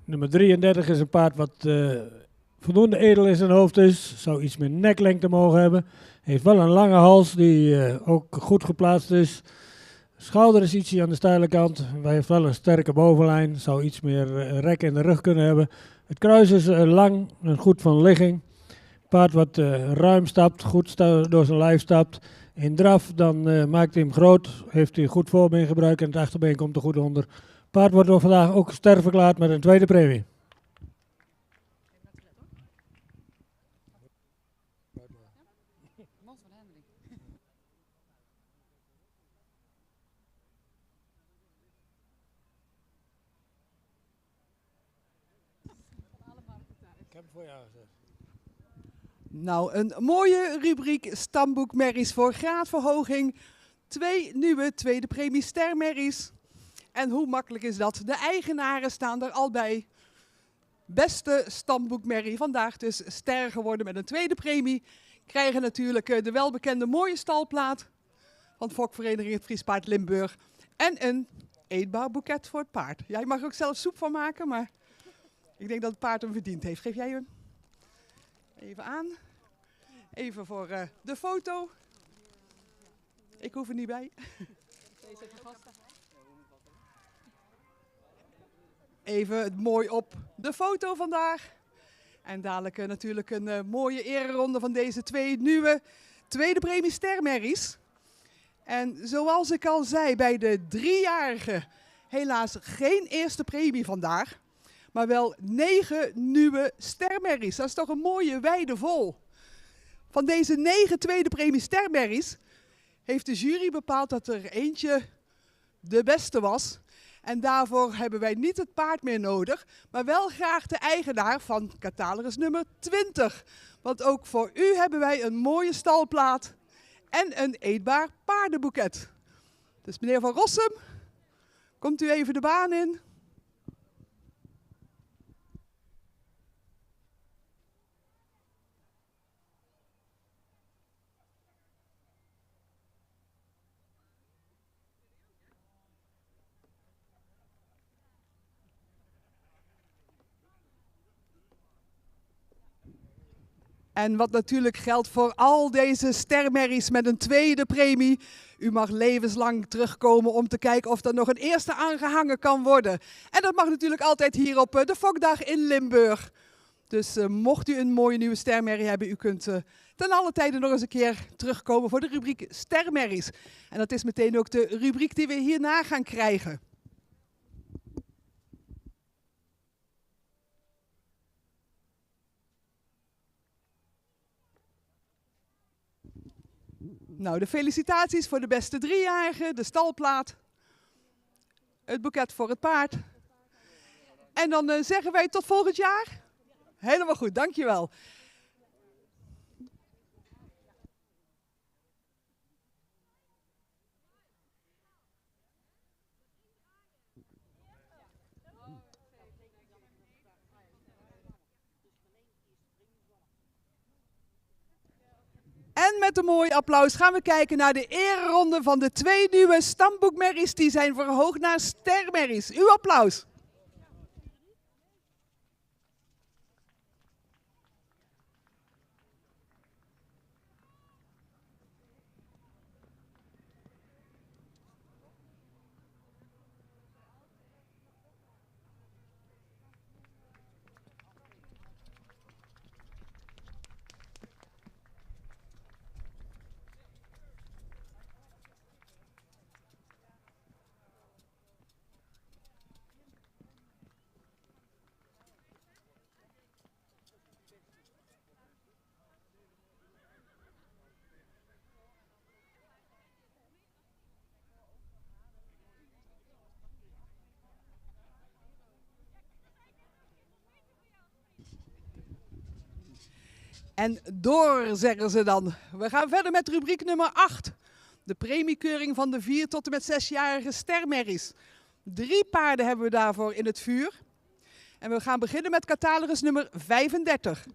Nummer 33 is een paard wat voldoende edel in zijn hoofd is. Zou iets meer neklengte mogen hebben. Heeft wel een lange hals die ook goed geplaatst is. Schouder is ietsje aan de steile kant. Hij heeft wel een sterke bovenlijn. Zou iets meer rek in de rug kunnen hebben. Het kruis is lang en goed van ligging. Paard wat ruim stapt, goed door zijn lijf stapt. In draf dan maakt hij hem groot. Heeft hij goed voorbeengebruik en het achterbeen komt er goed onder. Paard wordt door vandaag ook ster verklaard met een tweede premie. Ik heb het voor jou gezegd. Nou, een mooie rubriek stamboekmerries voor graadverhoging. 2 nieuwe tweede premie stermerries. En hoe makkelijk is dat? De eigenaren staan er al bij. Beste stamboekmerrie, vandaag dus ster geworden met een tweede premie. Krijgen natuurlijk de welbekende mooie stalplaat van Fokvereniging het Fries Paard Limburg. En een eetbaar boeket voor het paard. Jij mag er ook zelf soep van maken, maar ik denk dat het paard hem verdiend heeft. Geef jij hem even aan. Even voor de foto. Ik hoef er niet bij. Even mooi op de foto vandaag. En dadelijk natuurlijk een mooie ereronde van deze 2 nieuwe tweede premie stermerries. En zoals ik al zei, bij de 3-jarige helaas geen eerste premie vandaag. Maar wel 9 nieuwe stermerries. Dat is toch een mooie weide vol. Van deze 9 tweede premie stermerries heeft de jury bepaald dat er eentje de beste was. En daarvoor hebben wij niet het paard meer nodig, maar wel graag de eigenaar van catalogus nummer 20. Want ook voor u hebben wij een mooie stalplaat en een eetbaar paardenboeket. Dus meneer Van Rossum, komt u even de baan in. En wat natuurlijk geldt voor al deze stermerries met een tweede premie. U mag levenslang terugkomen om te kijken of er nog een eerste aangehangen kan worden. En dat mag natuurlijk altijd hier op de Fokdag in Limburg. Dus mocht u een mooie nieuwe stermerrie hebben, u kunt ten alle tijde nog eens een keer terugkomen voor de rubriek stermerries. En dat is meteen ook de rubriek die we hierna gaan krijgen. Nou, de felicitaties voor de beste driejarigen, de stalplaat, het boeket voor het paard. En dan zeggen wij tot volgend jaar. Helemaal goed, dankjewel. En met een mooi applaus gaan we kijken naar de ereronde van de 2 nieuwe stamboekmerries. Die zijn verhoogd naar stermerries. Uw applaus. En door, zeggen ze dan. We gaan verder met rubriek nummer 8. De premiekeuring van de 4 tot en met 6-jarige stermerries. 3 paarden hebben we daarvoor in het vuur. En we gaan beginnen met catalogus nummer 35.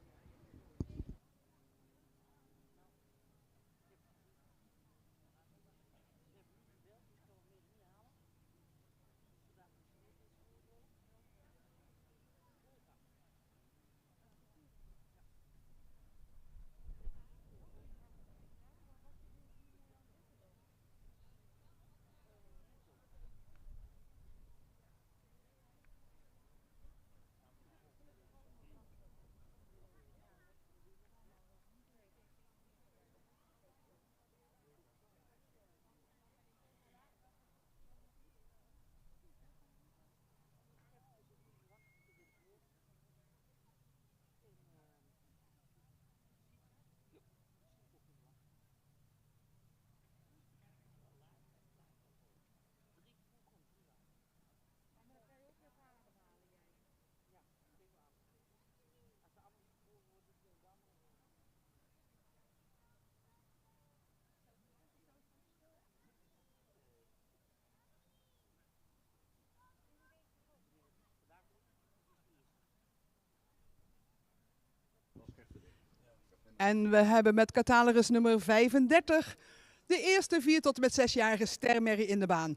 En we hebben met catalogus nummer 35 de eerste 4 tot en met 6-jarige stermerrie in de baan.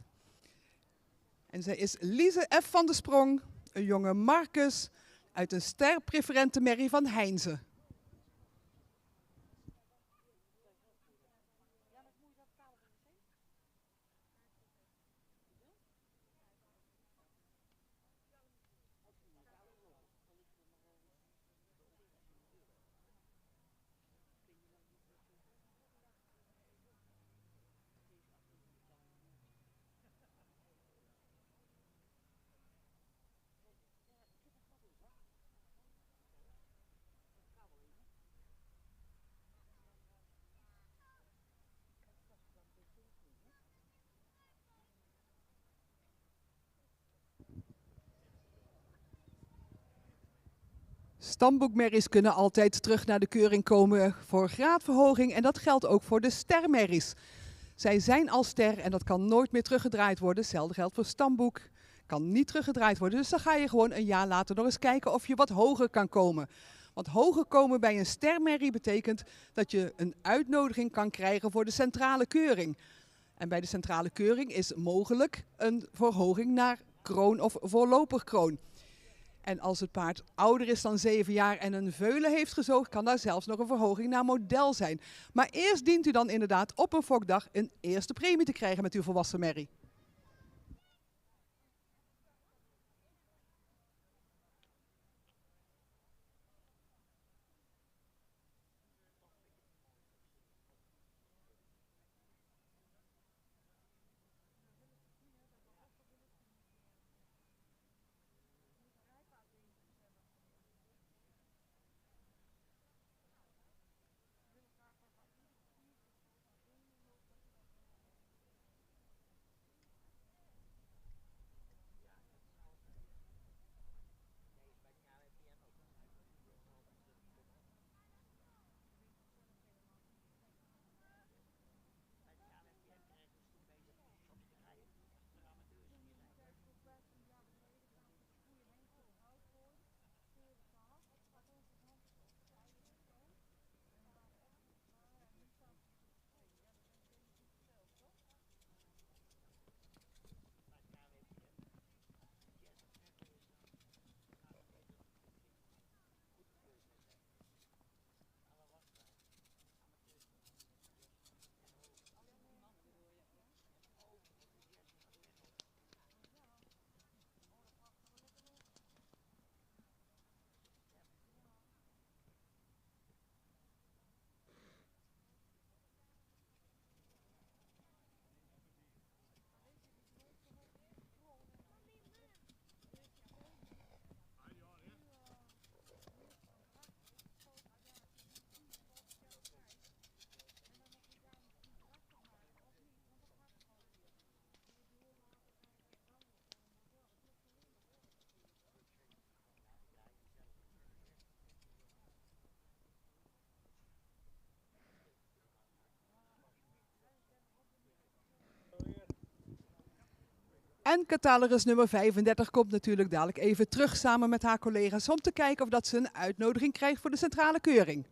En zij is Lise F. van de Sprong, een jonge Marcus uit een sterpreferente merrie van Heinze. Stamboekmerries kunnen altijd terug naar de keuring komen voor graadverhoging en dat geldt ook voor de stermerries. Zij zijn al ster en dat kan nooit meer teruggedraaid worden. Hetzelfde geldt voor stamboek, kan niet teruggedraaid worden. Dus dan ga je gewoon een jaar later nog eens kijken of je wat hoger kan komen. Want hoger komen bij een stermerrie betekent dat je een uitnodiging kan krijgen voor de centrale keuring. En bij de centrale keuring is mogelijk een verhoging naar kroon of voorlopig kroon. En als het paard ouder is dan 7 jaar en een veulen heeft gezoogd, kan daar zelfs nog een verhoging naar model zijn. Maar eerst dient u dan inderdaad op een fokdag een eerste premie te krijgen met uw volwassen merrie. En catalogus nummer 35 komt natuurlijk dadelijk even terug samen met haar collega's om te kijken of dat ze een uitnodiging krijgt voor de centrale keuring.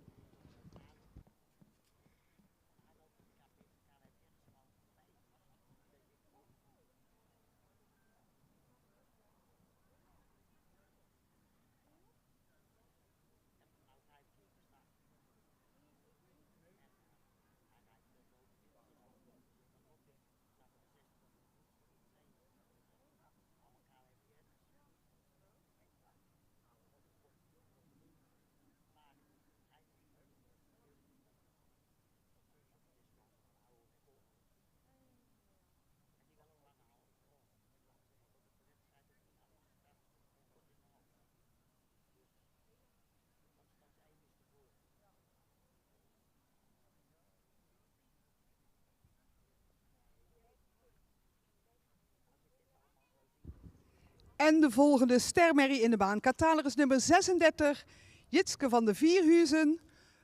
En de volgende stermerrie in de baan, catalogus nummer 36, Jitske van de Vierhuizen.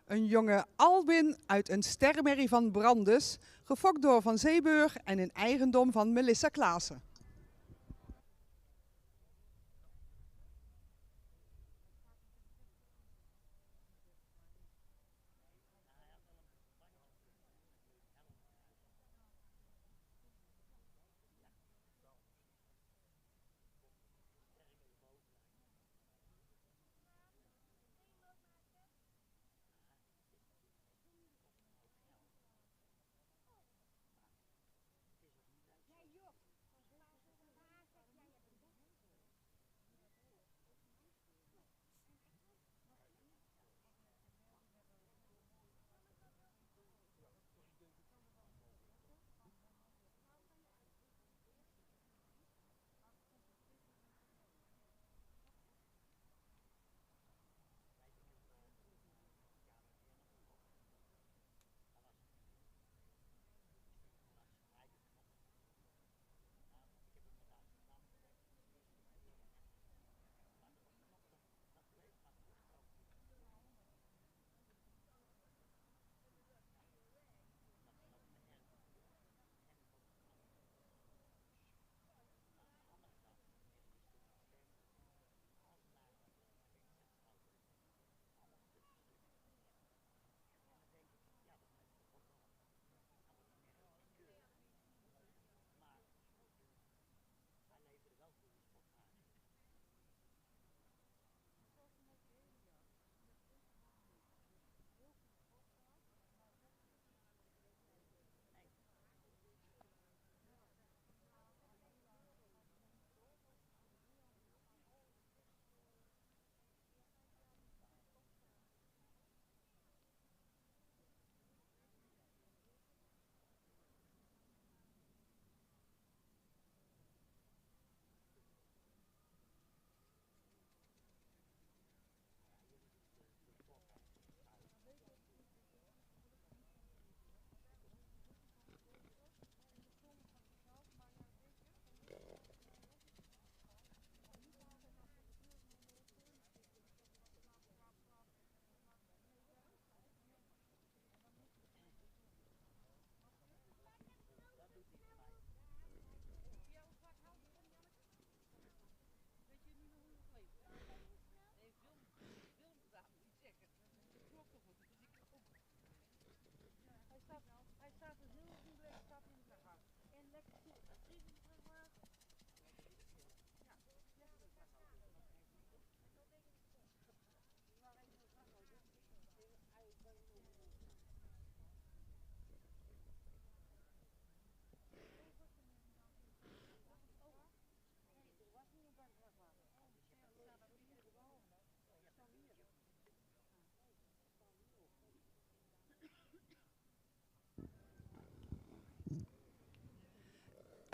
Een jonge Albin uit een stermerrie van Brandes, gefokt door Van Zeeburg en in eigendom van Melissa Klaassen.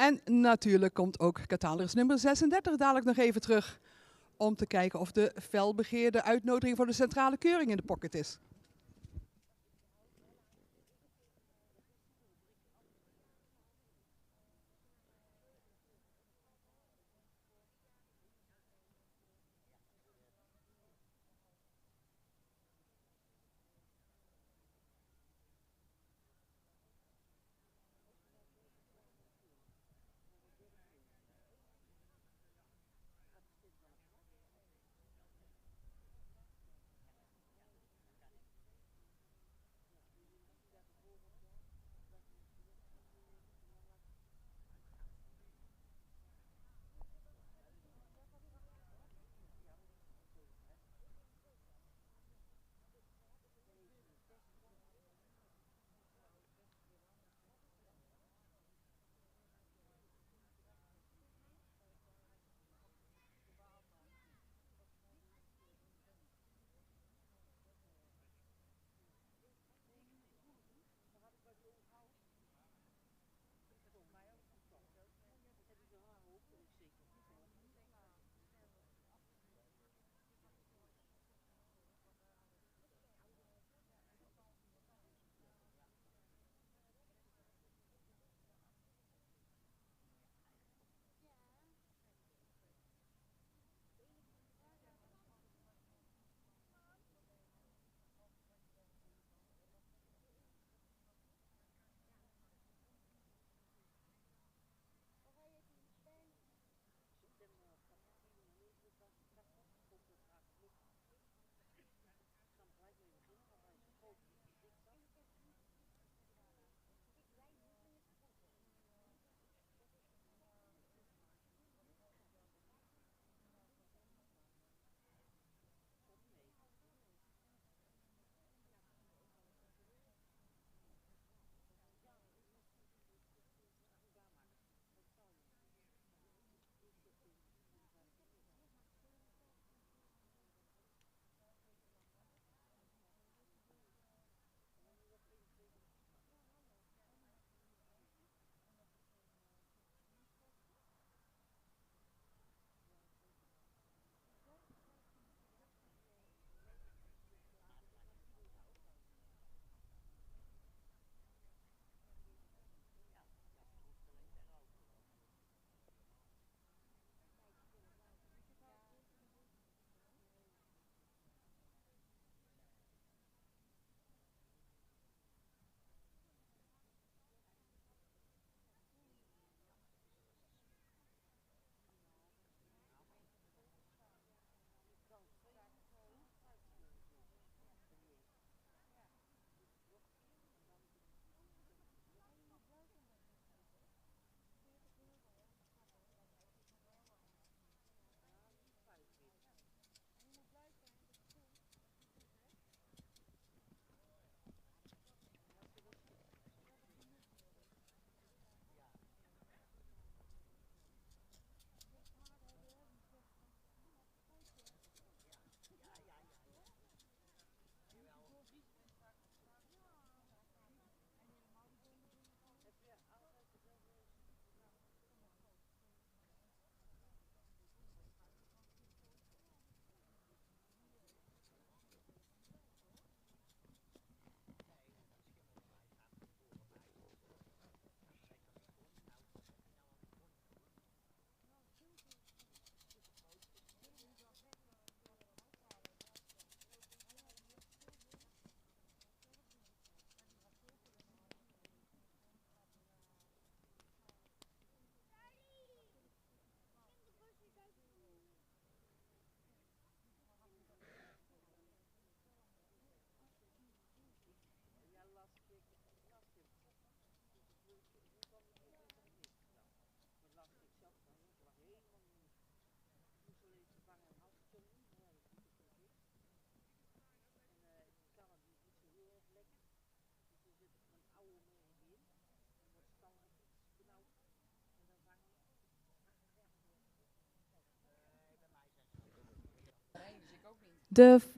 En natuurlijk komt ook catalogus nummer 36 dadelijk nog even terug. Om te kijken of de felbegeerde uitnodiging voor de centrale keuring in de pocket is.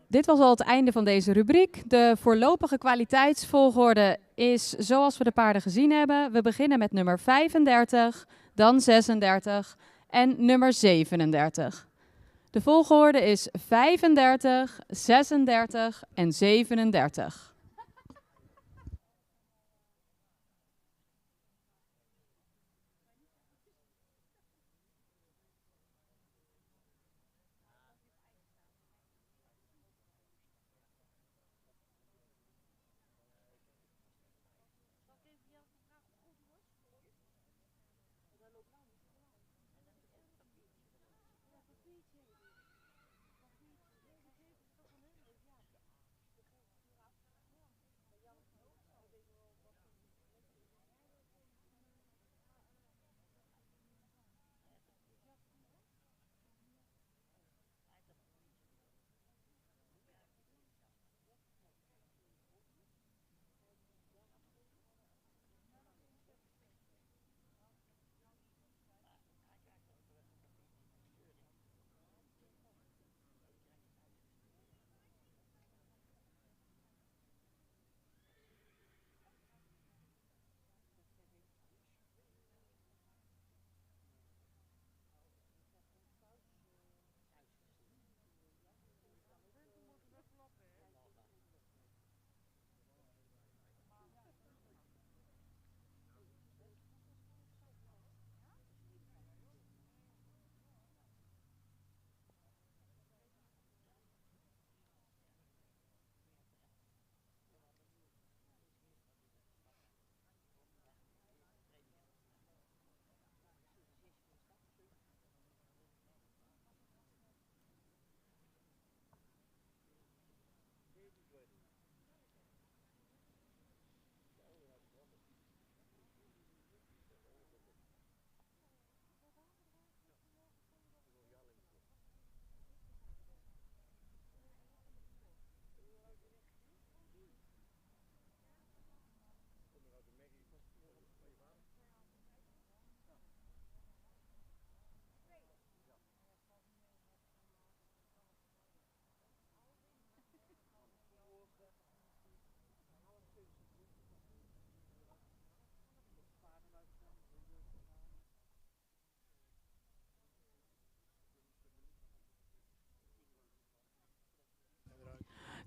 Dit was al het einde van deze rubriek. De voorlopige kwaliteitsvolgorde is zoals we de paarden gezien hebben. We beginnen met nummer 35, dan 36 en nummer 37. De volgorde is 35, 36 en 37.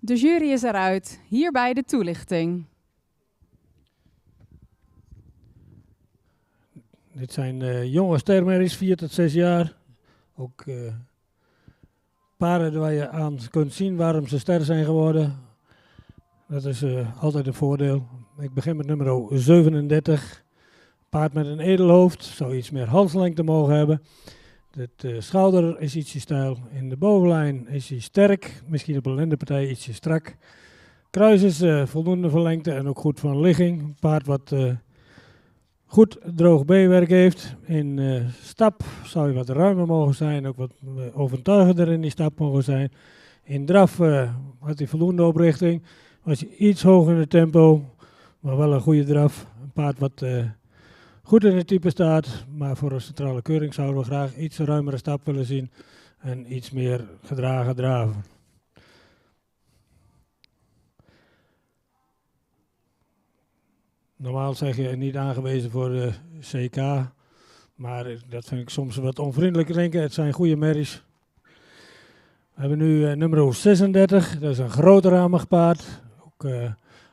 De jury is eruit. Hierbij de toelichting. Dit zijn jonge stermerries, 4 tot 6 jaar. Ook paarden waar je aan kunt zien waarom ze ster zijn geworden. Dat is altijd een voordeel. Ik begin met nummer 37. Paard met een edelhoofd. Zou iets meer halslengte mogen hebben. De schouder is ietsje steil. In de bovenlijn is hij sterk. Misschien op de lendenpartij ietsje strak. Kruis is voldoende van lengte en ook goed van ligging. Een paard wat goed droog beenwerk heeft. In stap zou hij wat ruimer mogen zijn. Ook wat overtuigender in die stap mogen zijn. In draf had hij voldoende oprichting. Was hij iets hoger in het tempo. Maar wel een goede draf. Een paard wat goed in het type staat. Maar voor een centrale keuring zouden we graag iets ruimere stap willen zien. En iets meer gedragen draven. Normaal zeg je niet aangewezen voor de CK, maar dat vind ik soms wat onvriendelijk denken. Het zijn goede merries. We hebben nu nummer 36, dat is een grootramig paard. Ook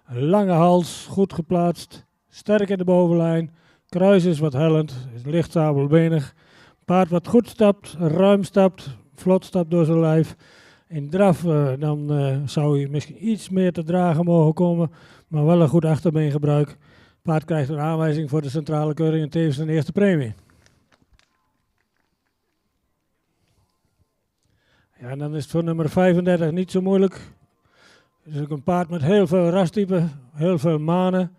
een lange hals, goed geplaatst, sterk in de bovenlijn. Kruis is wat hellend, is licht sabelbenig. Paard wat goed stapt, ruim stapt, vlot stapt door zijn lijf. In draf dan zou hij misschien iets meer te dragen mogen komen, maar wel een goed achterbeengebruik. Paard krijgt een aanwijzing voor de centrale keuring en tevens een eerste premie. Ja, en dan is het voor nummer 35 niet zo moeilijk. Het is ook een paard met heel veel rastypen, heel veel manen.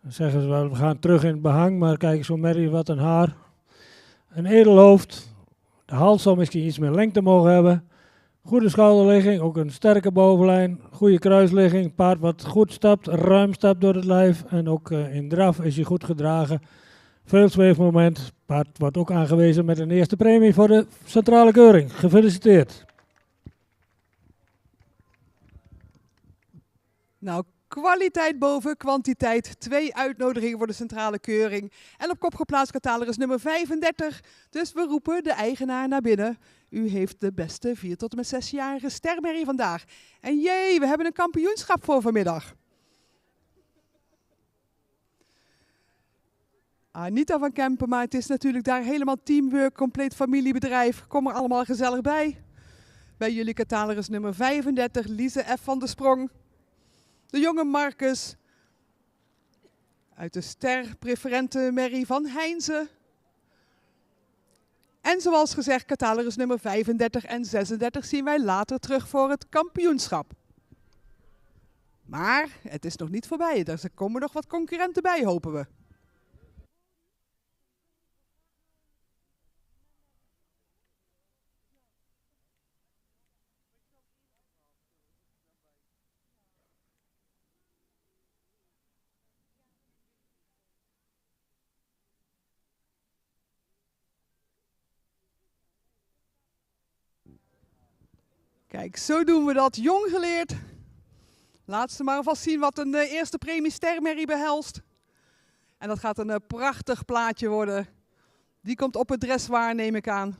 Dan zeggen ze wel, we gaan terug in het behang, maar kijk eens zo'n merrie, wat een haar. Een edelhoofd. De hals zal misschien iets meer lengte mogen hebben. Goede schouderligging, ook een sterke bovenlijn, goede kruisligging, paard wat goed stapt, ruim stapt door het lijf en ook in draf is hij goed gedragen. Veel zweefmoment, paard wordt ook aangewezen met een eerste premie voor de centrale keuring. Gefeliciteerd. Nou, Kwaliteit boven kwantiteit. 2 uitnodigingen voor de centrale keuring. En op kop geplaatst catalogus nummer 35. Dus we roepen de eigenaar naar binnen. U heeft de beste 4 tot en met 6-jarige stermerrie vandaag. En jee, we hebben een kampioenschap voor vanmiddag. Anita van Kempen, maar het is natuurlijk daar helemaal teamwork, compleet familiebedrijf. Kom er allemaal gezellig bij. Bij jullie catalogus nummer 35, Lise F. van der Sprong. De jonge Marcus. Uit de ster-preferente Merrie van Heinze. En zoals gezegd, catalogus nummer 35 en 36 zien wij later terug voor het kampioenschap. Maar het is nog niet voorbij. Er komen nog wat concurrenten bij, hopen we. Kijk, zo doen we dat. Jong geleerd. Laat ze maar alvast zien wat een eerste premie stermerrie behelst. En dat gaat een prachtig plaatje worden. Die komt op het dressoir, neem ik aan.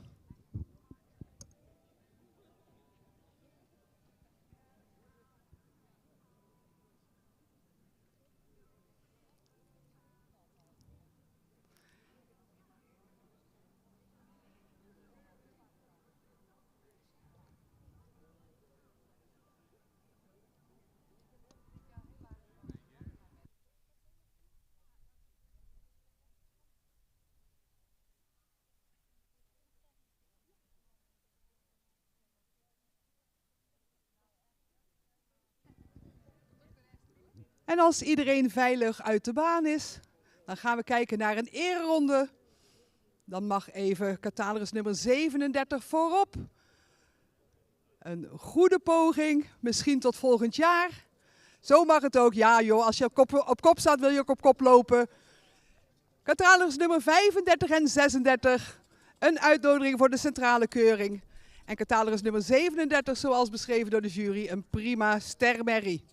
En als iedereen veilig uit de baan is, dan gaan we kijken naar een ereronde. Dan mag even catalogus nummer 37 voorop. Een goede poging, misschien tot volgend jaar. Zo mag het ook. Ja joh, als je op kop staat wil je ook op kop lopen. Catalogus nummer 35 en 36. Een uitnodiging voor de centrale keuring. En catalogus nummer 37, zoals beschreven door de jury, een prima stermerrie.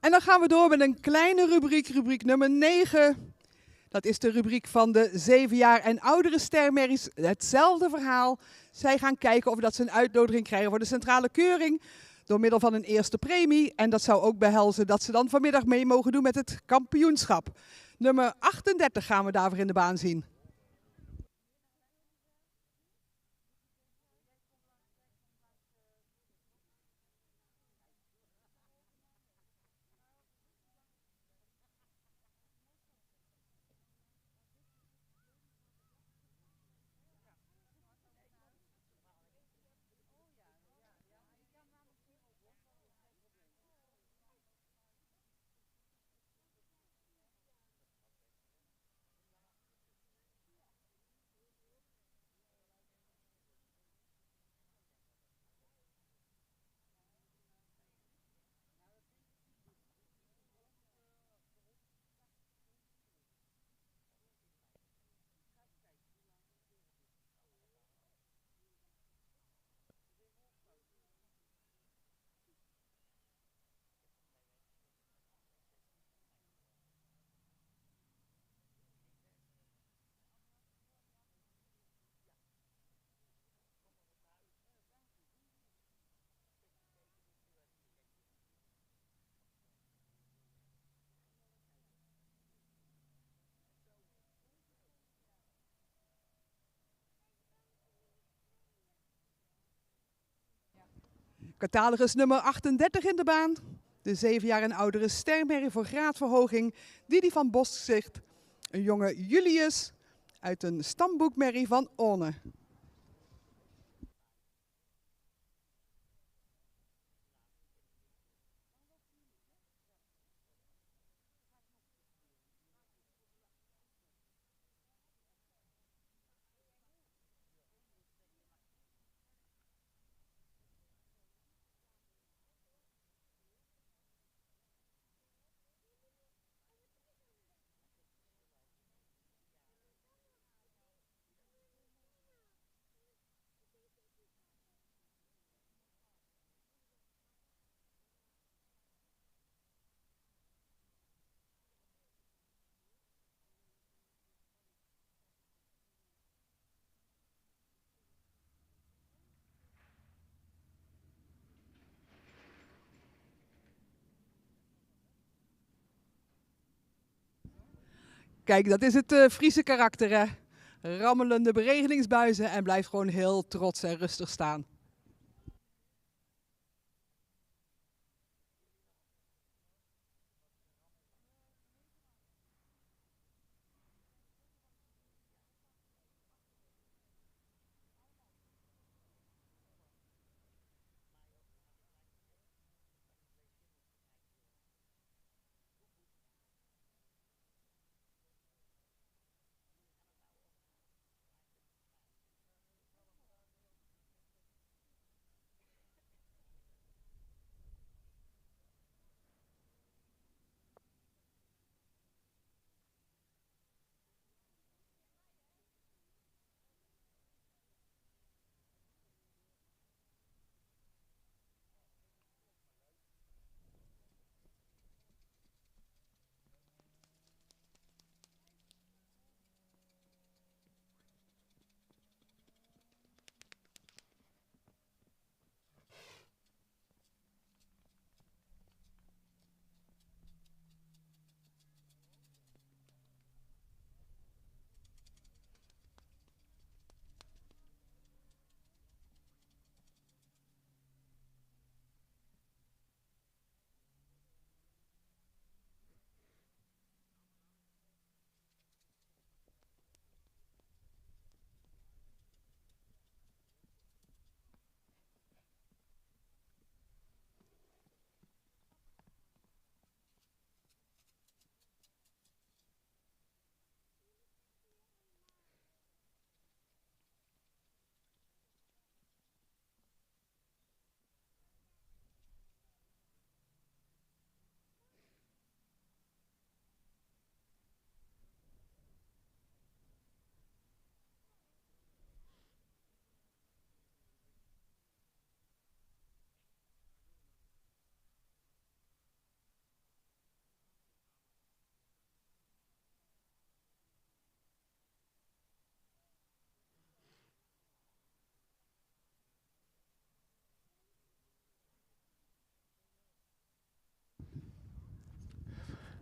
En dan gaan we door met een kleine rubriek, rubriek nummer 9. Dat is de rubriek van de 7 jaar en oudere stermerries. Hetzelfde verhaal. Zij gaan kijken of dat ze een uitnodiging krijgen voor de centrale keuring. Door middel van een eerste premie. En dat zou ook behelzen dat ze dan vanmiddag mee mogen doen met het kampioenschap. Nummer 38 gaan we daarvoor in de baan zien. Catalogus nummer 38 in de baan. De 7 jaar en oudere stermerrie voor graadverhoging. Didi van Boschzicht. Een jonge Julius uit een stamboekmerrie van Onne. Kijk, dat is het Friese karakter, hè. Rammelende beregelingsbuizen en blijft gewoon heel trots en rustig staan.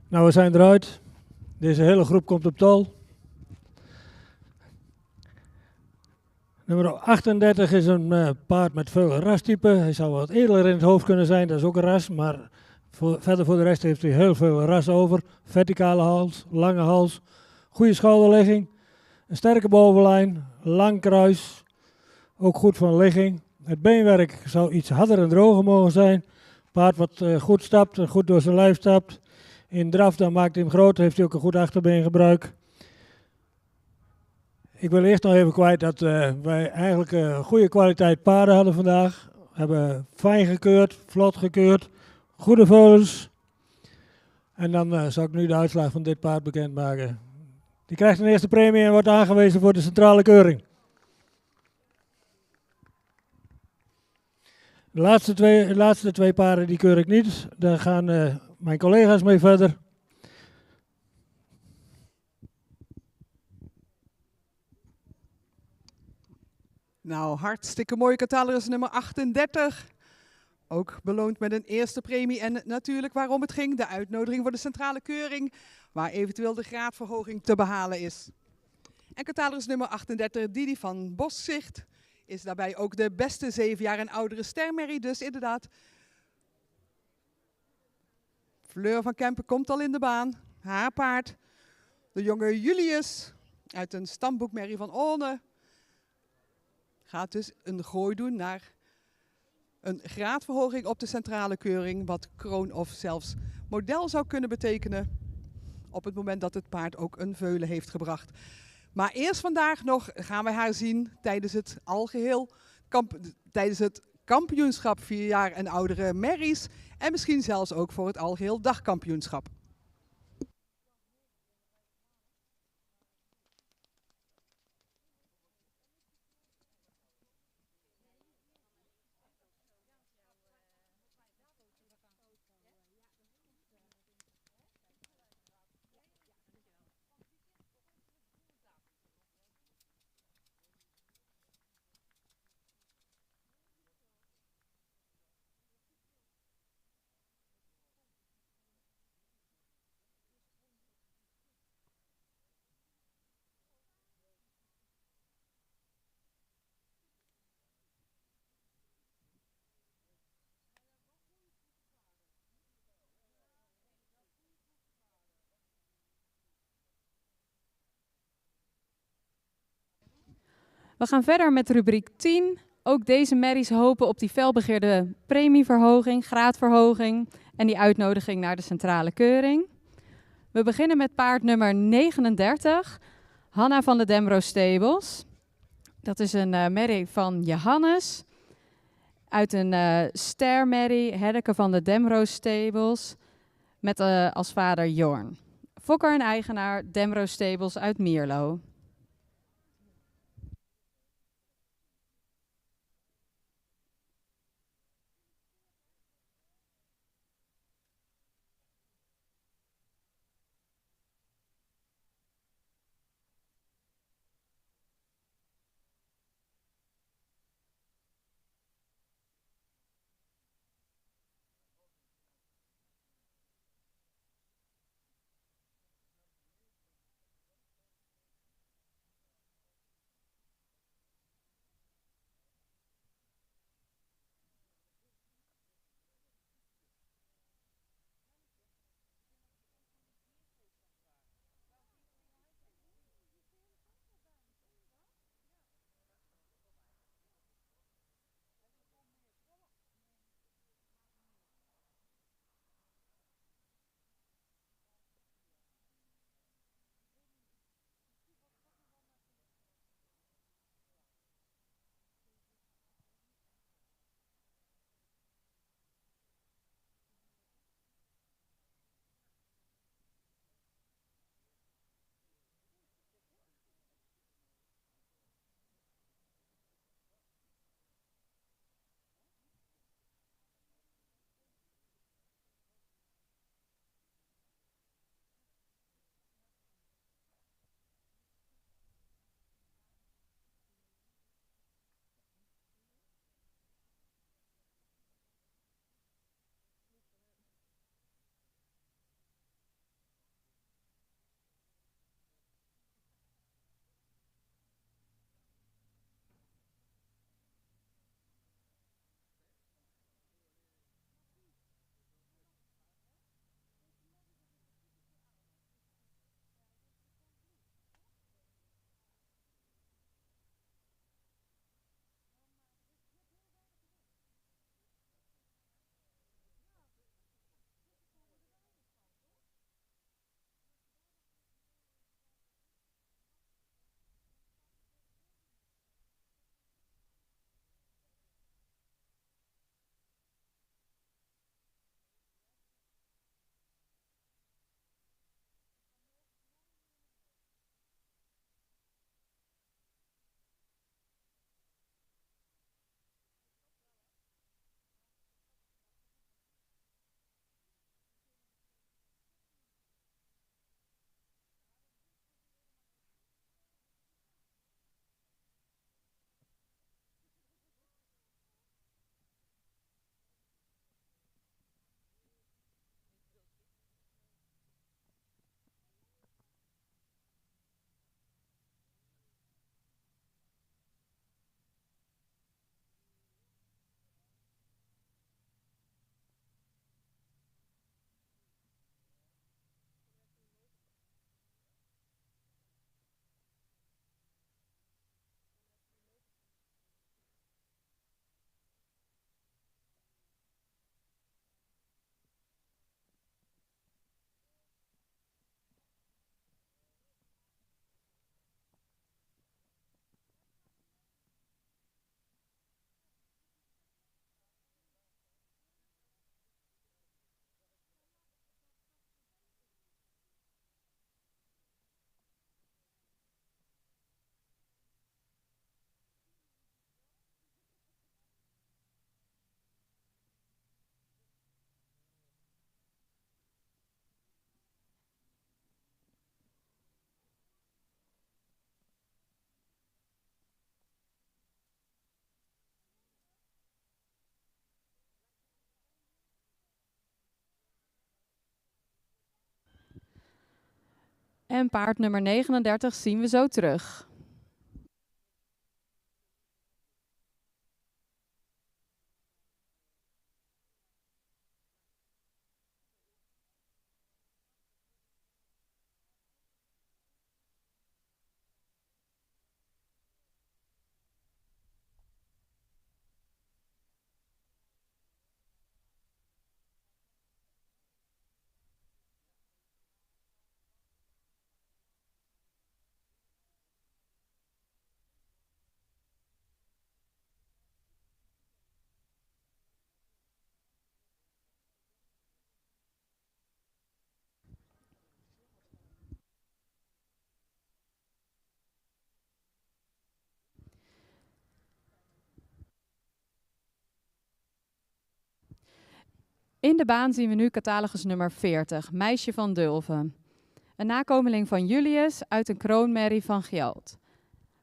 Nou, we zijn eruit. Deze hele groep komt op tol. Nummer 38 is een paard met veel rastype. Hij zou wat edeler in het hoofd kunnen zijn, dat is ook een ras. Maar verder voor de rest heeft hij heel veel ras over. Verticale hals, lange hals, goede schouderligging. Een sterke bovenlijn, lang kruis. Ook goed van ligging. Het beenwerk zou iets harder en droger mogen zijn. Paard wat goed stapt en goed door zijn lijf stapt. In draf dan maakt hij hem groot, heeft hij ook een goed achterbeengebruik. Ik wil eerst nog even kwijt dat wij eigenlijk een goede kwaliteit paarden hadden vandaag. We hebben fijn gekeurd, vlot gekeurd, goede veulens. En dan zal ik nu de uitslag van dit paard bekendmaken. Die krijgt een eerste premie en wordt aangewezen voor de centrale keuring. De laatste twee paarden die keur ik niet. Daar gaan mijn collega's mee verder. Nou, hartstikke mooi catalogus nummer 38. Ook beloond met een eerste premie en natuurlijk waarom het ging. De uitnodiging voor de centrale keuring, waar eventueel de graadverhoging te behalen is. En catalogus nummer 38, Didi van Boszicht, is daarbij ook de beste 7 jaar en oudere stermerrie. Dus inderdaad, Fleur van Kempen komt al in de baan. Haar paard, de jonge Julius, uit een stamboekmerrie van Orne, gaat dus een gooi doen naar een graadverhoging op de centrale keuring, wat kroon of zelfs model zou kunnen betekenen op het moment dat het paard ook een veulen heeft gebracht. Maar eerst vandaag nog gaan wij haar zien tijdens het tijdens het kampioenschap 4 jaar en oudere merries en misschien zelfs ook voor het algeheel dagkampioenschap. We gaan verder met rubriek 10. Ook deze merries hopen op die felbegeerde premieverhoging, graadverhoging en die uitnodiging naar de centrale keuring. We beginnen met paard nummer 39, Hanna van de Demro Stables. Dat is een merrie van Johannes. Uit een stermerrie, Herdeke van de Demro Stables. Met als vader Jorn. Fokker en eigenaar Demro Stables uit Mierlo. En paard nummer 39 zien we zo terug. In de baan zien we nu catalogus nummer 40, Meisje van Dulven. Een nakomeling van Julius uit een kroonmerrie van Gjalt.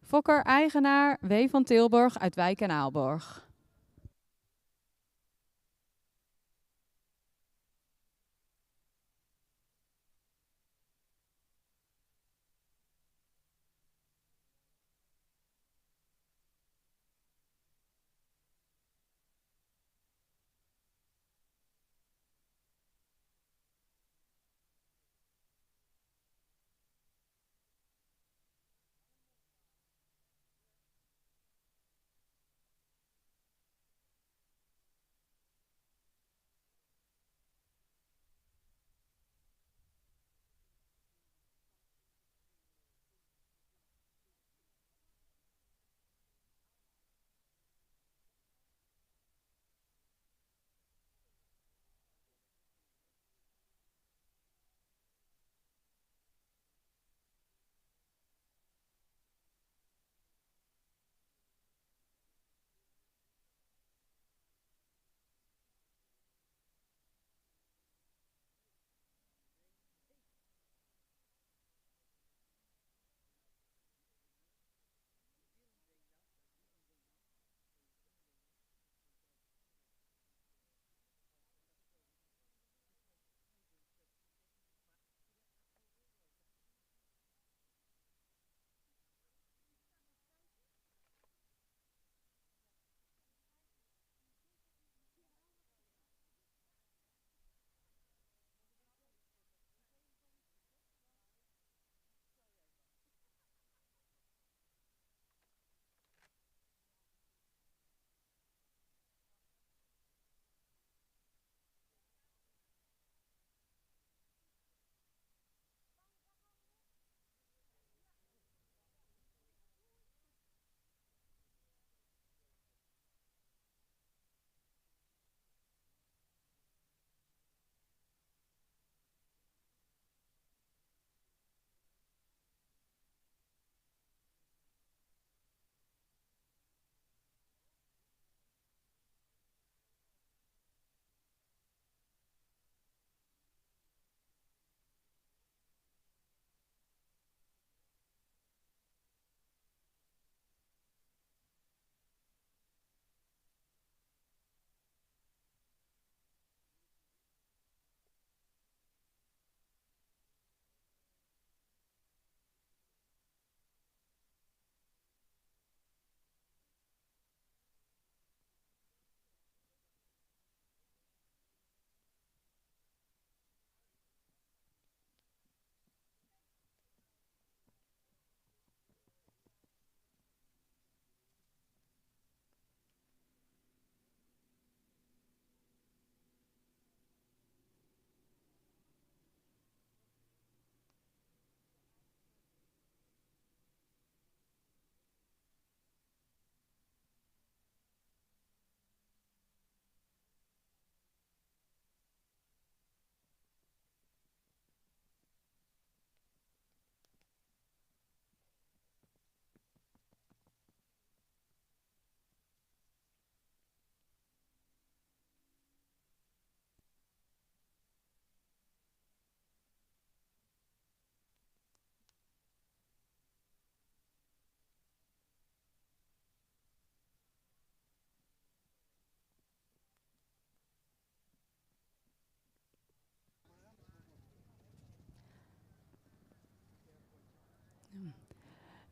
Fokker, eigenaar, W. van Tilburg uit Wijk en Aalborg.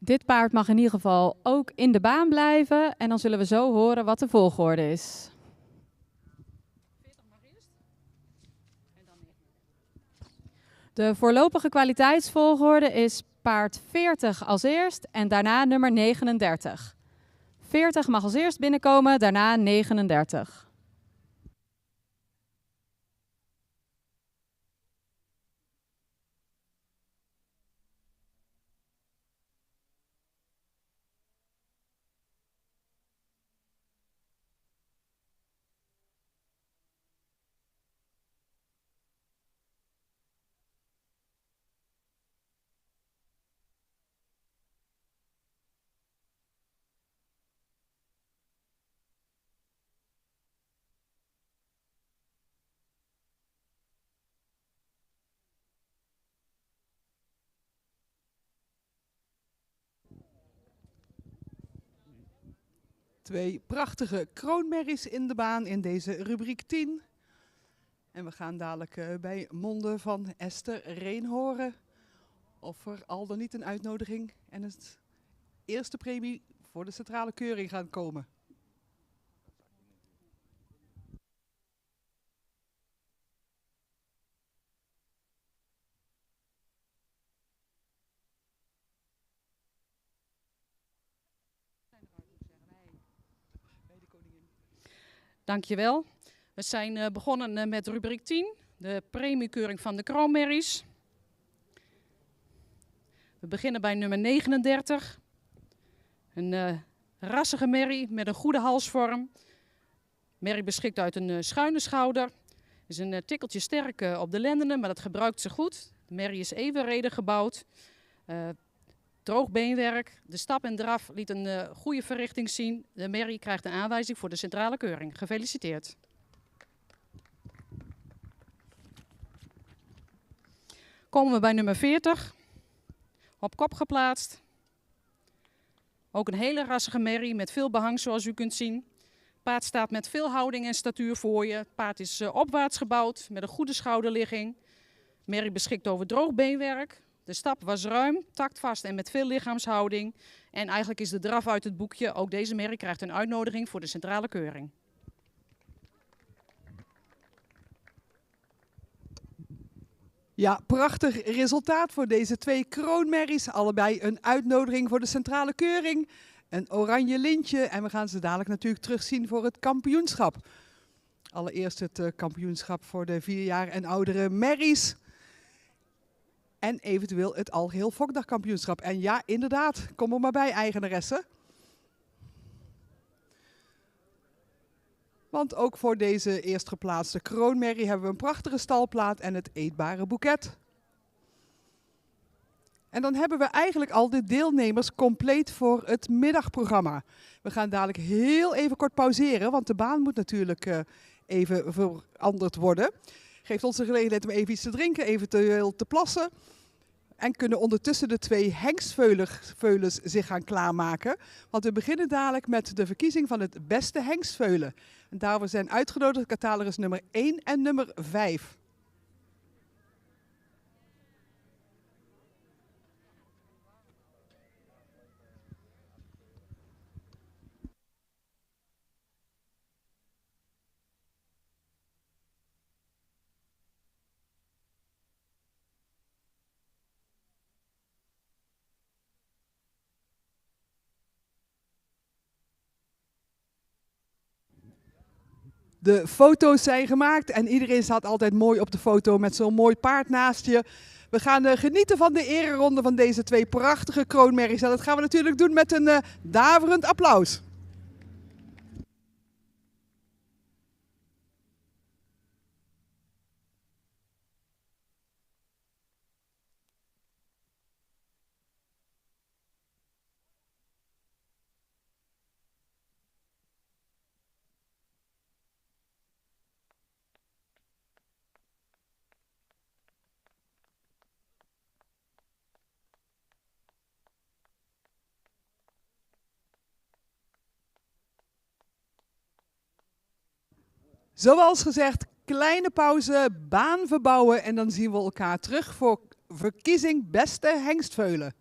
Dit paard mag in ieder geval ook in de baan blijven en dan zullen we zo horen wat de volgorde is. De voorlopige kwaliteitsvolgorde is paard 40 als eerst en daarna nummer 39. 40 mag als eerst binnenkomen, daarna 39. 2 prachtige kroonmerries in de baan in deze rubriek 10. En we gaan dadelijk bij monden van Esther Reen horen of er al dan niet een uitnodiging en het eerste premie voor de centrale keuring gaan komen. Dankjewel. We zijn begonnen met rubriek 10, de premiekeuring van de kroonmerries. We beginnen bij nummer 39. Een rassige merrie met een goede halsvorm. Merrie beschikt uit een schuine schouder. Is een tikkeltje sterk op de lendenen, maar dat gebruikt ze goed. De merrie is evenredig gebouwd. Droog beenwerk. De stap en draf liet een goede verrichting zien. De merrie krijgt een aanwijzing voor de centrale keuring. Gefeliciteerd. Komen we bij nummer 40. Op kop geplaatst. Ook een hele rassige merrie met veel behang zoals u kunt zien. Het paard staat met veel houding en statuur voor je. Het paard is opwaarts gebouwd met een goede schouderligging. Merrie beschikt over droog beenwerk. De stap was ruim, taktvast en met veel lichaamshouding. En eigenlijk is de draf uit het boekje. Ook deze merrie krijgt een uitnodiging voor de centrale keuring. Ja, prachtig resultaat voor deze 2 kroonmerries. Allebei een uitnodiging voor de centrale keuring. Een oranje lintje en we gaan ze dadelijk natuurlijk terugzien voor het kampioenschap. Allereerst het kampioenschap voor de 4 jaar en oudere merries. En eventueel het algeheel Fokdagkampioenschap. En ja, inderdaad, kom er maar bij, eigenaressen. Want ook voor deze eerstgeplaatste kroonmerrie hebben we een prachtige stalplaat en het eetbare boeket. En dan hebben we eigenlijk al de deelnemers compleet voor het middagprogramma. We gaan dadelijk heel even kort pauzeren, want de baan moet natuurlijk even veranderd worden. Geeft ons de gelegenheid om even iets te drinken, eventueel te plassen. En kunnen ondertussen de 2 hengstveulens zich gaan klaarmaken. Want we beginnen dadelijk met de verkiezing van het beste hengstveulen. En daarvoor zijn uitgenodigd catalogus nummer 1 en nummer 5. De foto's zijn gemaakt en iedereen staat altijd mooi op de foto met zo'n mooi paard naast je. We gaan genieten van de ereronde van deze 2 prachtige kroonmerries. En dat gaan we natuurlijk doen met een daverend applaus. Zoals gezegd, kleine pauze, baan verbouwen en dan zien we elkaar terug voor verkiezing beste hengstveulen.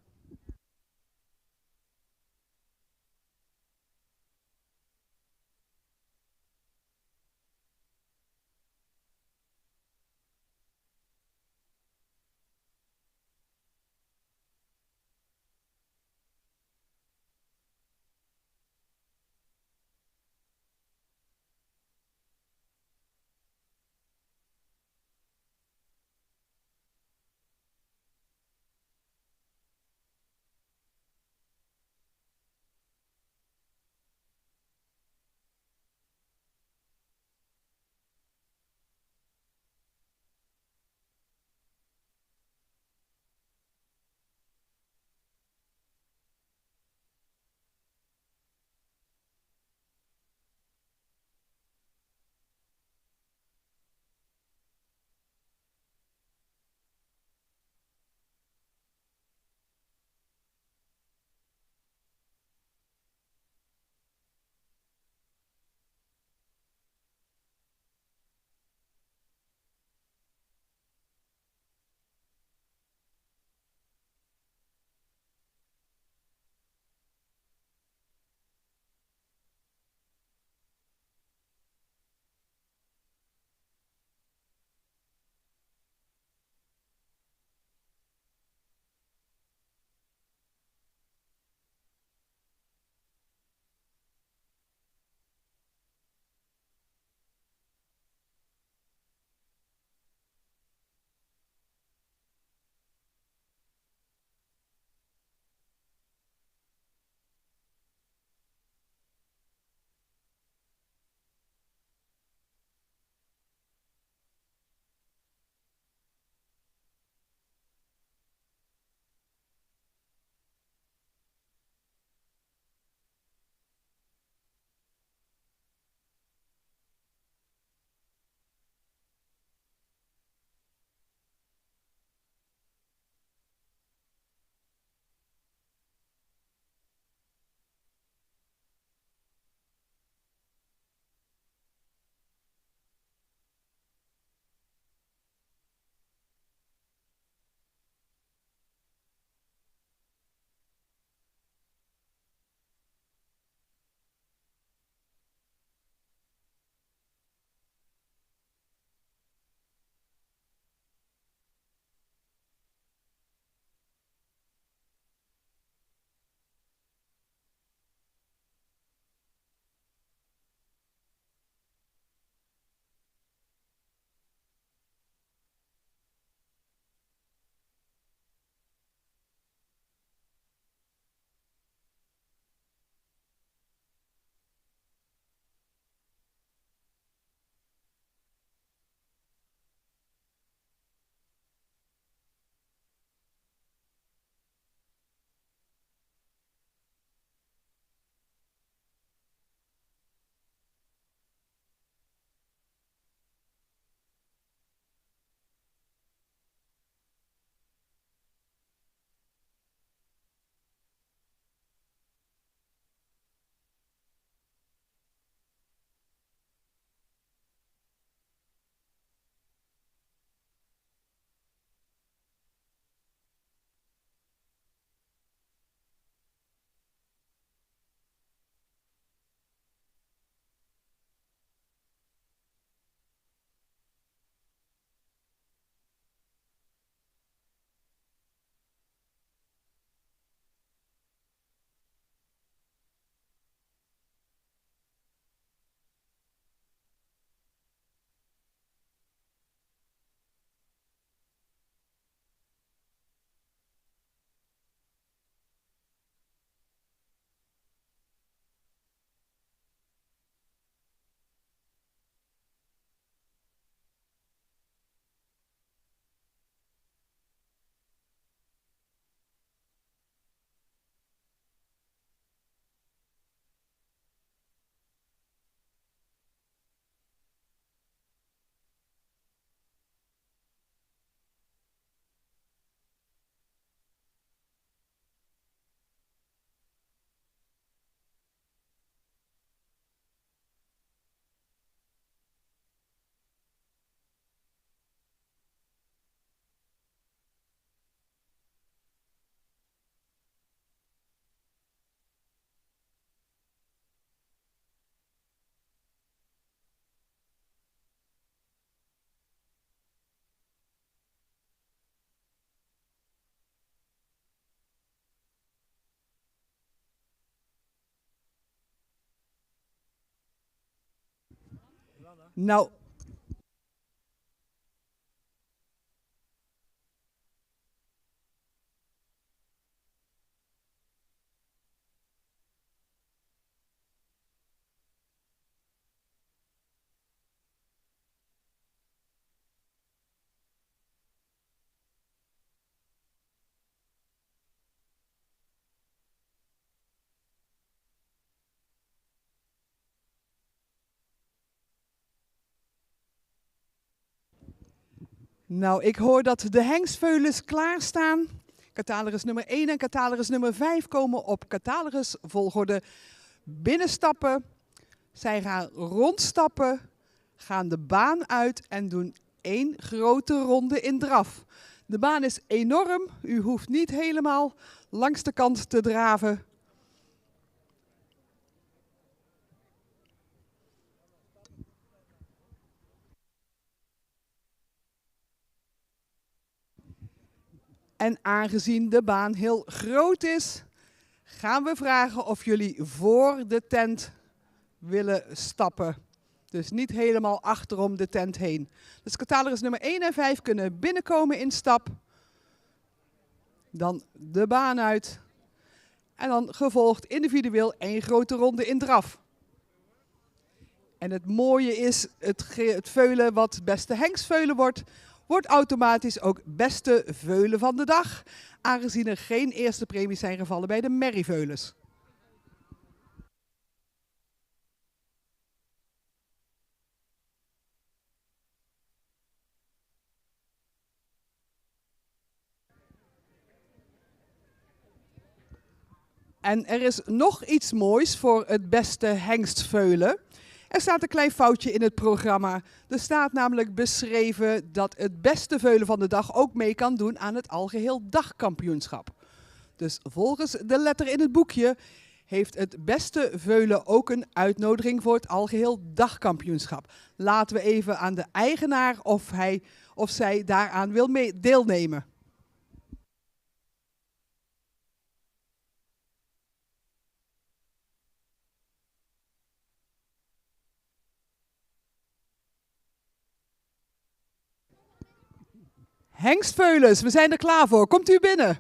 Nou, ik hoor dat de hengstveulens klaarstaan. Catalogus nummer 1 en catalogus nummer 5 komen op catalogus volgorde binnenstappen. Zij gaan rondstappen, gaan de baan uit en doen 1 grote ronde in draf. De baan is enorm, u hoeft niet helemaal langs de kant te draven. En aangezien de baan heel groot is, gaan we vragen of jullie voor de tent willen stappen. Dus niet helemaal achterom de tent heen. Dus catalogus nummer 1 en 5 kunnen binnenkomen in stap. Dan de baan uit. En dan gevolgd individueel 1 grote ronde in draf. En het mooie is, het veulen wat beste hengstveulen wordt automatisch ook beste veulen van de dag. Aangezien er geen eerste premies zijn gevallen bij de merrieveulens. En er is nog iets moois voor het beste hengstveulen. Er staat een klein foutje in het programma. Er staat namelijk beschreven dat het beste veulen van de dag ook mee kan doen aan het algeheel dagkampioenschap. Dus volgens de letter in het boekje heeft het beste veulen ook een uitnodiging voor het algeheel dagkampioenschap. Laten we even aan de eigenaar of hij of zij daaraan wil deelnemen. Hengstveulens, we zijn er klaar voor. Komt u binnen.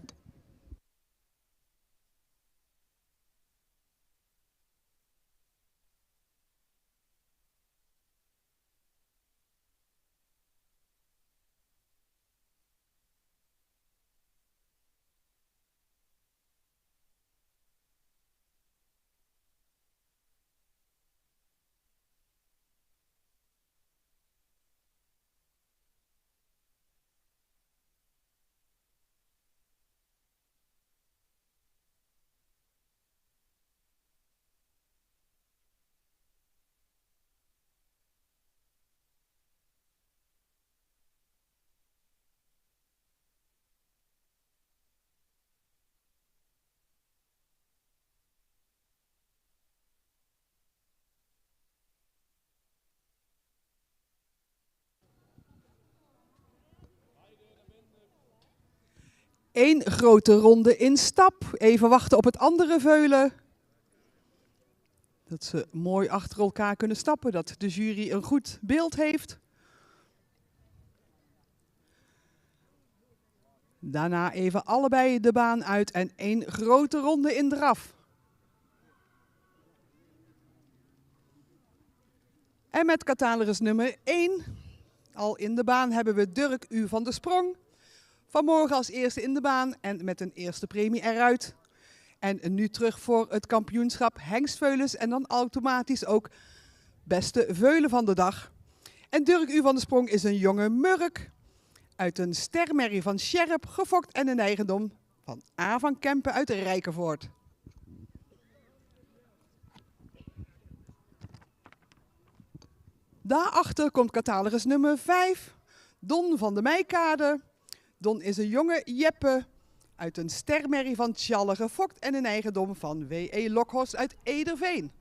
Eén grote ronde in stap. Even wachten op het andere veulen. Dat ze mooi achter elkaar kunnen stappen. Dat de jury een goed beeld heeft. Daarna even allebei de baan uit en 1 grote ronde in draf. En met catalogus nummer 1, al in de baan, hebben we Dirk U. van der Sprong. Vanmorgen als eerste in de baan en met een eerste premie eruit. En nu terug voor het kampioenschap hengstveulens en dan automatisch ook beste veulen van de dag. En Dirk U. van der Sprong is een jonge murk uit een stermerrie van Sjerp, gefokt en een eigendom van A. van Kempen uit Rijkenvoort. Daarachter komt catalogus nummer 5, Don van de Meikade. Don is een jonge Jeppe uit een stermerrie van Tjalle, gefokt en een eigendom van W.E. Lokhorst uit Ederveen.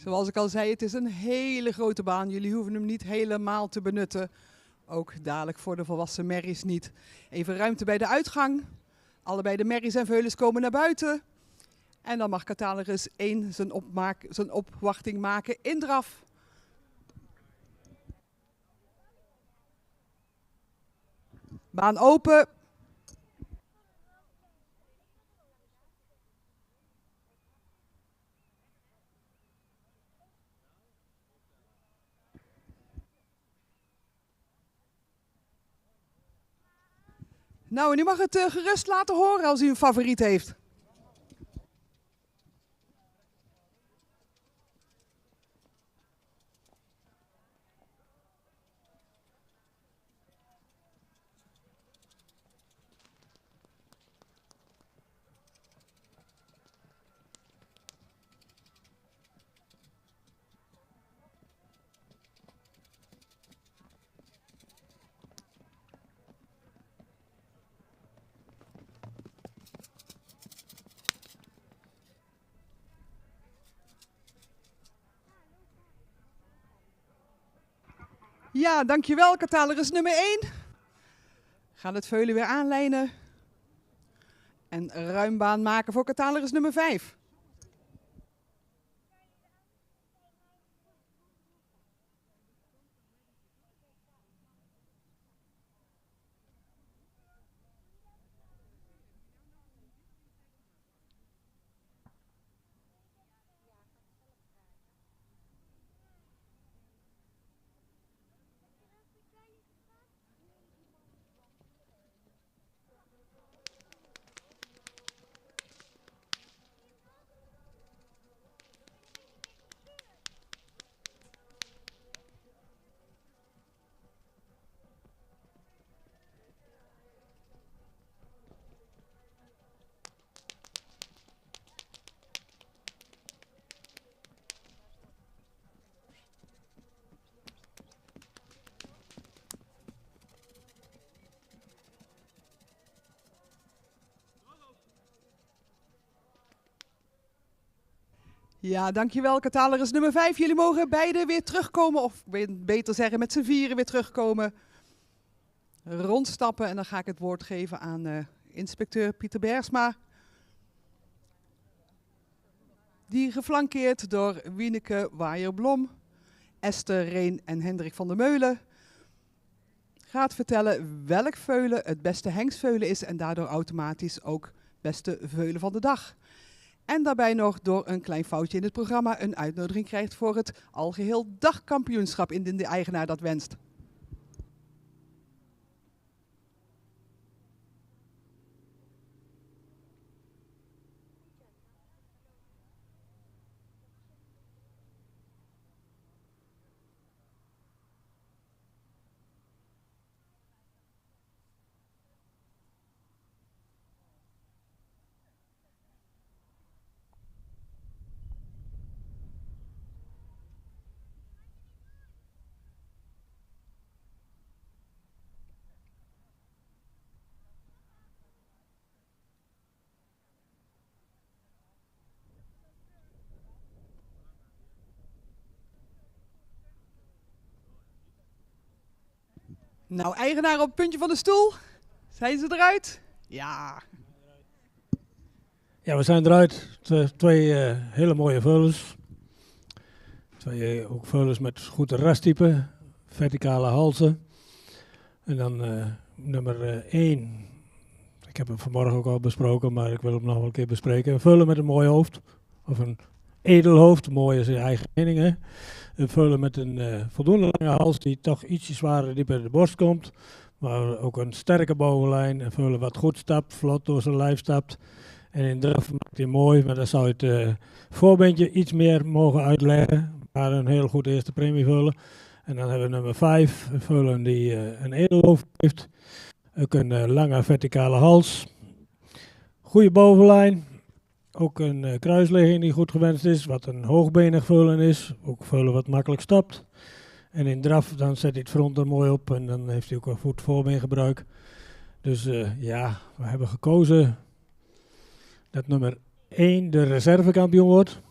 Zoals ik al zei, het is een hele grote baan. Jullie hoeven hem niet helemaal te benutten. Ook dadelijk voor de volwassen merries niet. Even ruimte bij de uitgang. Allebei de merries en veulens komen naar buiten. En dan mag catalogus 1 zijn opwachting maken in draf. Baan open. Nou, en u mag het gerust laten horen als u een favoriet heeft. Ja, dankjewel, catalogus nummer 1. Gaan het veulen weer aanlijnen. En ruim baan maken voor catalogus nummer 5. Ja, dankjewel, catalogus nummer 5. Jullie mogen beide weer terugkomen, of beter zeggen met z'n vieren weer terugkomen. Rondstappen en dan ga ik het woord geven aan inspecteur Pieter Bergsma. Die geflankeerd door Wieneke Waaier-Blom, Esther Reen en Hendrik van der Meulen gaat vertellen welk veulen het beste hengstveulen is en daardoor automatisch ook beste veulen van de dag. En daarbij nog door een klein foutje in het programma een uitnodiging krijgt voor het algeheel dagkampioenschap indien de eigenaar dat wenst. Nou, eigenaar op het puntje van de stoel. Zijn ze eruit? Ja. Ja, we zijn eruit. Twee hele mooie veulens. Twee ook veulens met goed rastype, verticale halzen. En dan nummer 1. Ik heb hem vanmorgen ook al besproken, maar ik wil hem nog wel een keer bespreken. Een veulen met een mooi hoofd, of een edelhoofd, mooi is in eigen mening, hè. Een veulen met een voldoende lange hals die toch ietsje zwaarder diep bij de borst komt. Maar ook een sterke bovenlijn. Een veulen wat goed stapt, vlot door zijn lijf stapt. En in draf maakt hij mooi, maar dan zou je het voorbeentje iets meer mogen uitleggen. Maar een heel goed eerste premieveulen. En dan hebben we nummer 5, een veulen die een edelhoofd heeft. Ook een lange verticale hals. Goede bovenlijn. Ook een kruisligging die goed gewenst is, wat een hoogbenig veulen is. Ook veulen wat makkelijk stapt. En in draf dan zet hij het front er mooi op en dan heeft hij ook een goed voorbeengebruik. Dus ja, we hebben gekozen dat nummer 1 de reservekampioen wordt.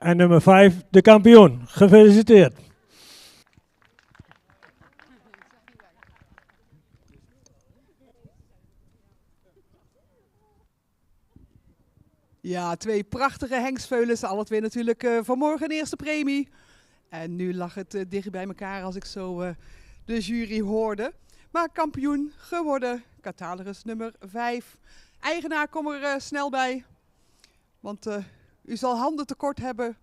En nummer 5, de kampioen. Gefeliciteerd. Ja, 2 prachtige hengstveulens. Alle 2 natuurlijk vanmorgen een eerste premie. En nu lag het dicht bij elkaar als ik zo de jury hoorde. Maar kampioen geworden, catalogus nummer 5. Eigenaar, kom er snel bij. Want u zal handen tekort hebben.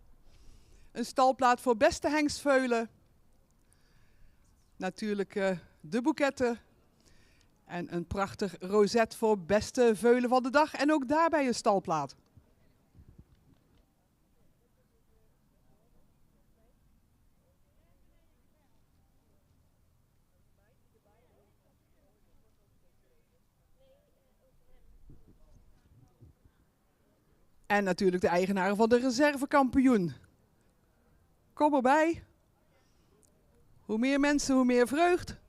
Een stalplaat voor beste hengstveulen. Natuurlijk de boeketten. En een prachtig roset voor beste veulen van de dag. En ook daarbij een stalplaat. En natuurlijk de eigenaren van de reservekampioen. Kom erbij. Hoe meer mensen, hoe meer vreugd.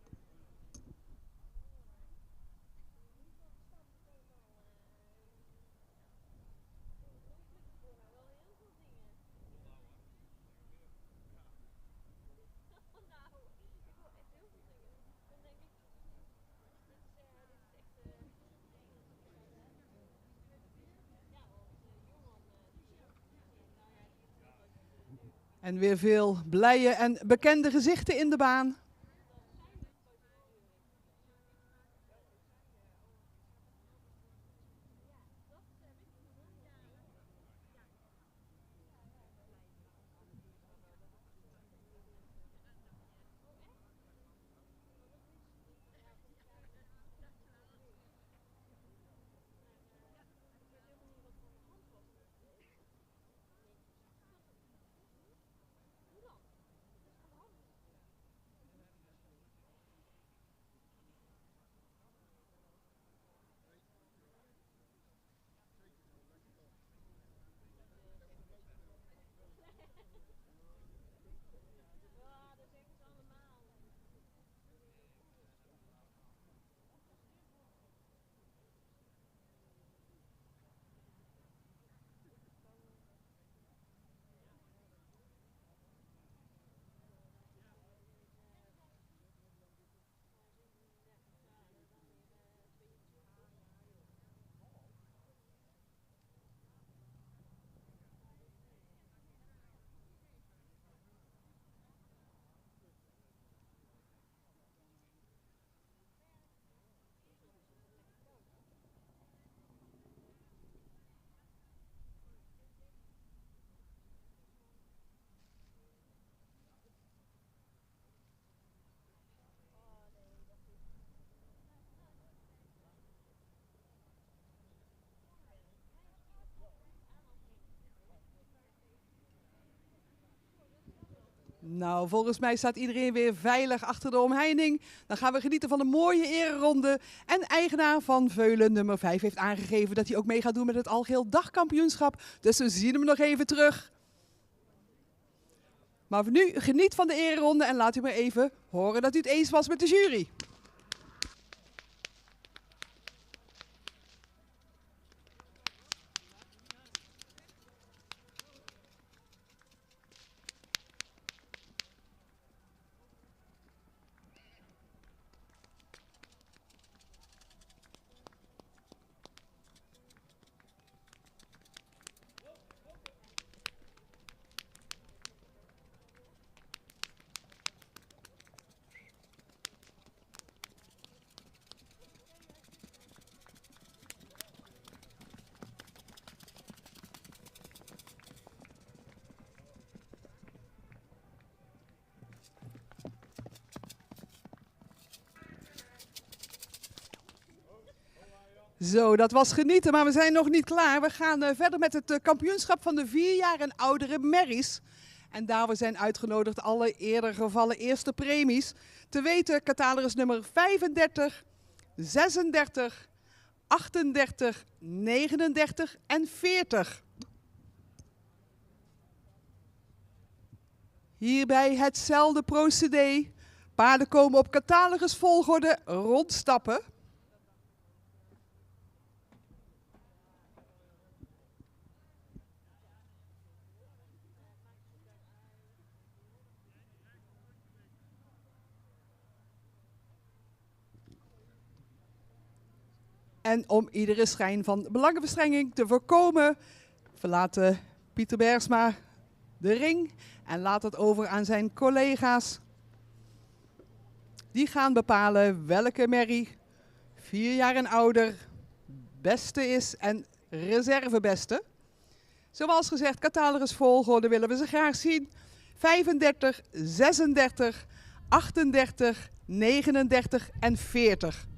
En weer veel blije en bekende gezichten in de baan. Nou, volgens mij staat iedereen weer veilig achter de omheining. Dan gaan we genieten van een mooie ereronde. En eigenaar van veulen nummer 5 heeft aangegeven dat hij ook mee gaat doen met het algeheel dagkampioenschap. Dus we zien hem nog even terug. Maar voor nu, geniet van de ereronde en laat u maar even horen dat u het eens was met de jury. Zo, dat was genieten, maar we zijn nog niet klaar. We gaan verder met het kampioenschap van de 4 jaar en oudere merries. En daarvoor zijn uitgenodigd alle eerder gevallen eerste premies. Te weten catalogus nummer 35, 36, 38, 39 en 40. Hierbij hetzelfde procedé. Paarden komen op catalogusvolgorde rondstappen. En om iedere schijn van belangenverstrenging te voorkomen, verlaat Pieter Bergsma de ring en laat het over aan zijn collega's. Die gaan bepalen welke merrie 4 jaar en ouder beste is en reservebeste. Zoals gezegd, catalogus volgorde willen we ze graag zien. 35, 36, 38, 39 en 40.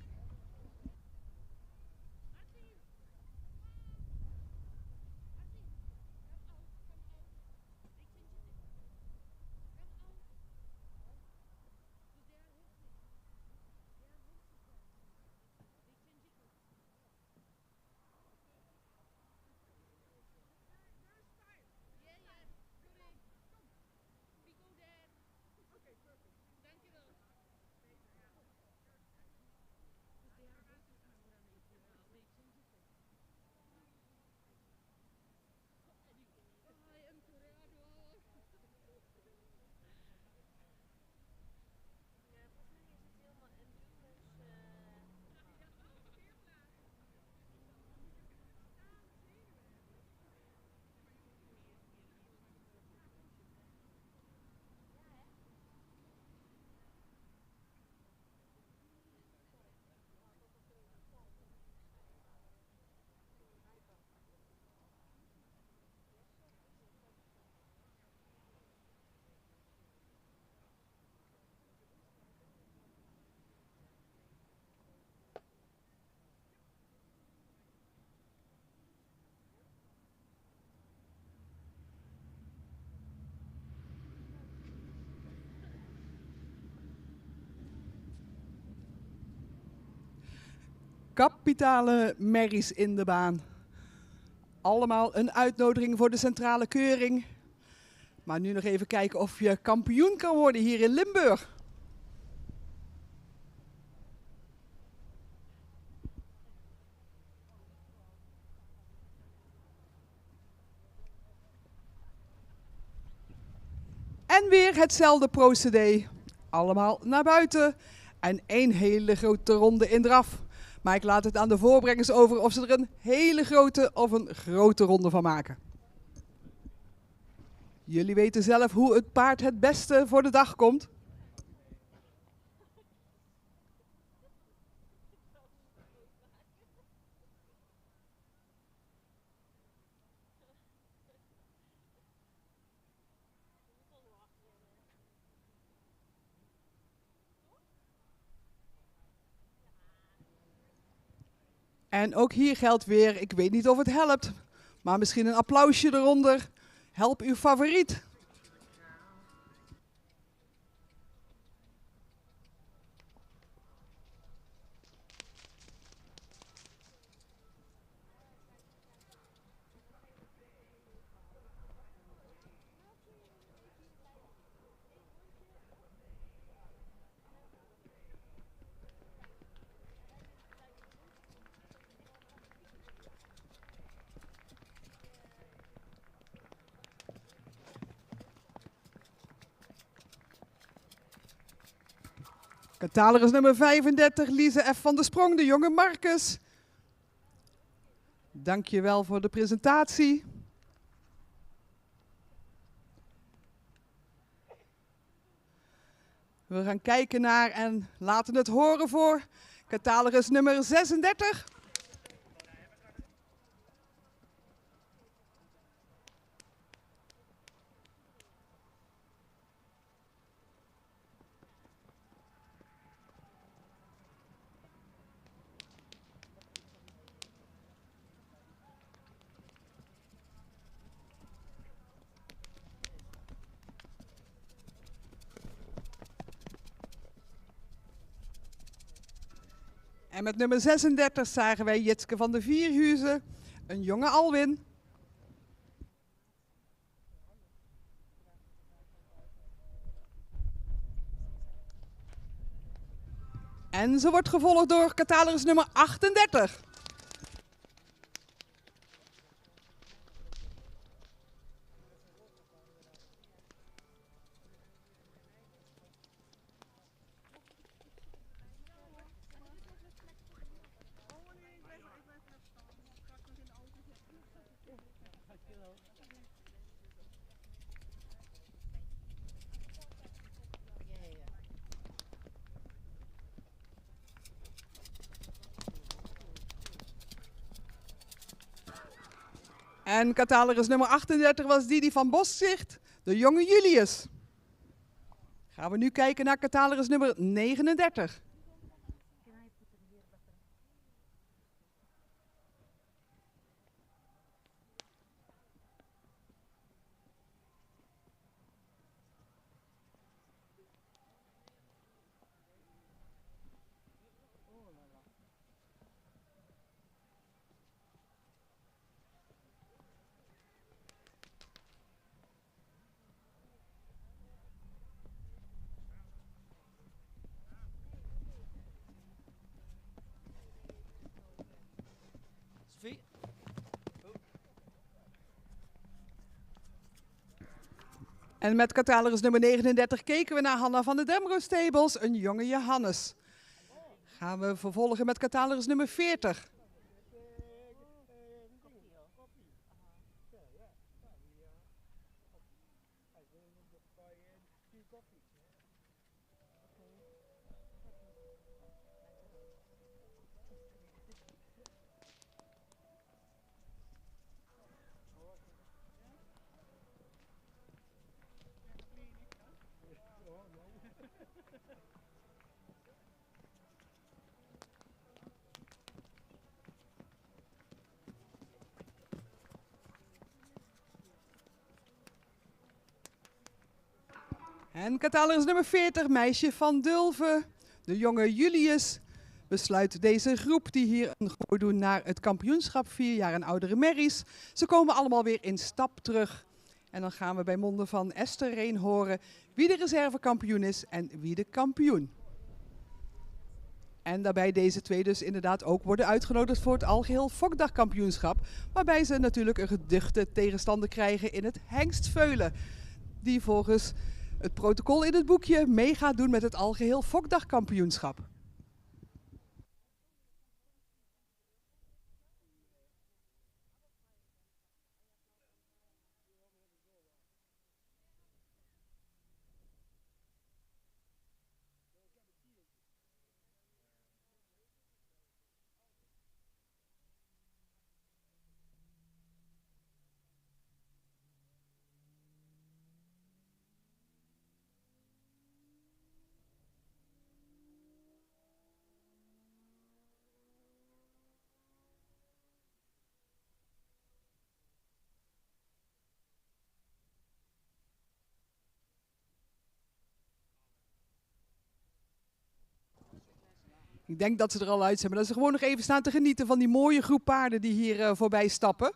Kapitale merries in de baan. Allemaal een uitnodiging voor de centrale keuring. Maar nu nog even kijken of je kampioen kan worden hier in Limburg. En weer hetzelfde procedé. Allemaal naar buiten. En één hele grote ronde in draf. Maar ik laat het aan de voorbrengers over of ze er een hele grote of een grote ronde van maken. Jullie weten zelf hoe het paard het beste voor de dag komt. En ook hier geldt weer, ik weet niet of het helpt, maar misschien een applausje eronder. Help uw favoriet. Catalogus nummer 35, Lise F. van der Sprong, de jonge Marcus. Dank je wel voor de presentatie. We gaan kijken naar en laten het horen voor catalogus nummer 36. En met nummer 36 zagen wij Jitske van de Vierhuizen, een jonge Alwin. En ze wordt gevolgd door catalogus nummer 38. En catalogus nummer 38 was Didi van Boschzicht, de jonge Julius. Gaan we nu kijken naar catalogus nummer 39. Sophie? En met catalogus nummer 39 keken we naar Hanna van de Demro Stables, een jonge Johannes. Gaan we vervolgen met catalogus nummer 40. En catalogus nummer 40, meisje van Dulven, de jonge Julius, besluit deze groep die hier een gooi doen naar het kampioenschap 4 jaar en oudere merries. Ze komen allemaal weer in stap terug. En dan gaan we bij monden van Esther Reen horen wie de reservekampioen is en wie de kampioen. En daarbij deze twee dus inderdaad ook worden uitgenodigd voor het algeheel Fokdagkampioenschap. Waarbij ze natuurlijk een geduchte tegenstander krijgen in het hengstveulen. Die volgens het protocol in het boekje mee gaat doen met het algeheel Fokdagkampioenschap. Ik denk dat ze er al uit zijn, maar dat ze gewoon nog even staan te genieten van die mooie groep paarden die hier voorbij stappen.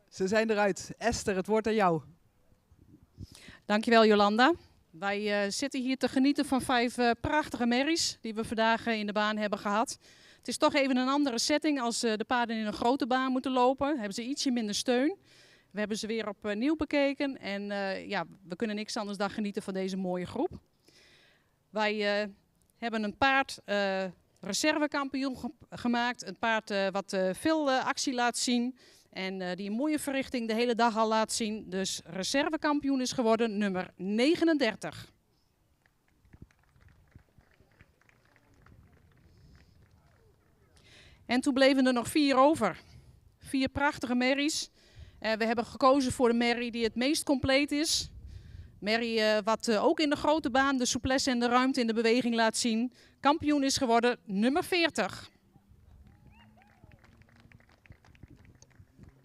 Ze zijn eruit. Esther, het woord aan jou. Dankjewel Jolanda. Wij zitten hier te genieten van 5 prachtige merries die we vandaag in de baan hebben gehad. Het is toch even een andere setting als de paarden in een grote baan moeten lopen. Hebben ze ietsje minder steun. We hebben ze weer opnieuw bekeken en ja, we kunnen niks anders dan genieten van deze mooie groep. Wij hebben een paard reservekampioen gemaakt. Een paard wat veel actie laat zien. En die een mooie verrichting de hele dag al laat zien. Dus reservekampioen is geworden nummer 39. En toen bleven er nog 4 over. 4 prachtige merries. We hebben gekozen voor de merrie die het meest compleet is. Merrie wat ook in de grote baan de souplesse en de ruimte in de beweging laat zien. Kampioen is geworden nummer 40.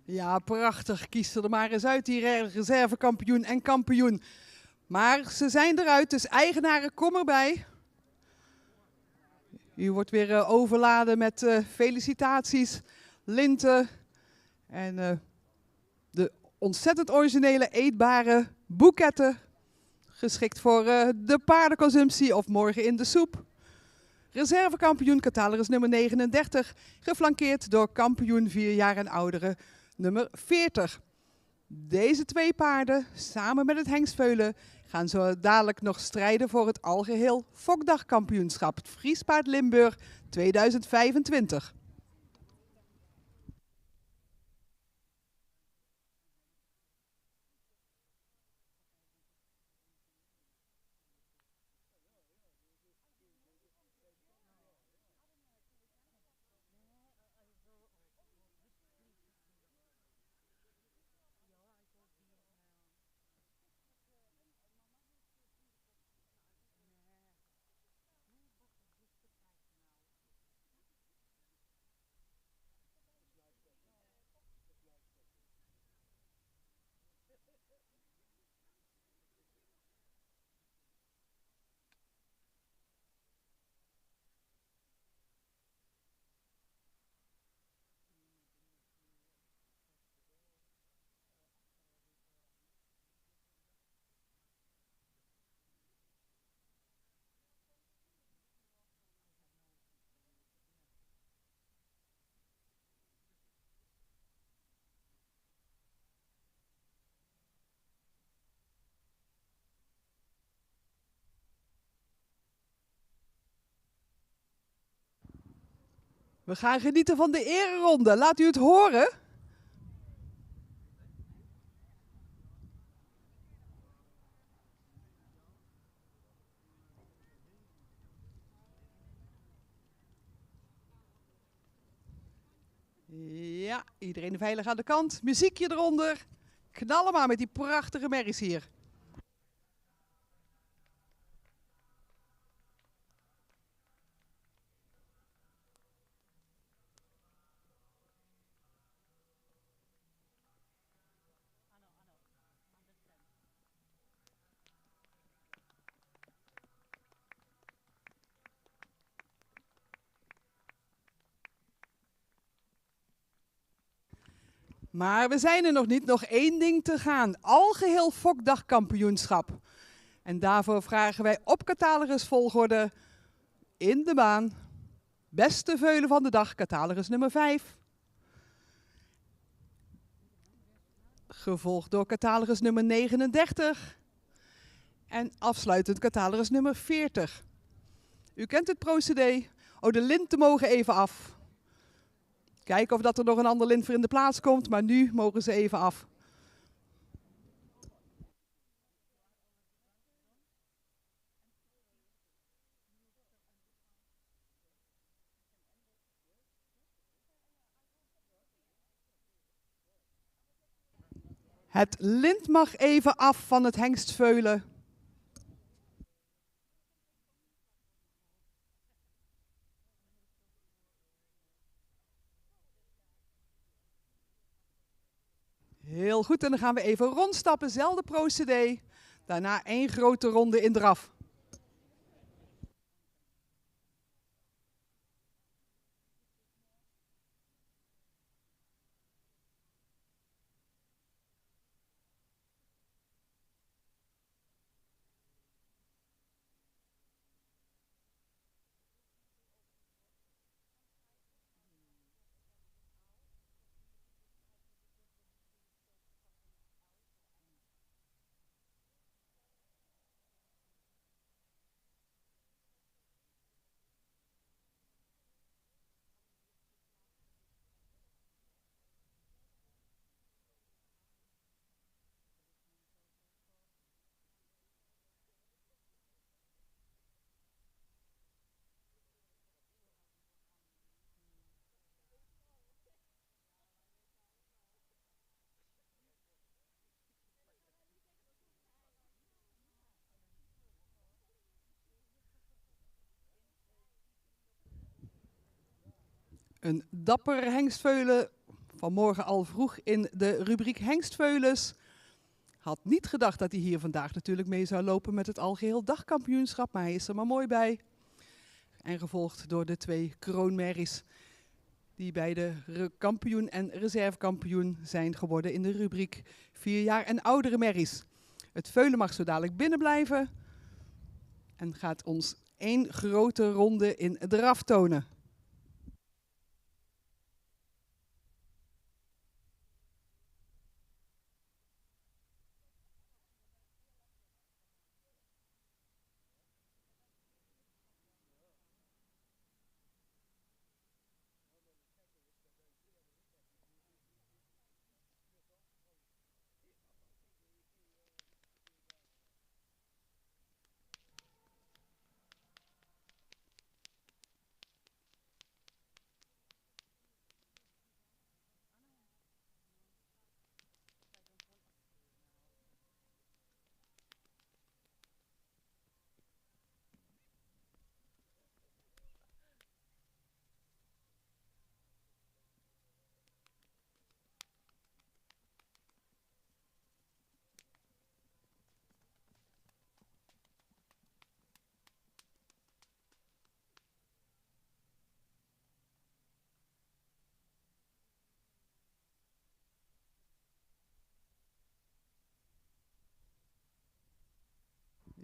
Ja, prachtig. Kies er maar eens uit, die reservekampioen en kampioen. Maar ze zijn eruit, dus eigenaren, kom erbij. U wordt weer overladen met felicitaties, linten en de ontzettend originele eetbare boeketten. Geschikt voor de paardenconsumptie of morgen in de soep. Reservekampioen catalogus nummer 39, geflankeerd door kampioen 4 jaar en ouderen nummer 40. Deze 2 paarden, samen met het hengstveulen, gaan zo dadelijk nog strijden voor het algeheel Fokdagkampioenschap, het Friespaard Limburg 2025. We gaan genieten van de ereronde. Laat u het horen. Ja, iedereen veilig aan de kant. Muziekje eronder. Knallen maar met die prachtige merries hier. Maar we zijn er nog niet. Nog één ding te gaan. Algeheel fokdagkampioenschap. En daarvoor vragen wij op catalogusvolgorde in de baan. Beste veulen van de dag, catalogus nummer 5. Gevolgd door catalogus nummer 39. En afsluitend catalogus nummer 40. U kent het procedé. Oh, de linten mogen even af. Kijken of dat er nog een ander lint voor in de plaats komt, maar nu mogen ze even af. Het lint mag even af van het hengstveulen. Heel goed, en dan gaan we even rondstappen, zelfde procedé. Daarna één grote ronde in draf. Een dapper hengstveulen, vanmorgen al vroeg in de rubriek hengstveulens. Had niet gedacht dat hij hier vandaag natuurlijk mee zou lopen met het algeheel dagkampioenschap, maar hij is er maar mooi bij. En gevolgd door de 2 kroonmerries die bij de kampioen en reservekampioen zijn geworden in de rubriek 4 jaar en oudere merries. Het veulen mag zo dadelijk binnen blijven en gaat ons 1 grote ronde in draf tonen.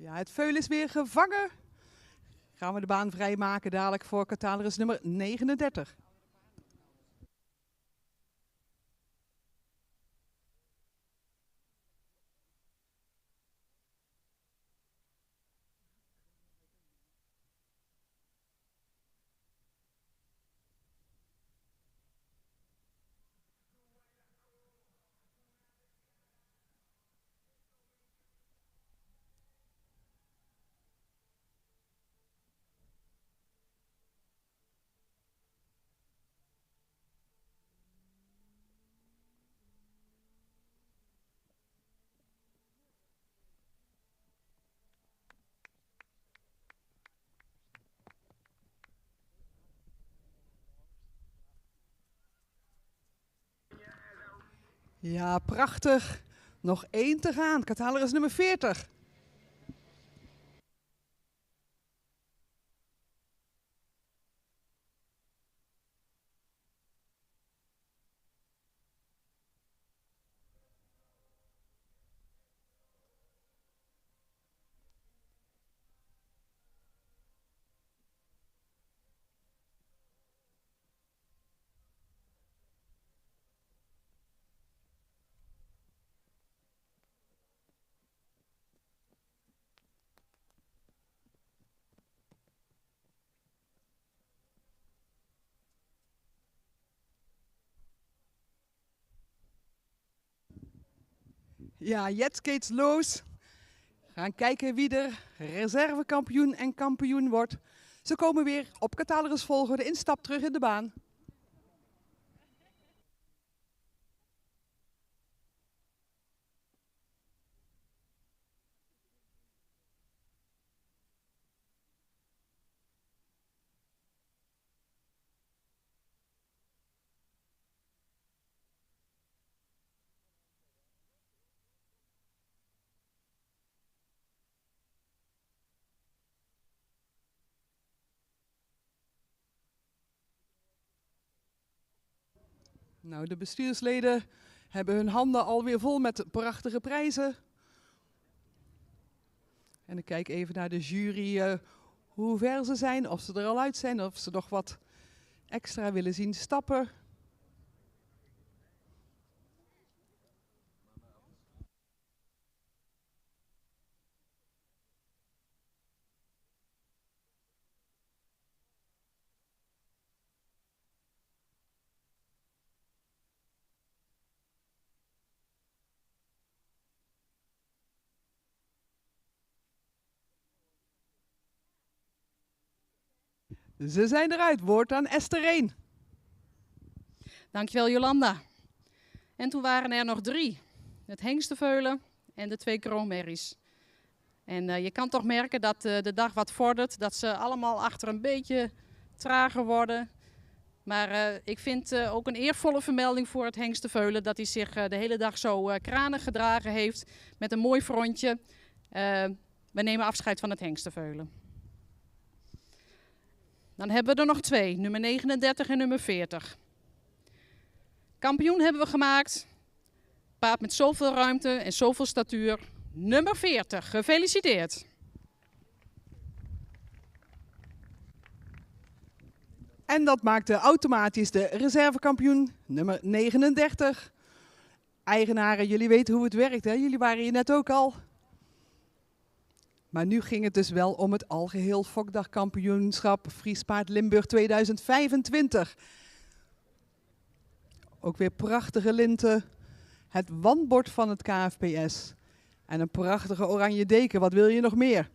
Ja, het veulen is weer gevangen. Gaan we de baan vrijmaken dadelijk voor catalogus nummer 39. Ja, prachtig. Nog 1 te gaan. Catalogus nummer 40. Ja, jetzt geht's los. Gaan kijken wie er reservekampioen en kampioen wordt. Ze komen weer op catalogus volgorde in stap terug in de baan. Nou, de bestuursleden hebben hun handen alweer vol met prachtige prijzen. En ik kijk even naar de jury hoe ver ze zijn, of ze er al uit zijn, of ze nog wat extra willen zien stappen. Ze zijn eruit. Woord aan Esther Reen. Dankjewel Jolanda. En toen waren er nog 3. Het hengsteveulen en de 2 kroonmerries. En je kan toch merken dat de dag wat vordert. Dat ze allemaal achter een beetje trager worden. Maar ik vind ook een eervolle vermelding voor het hengsteveulen. Dat hij zich de hele dag zo kranig gedragen heeft. Met een mooi frontje. We nemen afscheid van het hengsteveulen. Dan hebben we er nog 2. Nummer 39 en nummer 40. Kampioen hebben we gemaakt. Paard met zoveel ruimte en zoveel statuur. Nummer 40. Gefeliciteerd. En dat maakte automatisch de reservekampioen nummer 39. Eigenaren, jullie weten hoe het werkt, hè? Jullie waren hier net ook al. Maar nu ging het dus wel om het algeheel Fokdagkampioenschap Friespaard Limburg 2025. Ook weer prachtige linten. Het wandbord van het KFPS. En een prachtige oranje deken. Wat wil je nog meer?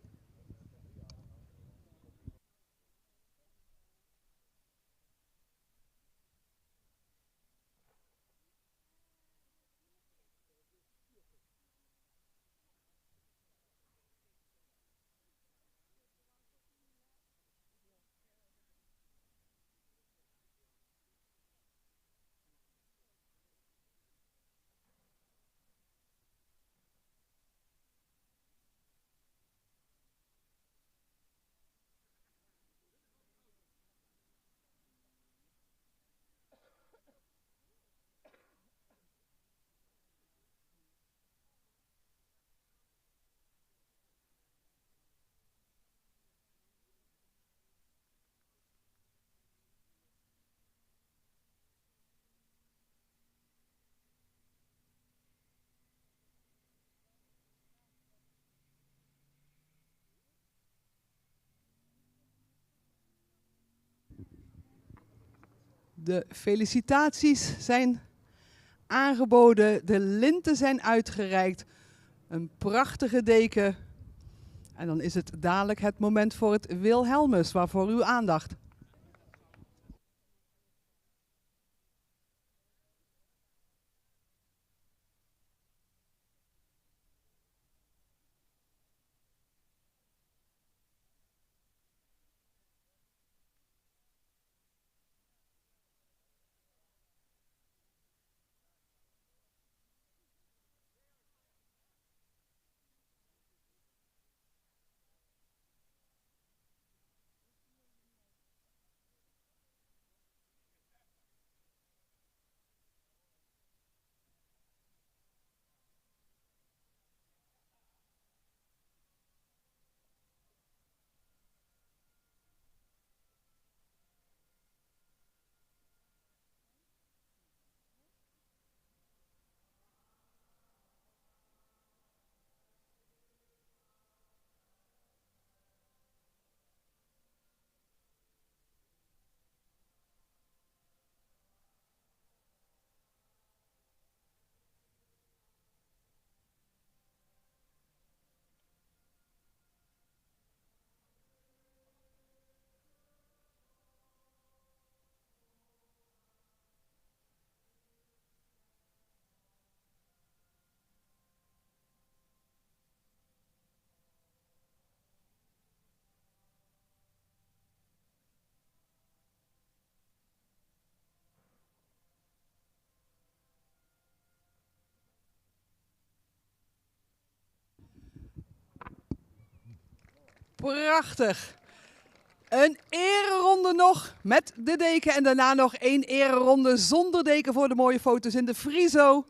De felicitaties zijn aangeboden, de linten zijn uitgereikt. Een prachtige deken. En dan is het dadelijk het moment voor het Wilhelmus, waarvoor uw aandacht. Prachtig. Een ereronde nog met de deken en daarna nog 1 ereronde zonder deken voor de mooie foto's in de Friso.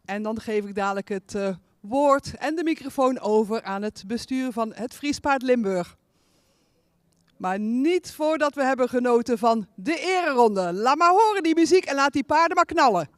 En dan geef ik dadelijk het woord en de microfoon over aan het bestuur van het Friespaard Limburg. Maar niet voordat we hebben genoten van de ereronde. Laat maar horen die muziek en laat die paarden maar knallen.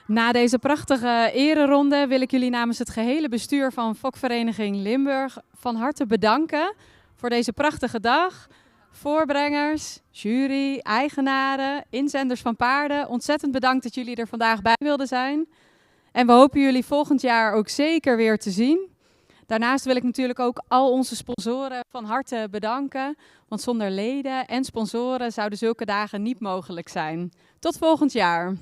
Na deze prachtige ereronde wil ik jullie namens het gehele bestuur van Fokvereniging Limburg van harte bedanken voor deze prachtige dag. Voorbrengers, jury, eigenaren, inzenders van paarden. Ontzettend bedankt dat jullie er vandaag bij wilden zijn. En we hopen jullie volgend jaar ook zeker weer te zien. Daarnaast wil ik natuurlijk ook al onze sponsoren van harte bedanken. Want zonder leden en sponsoren zouden zulke dagen niet mogelijk zijn. Tot volgend jaar.